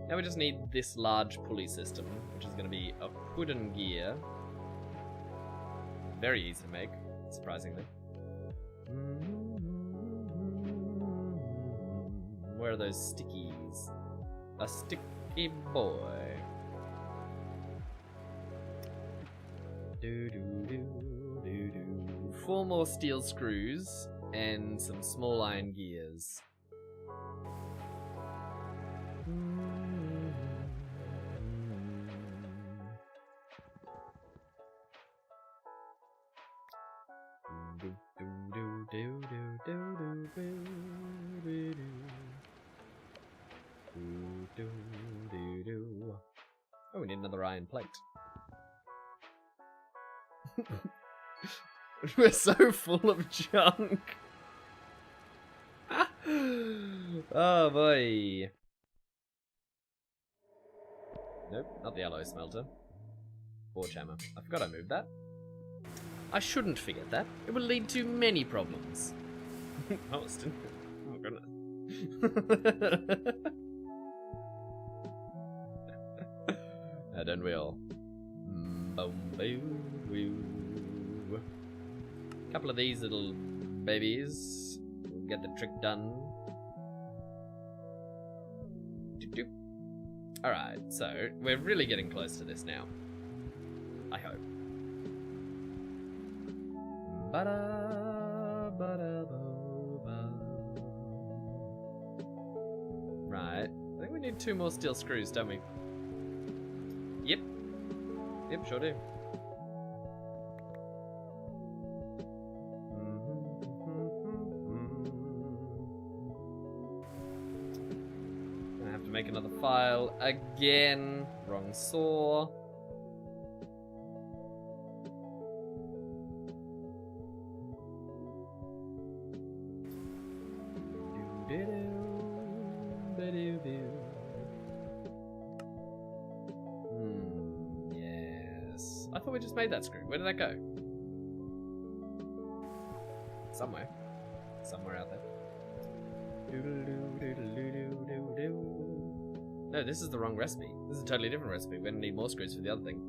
Now we just need this large pulley system, which is going to be a wooden gear. Very easy to make, surprisingly. Where are those stickies? A sticky boy. Do do do do do. 4 more steel screws and some small iron gears. Oh, we need another iron plate. We're so full of junk. Oh boy. Nope, not the alloy smelter. Forge hammer. I forgot I moved that. I shouldn't forget that. It will lead to many problems. Austin. Oh goodness. Don't we all? Couple of these little babies will get the trick done. Alright, so we're really getting close to this now. I hope. Right, I think we need 2 more steel screws, don't we? Yep. Yep, sure do. Gonna have to make another file again. Wrong saw. Yes. I thought we just made that screw. Where did that go? Somewhere. Somewhere out there. No, this is the wrong recipe. This is a totally different recipe. We're gonna need more screws for the other thing.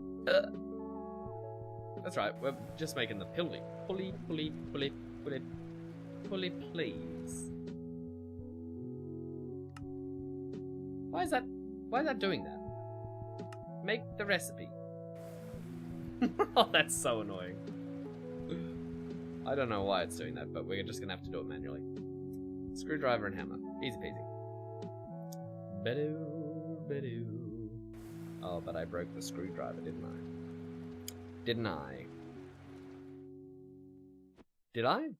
That's right, we're just making the pulley. Pulley, pulley, pulley, pulley, pulley, please. Why is that doing that? Make the recipe. Oh, that's so annoying. I don't know why it's doing that, but we're just gonna have to do it manually. Screwdriver and hammer. Easy peasy. Oh, but I broke the screwdriver, didn't I? Didn't I? Did I?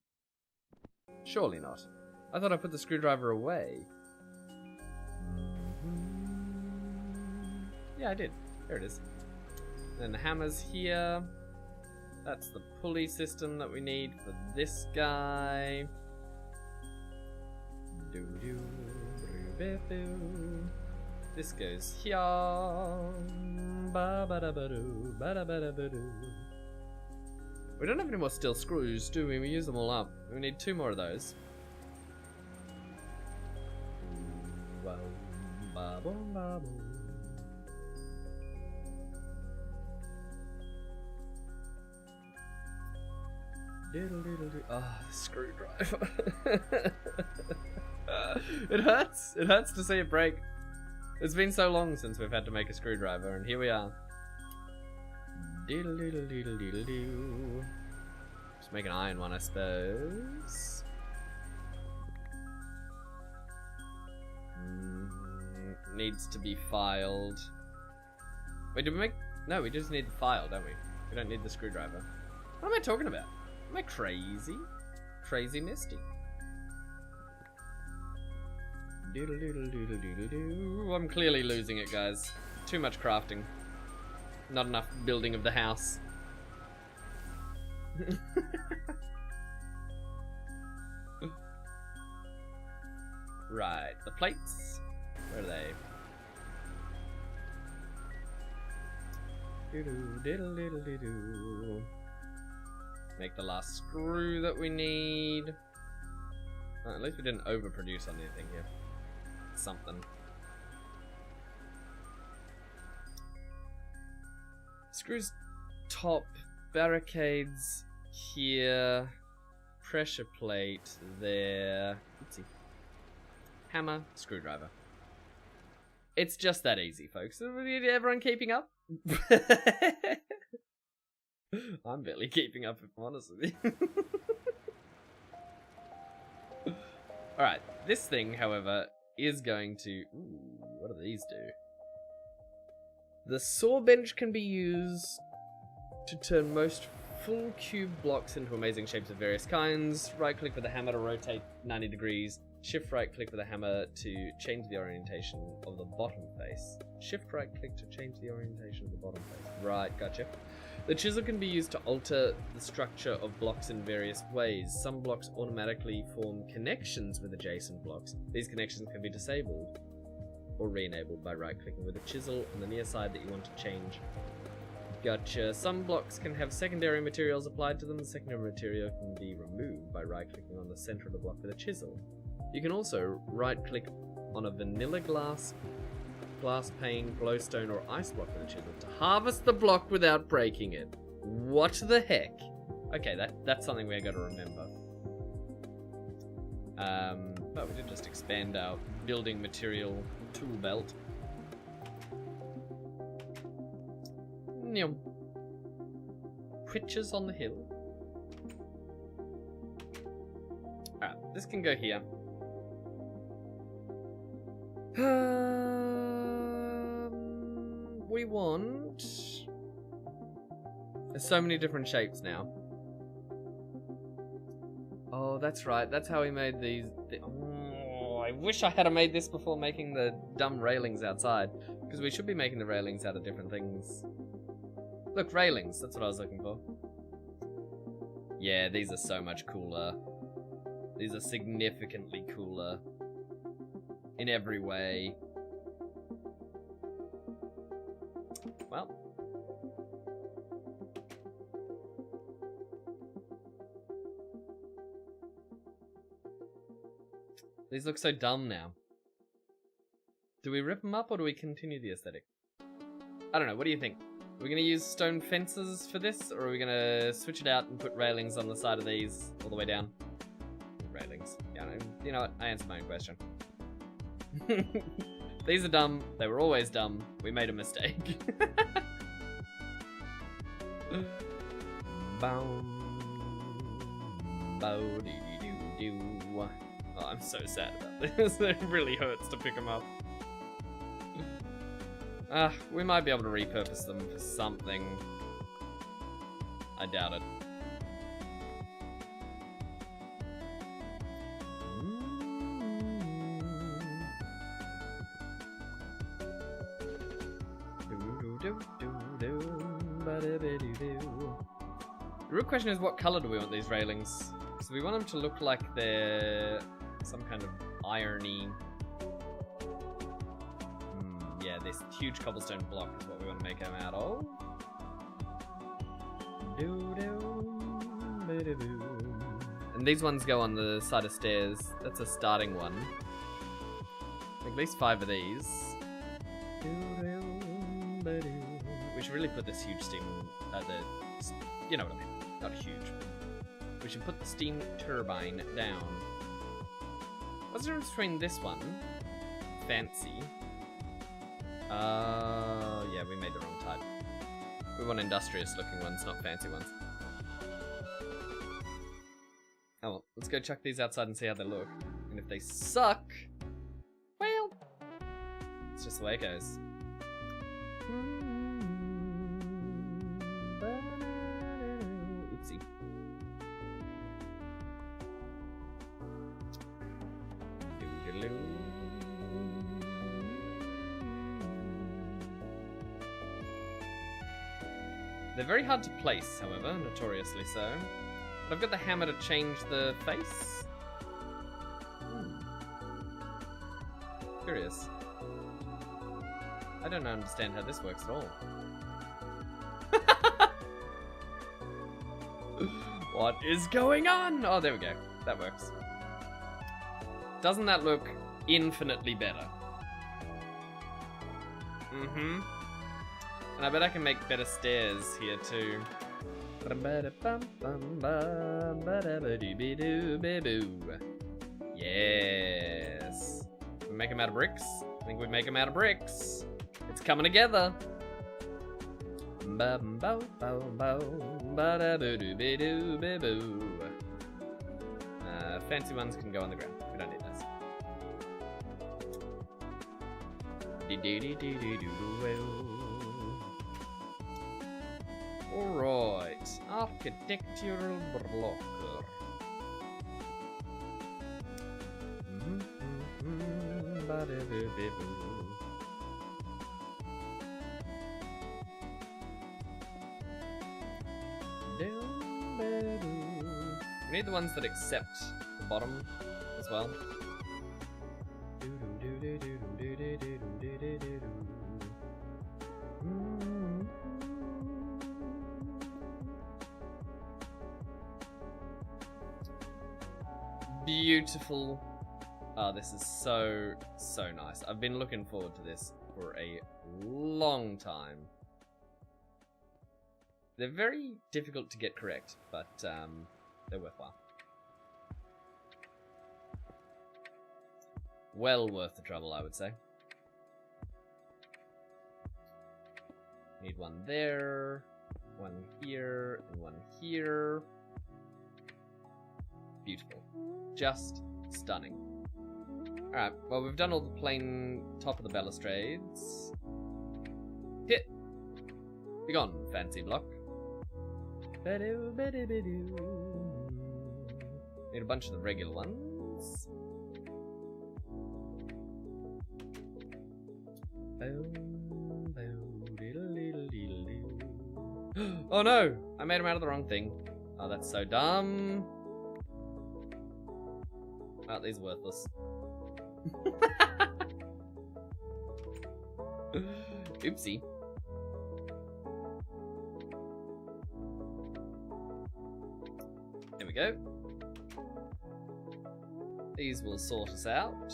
Surely not. I thought I put the screwdriver away. Yeah, I did. There it is. Then the hammer's here. That's the pulley system that we need for this guy. This goes here. We don't have any more steel screws, do we? We use them all up. We need 2 more of those. Ah, oh, screwdriver. It hurts. It hurts to see it break. It's been so long since we've had to make a screwdriver, and here we are. Just make an iron one, I suppose. Needs to be filed. Wait, did we make... No, we just need the file, don't we? We don't need the screwdriver. What am I talking about? Am I crazy? Crazy Misty. I'm clearly losing it, guys. Too much crafting. Not enough building of the house. Right, the plates. Where are they? Make the last screw that we need. At least we didn't overproduce on anything here. Something. Screws top, barricades here, pressure plate there. Oopsie. Hammer, screwdriver. It's just that easy, folks. Everyone keeping up? I'm barely keeping up, if I'm honest with you. Alright, this thing, however, is going to... Ooh, what do these do? The saw bench can be used to turn most full cube blocks into amazing shapes of various kinds. Right-click with the hammer to rotate 90 degrees. Shift right-click with the hammer to change the orientation of the bottom face. Shift right-click to change the orientation of the bottom face. Right, gotcha. The chisel can be used to alter the structure of blocks in various ways. Some blocks automatically form connections with adjacent blocks. These connections can be disabled or re-enabled by right-clicking with a chisel on the near side that you want to change. Gotcha. Some blocks can have secondary materials applied to them. The secondary material can be removed by right-clicking on the center of the block with a chisel. You can also right-click on a vanilla glass pane, glowstone, or ice block with a chisel to harvest the block without breaking it. What the heck? Okay, that's something we're going to remember. But we did just expand our building material tool belt. Witches on the hill. Alright, this can go here. We want... There's so many different shapes now. Oh, that's right. That's how we made these... Oh, I wish I had made this before making the dumb railings outside. Because we should be making the railings out of different things. Look, railings. That's what I was looking for. Yeah, these are so much cooler. These are significantly cooler. In every way. Well. These look so dumb now. Do we rip them up or do we continue the aesthetic? I don't know, what do you think? Are we going to use stone fences for this, or are we going to switch it out and put railings on the side of these all the way down? Railings. Yeah, you know what? I answered my own question. These are dumb. They were always dumb. We made a mistake. Oh, I'm so sad about this. It really hurts to pick them up. We might be able to repurpose them for something. I doubt it. The real question is, what color do we want these railings? So we want them to look like they're some kind of irony. Yeah, this huge cobblestone block is what we want to make them out of. And these ones go on the side of stairs. That's a starting one. At least 5 of these. We should really put this huge steam... you know what I mean. Not huge. We should put the steam turbine down. What's the difference between this one? Fancy. Yeah, we made the wrong type. We want industrious looking ones, not fancy ones. Oh well, let's go chuck these outside and see how they look. And if they suck, well, it's just the way it goes. Oopsie. They're very hard to place, however, notoriously so. But I've got the hammer to change the face. Curious. I don't understand how this works at all. What is going on? Oh, there we go. That works. Doesn't that look infinitely better? Mm-hmm. And I bet I can make better stairs here too. Yes. We make them out of bricks? I think we make them out of bricks. It's coming together. Fancy ones can go on the ground. We don't need those. Alright, architectural blocker. We need the ones that accept the bottom as well. Beautiful. Oh, this is so nice. I've been looking forward to this for a long time. They're very difficult to get correct, but they're worthwhile. Well worth the trouble, I would say. Need one there, one here, and one here. Beautiful. Just stunning. Alright, well, we've done all the plain top of the balustrades. Hit! Be gone, fancy block. Need a bunch of the regular ones. Oh no! I made them out of the wrong thing. Oh, that's so dumb. Oh, these are worthless. Oopsie. There we go. These will sort us out.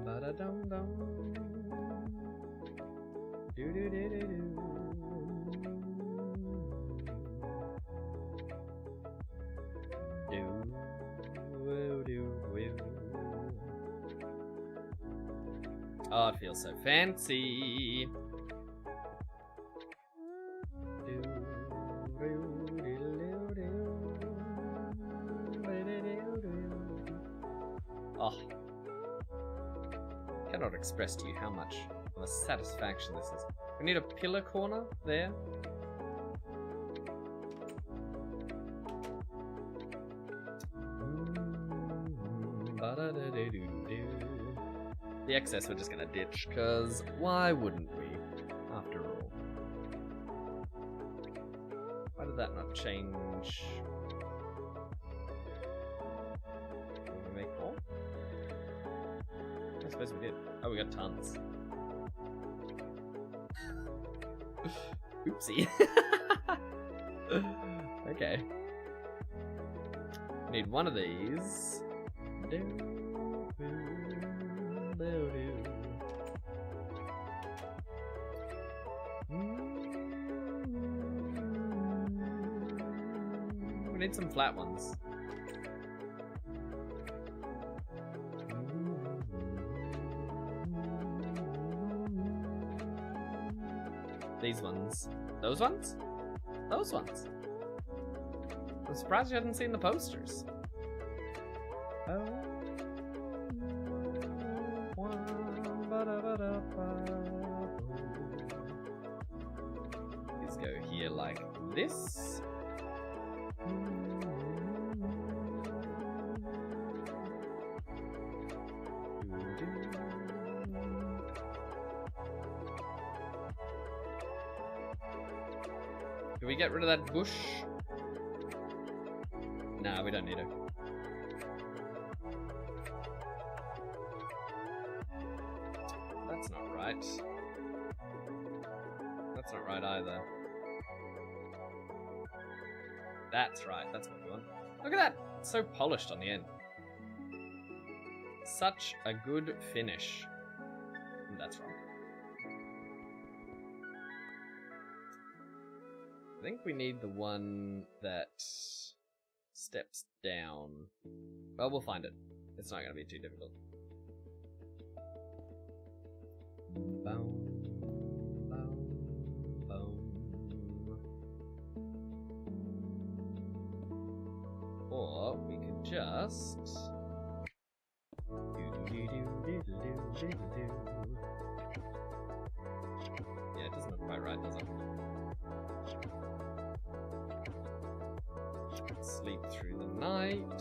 Ba-da-dum-dum. Do-do-do-do-do. Oh, it feels so fancy. Oh, cannot express to you how much of a satisfaction this is. We need a pillar corner there. The excess we're just gonna ditch, cause why wouldn't we, after all? Why did that not change? Did we make more? I suppose we did. Oh, we got tons. Oopsie. Okay. Need one of these. We need some flat ones. These ones. Those ones? Those ones. I'm surprised you hadn't seen the posters. Oh. These go here like this. Do we get rid of that bush? Nah, we don't need it. That's not right. That's not right either. That's right, that's what we want. Look at that! It's so polished on the end. Such a good finish. That's wrong. I think we need the one that steps down. Well, we'll find it. It's not going to be too difficult. Boom, boom, boom. Or we could just... Yeah, it doesn't look quite right, does it? Sleep through the night.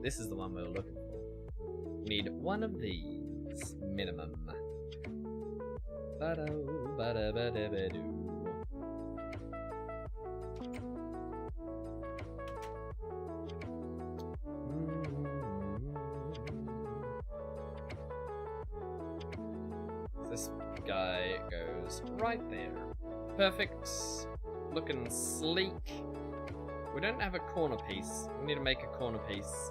This is the one we were looking for. Need one of these minimum. This guy goes right there. Perfect. Looking sleek. We don't have a corner piece. We need to make a corner piece.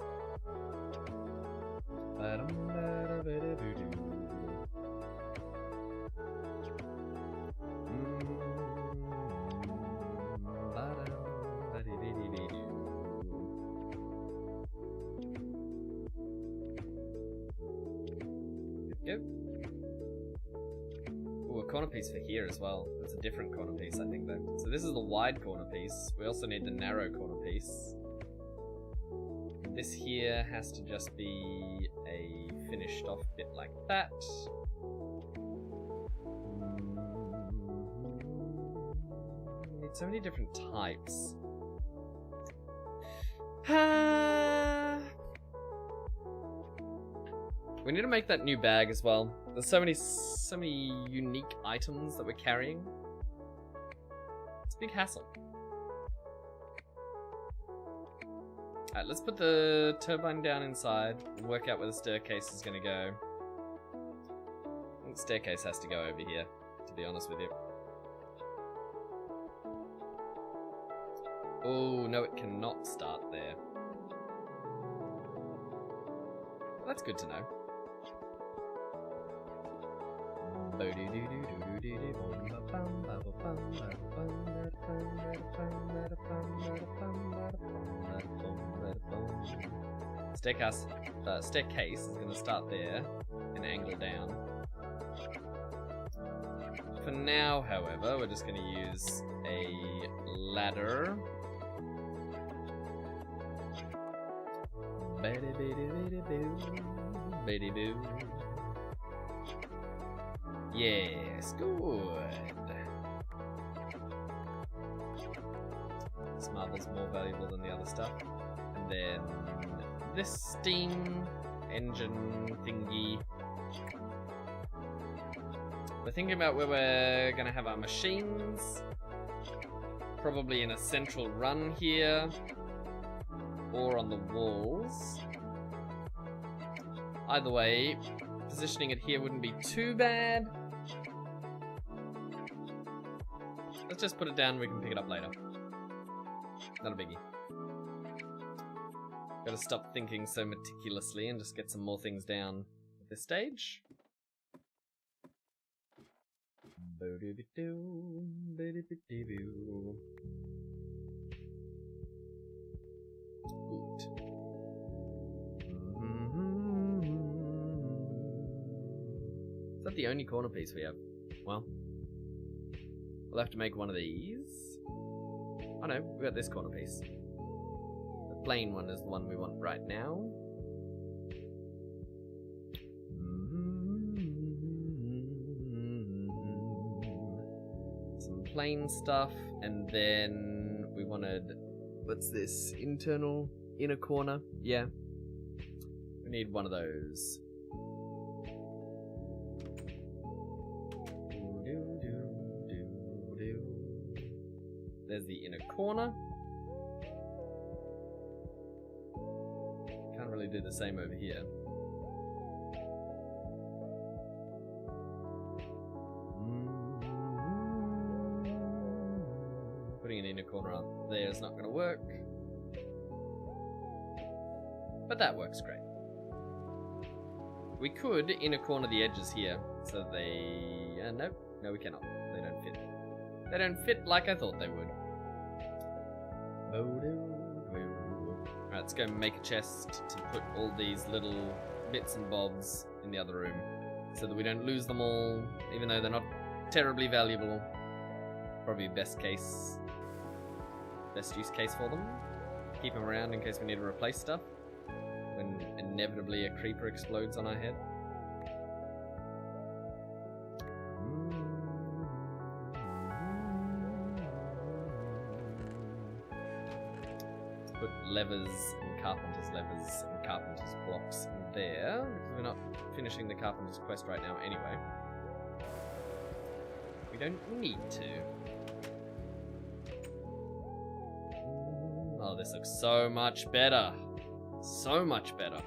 Go. Ooh, a corner piece for here as well. That's a different corner piece, I think, though. So this is the wide corner piece. We also need the narrow corner piece. This here has to just be a finished off bit like that. We need so many different types. We need to make that new bag as well. There's so many unique items that we're carrying. It's a big hassle. Alright, let's put the turbine down inside and work out where the staircase is going to go. I think the staircase has to go over here, to be honest with you. Oh, no, it cannot start there. Well, that's good to know. Staircase is going to start there and angle down. For now, however, we're just going to use a ladder. Yes, good. This marble's more valuable than the other stuff. And then this steam engine thingy. We're thinking about where we're gonna have our machines. Probably in a central run here. Or on the walls. Either way, positioning it here wouldn't be too bad. Let's just put it down and we can pick it up later. Not a biggie. Gotta stop thinking so meticulously and just get some more things down at this stage. Is that the only corner piece we have? Well, we'll have to make one of these. Oh no, we got this corner piece. The plain one is the one we want right now. Some plain stuff, and then we wanted What's this? Internal inner corner? Yeah. We need one of those. There's the inner corner. Can't really do the same over here. Putting an inner corner up there is not going to work. But that works great. We could inner corner the edges here so they... nope. No, we cannot. They don't fit. They don't fit like I thought they would. Alright, let's go make a chest to put all these little bits and bobs in the other room so that we don't lose them all, even though they're not terribly valuable. Probably best use case for them. Keep them around in case we need to replace stuff when inevitably a creeper explodes on our head. Put levers and carpenter's blocks in there, because we're not finishing the carpenter's quest right now anyway. We don't need to. Oh, this looks so much better. So much better.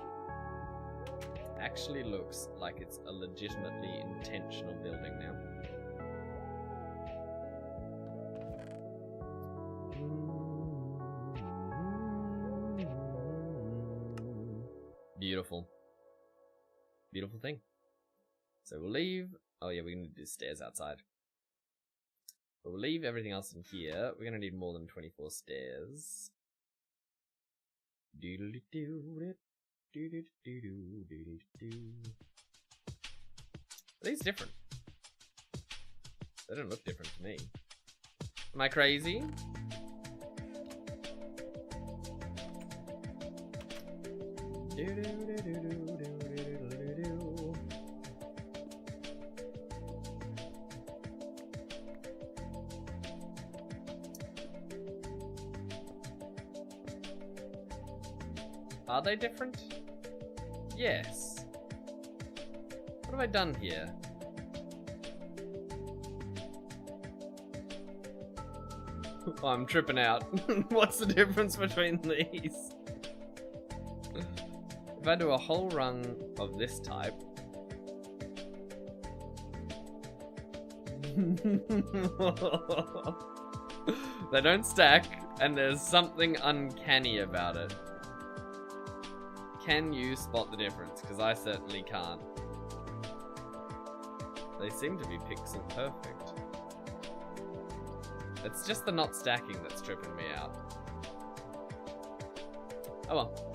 Actually looks like it's a legitimately intentional building now. Beautiful. Beautiful thing. So we'll leave... oh yeah, we're going to do stairs outside. But we'll leave everything else in here. We're going to need more than 24 stairs. Are these different? They don't look different to me. Am I crazy? Are they different? Yes. What have I done here? Oh, I'm tripping out. What's the difference between these? If I do a whole rung of this type... they don't stack, and there's something uncanny about it. Can you spot the difference? Because I certainly can't. They seem to be pixel perfect. It's just the not stacking that's tripping me out. Oh well.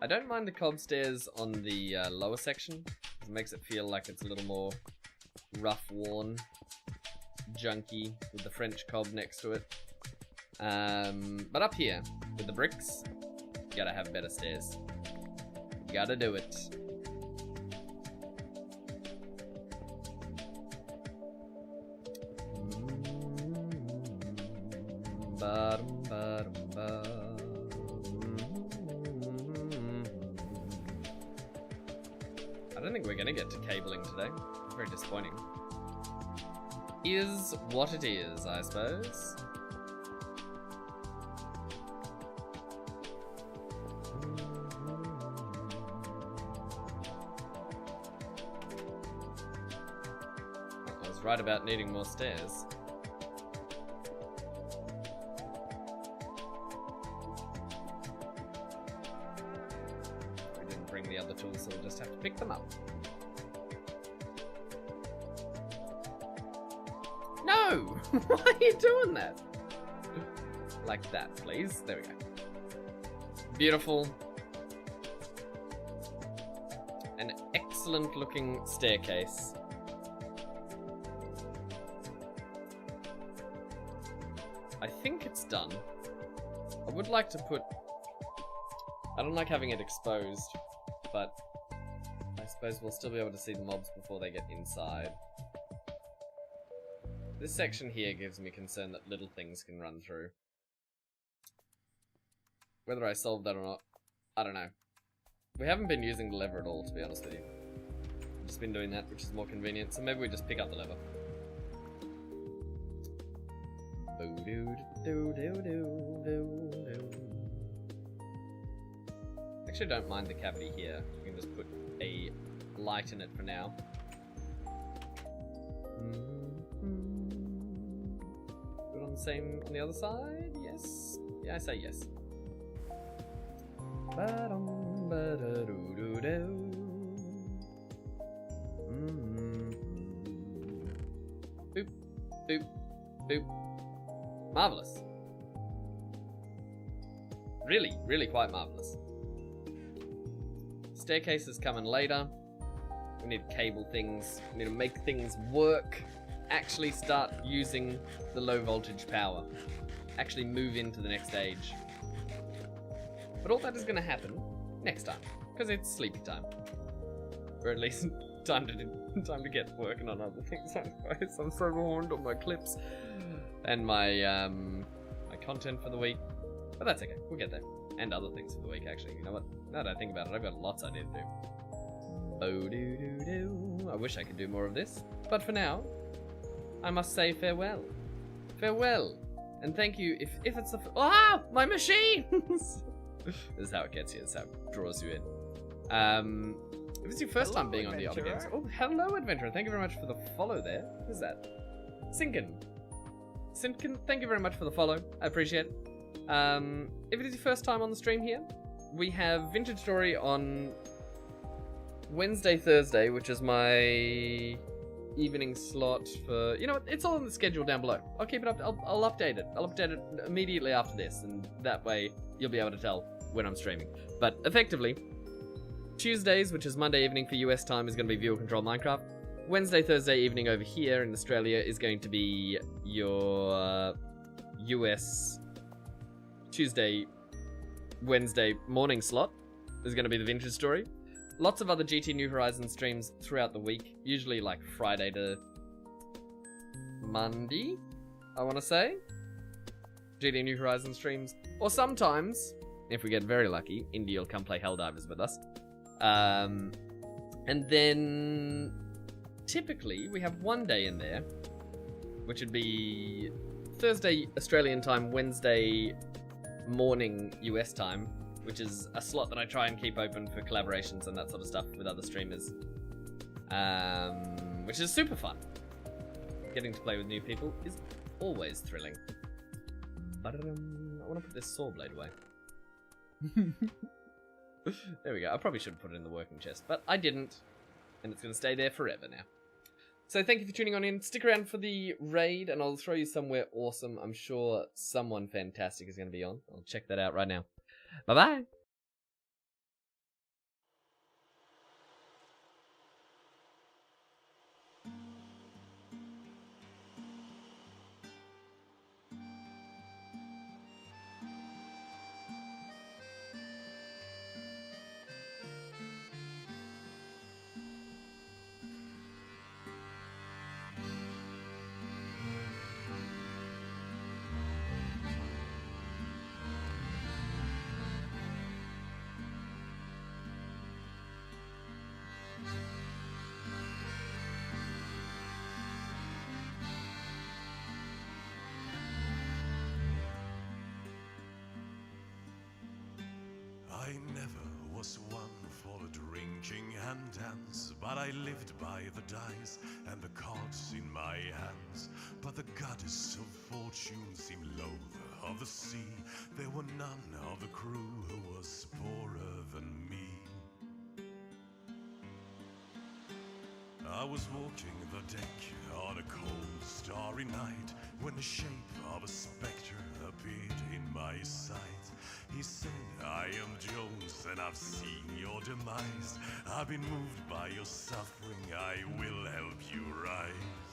I don't mind the cob stairs on the lower section. It makes it feel like it's a little more rough, worn, junky with the French cob next to it. But up here, with the bricks, you gotta have better stairs. You gotta do it. I don't think we're gonna get to cabling today. It's very disappointing. Is what it is, I suppose. I was right about needing more stairs. The other tools, so we'll just have to pick them up. No! Why are you doing that? Like that, please. There we go. Beautiful. An excellent looking staircase. I think it's done. I would like to put... I don't like having it exposed, but I suppose we'll still be able to see the mobs before they get inside. This section here gives me concern that little things can run through. Whether I solve that or not, I don't know. We haven't been using the lever at all, to be honest with you. We've just been doing that, which is more convenient, so maybe we just pick up the lever. Actually, don't mind the cavity here. We can just put a light in it for now. Put it on the same on the other side. Yes. Yeah, I say yes. Boop, boop, boop. Marvelous. Really, really quite marvelous. Staircase is coming later. We need to cable things. We need to make things work. Actually start using the low voltage power. Actually move into the next age. But all that is going to happen next time, because it's sleepy time, or at least time to get working on other things. I'm so behind on my clips and my my content for the week, but that's okay. We'll get there, and other things for the week. Actually, you know what? Now that I think about it, I've got lots I need to do. Oh do do do! I wish I could do more of this, but for now, I must say farewell, farewell, and thank you. If it's the my machines. This is how it gets you. This is how it draws you in. If it's your first time being on the Otter Games. Oh, hello, Adventurer. Thank you very much for the follow there. Who's that? Sinkin, thank you very much for the follow. I appreciate it. If it is your first time on the stream here, we have Vintage Story on Wednesday, Thursday, which is my evening slot for... You know what? It's all in the schedule down below. I'll keep it up. I'll update it. I'll update it immediately after this, and that way you'll be able to tell when I'm streaming. But effectively, Tuesdays, which is Monday evening for US time, is going to be Viewer Control Minecraft. Wednesday, Thursday evening over here in Australia is going to be your US Tuesday, Wednesday morning slot. Is going to be the Vintage Story. Lots of other GT New Horizons streams throughout the week, usually like Friday to Monday, I want to say. GT New Horizons streams. Or sometimes, if we get very lucky, Indy will come play Helldivers with us. And then typically we have one day in there, which would be Thursday Australian time, Wednesday morning US time, which is a slot that I try and keep open for collaborations and that sort of stuff with other streamers, which is super fun. Getting to play with new people is always thrilling. But I want to put this saw blade away. There we go. I probably should have put it in the working chest, but I didn't, and it's going to stay there forever now. So thank you for tuning on in. Stick around for the raid, and I'll throw you somewhere awesome. I'm sure someone fantastic is going to be on. I'll check that out right now. Bye-bye. I never was one for drinking and dance, but I lived by the dice and the cards in my hands. But the goddess of fortune seemed loath of the sea. There were none of the crew who was poorer than me. I was walking the deck on a cold, starry night when the shape of a spectre appeared in my sight. He said, I am Jones and I've seen your demise. I've been moved by your suffering, I will help you rise.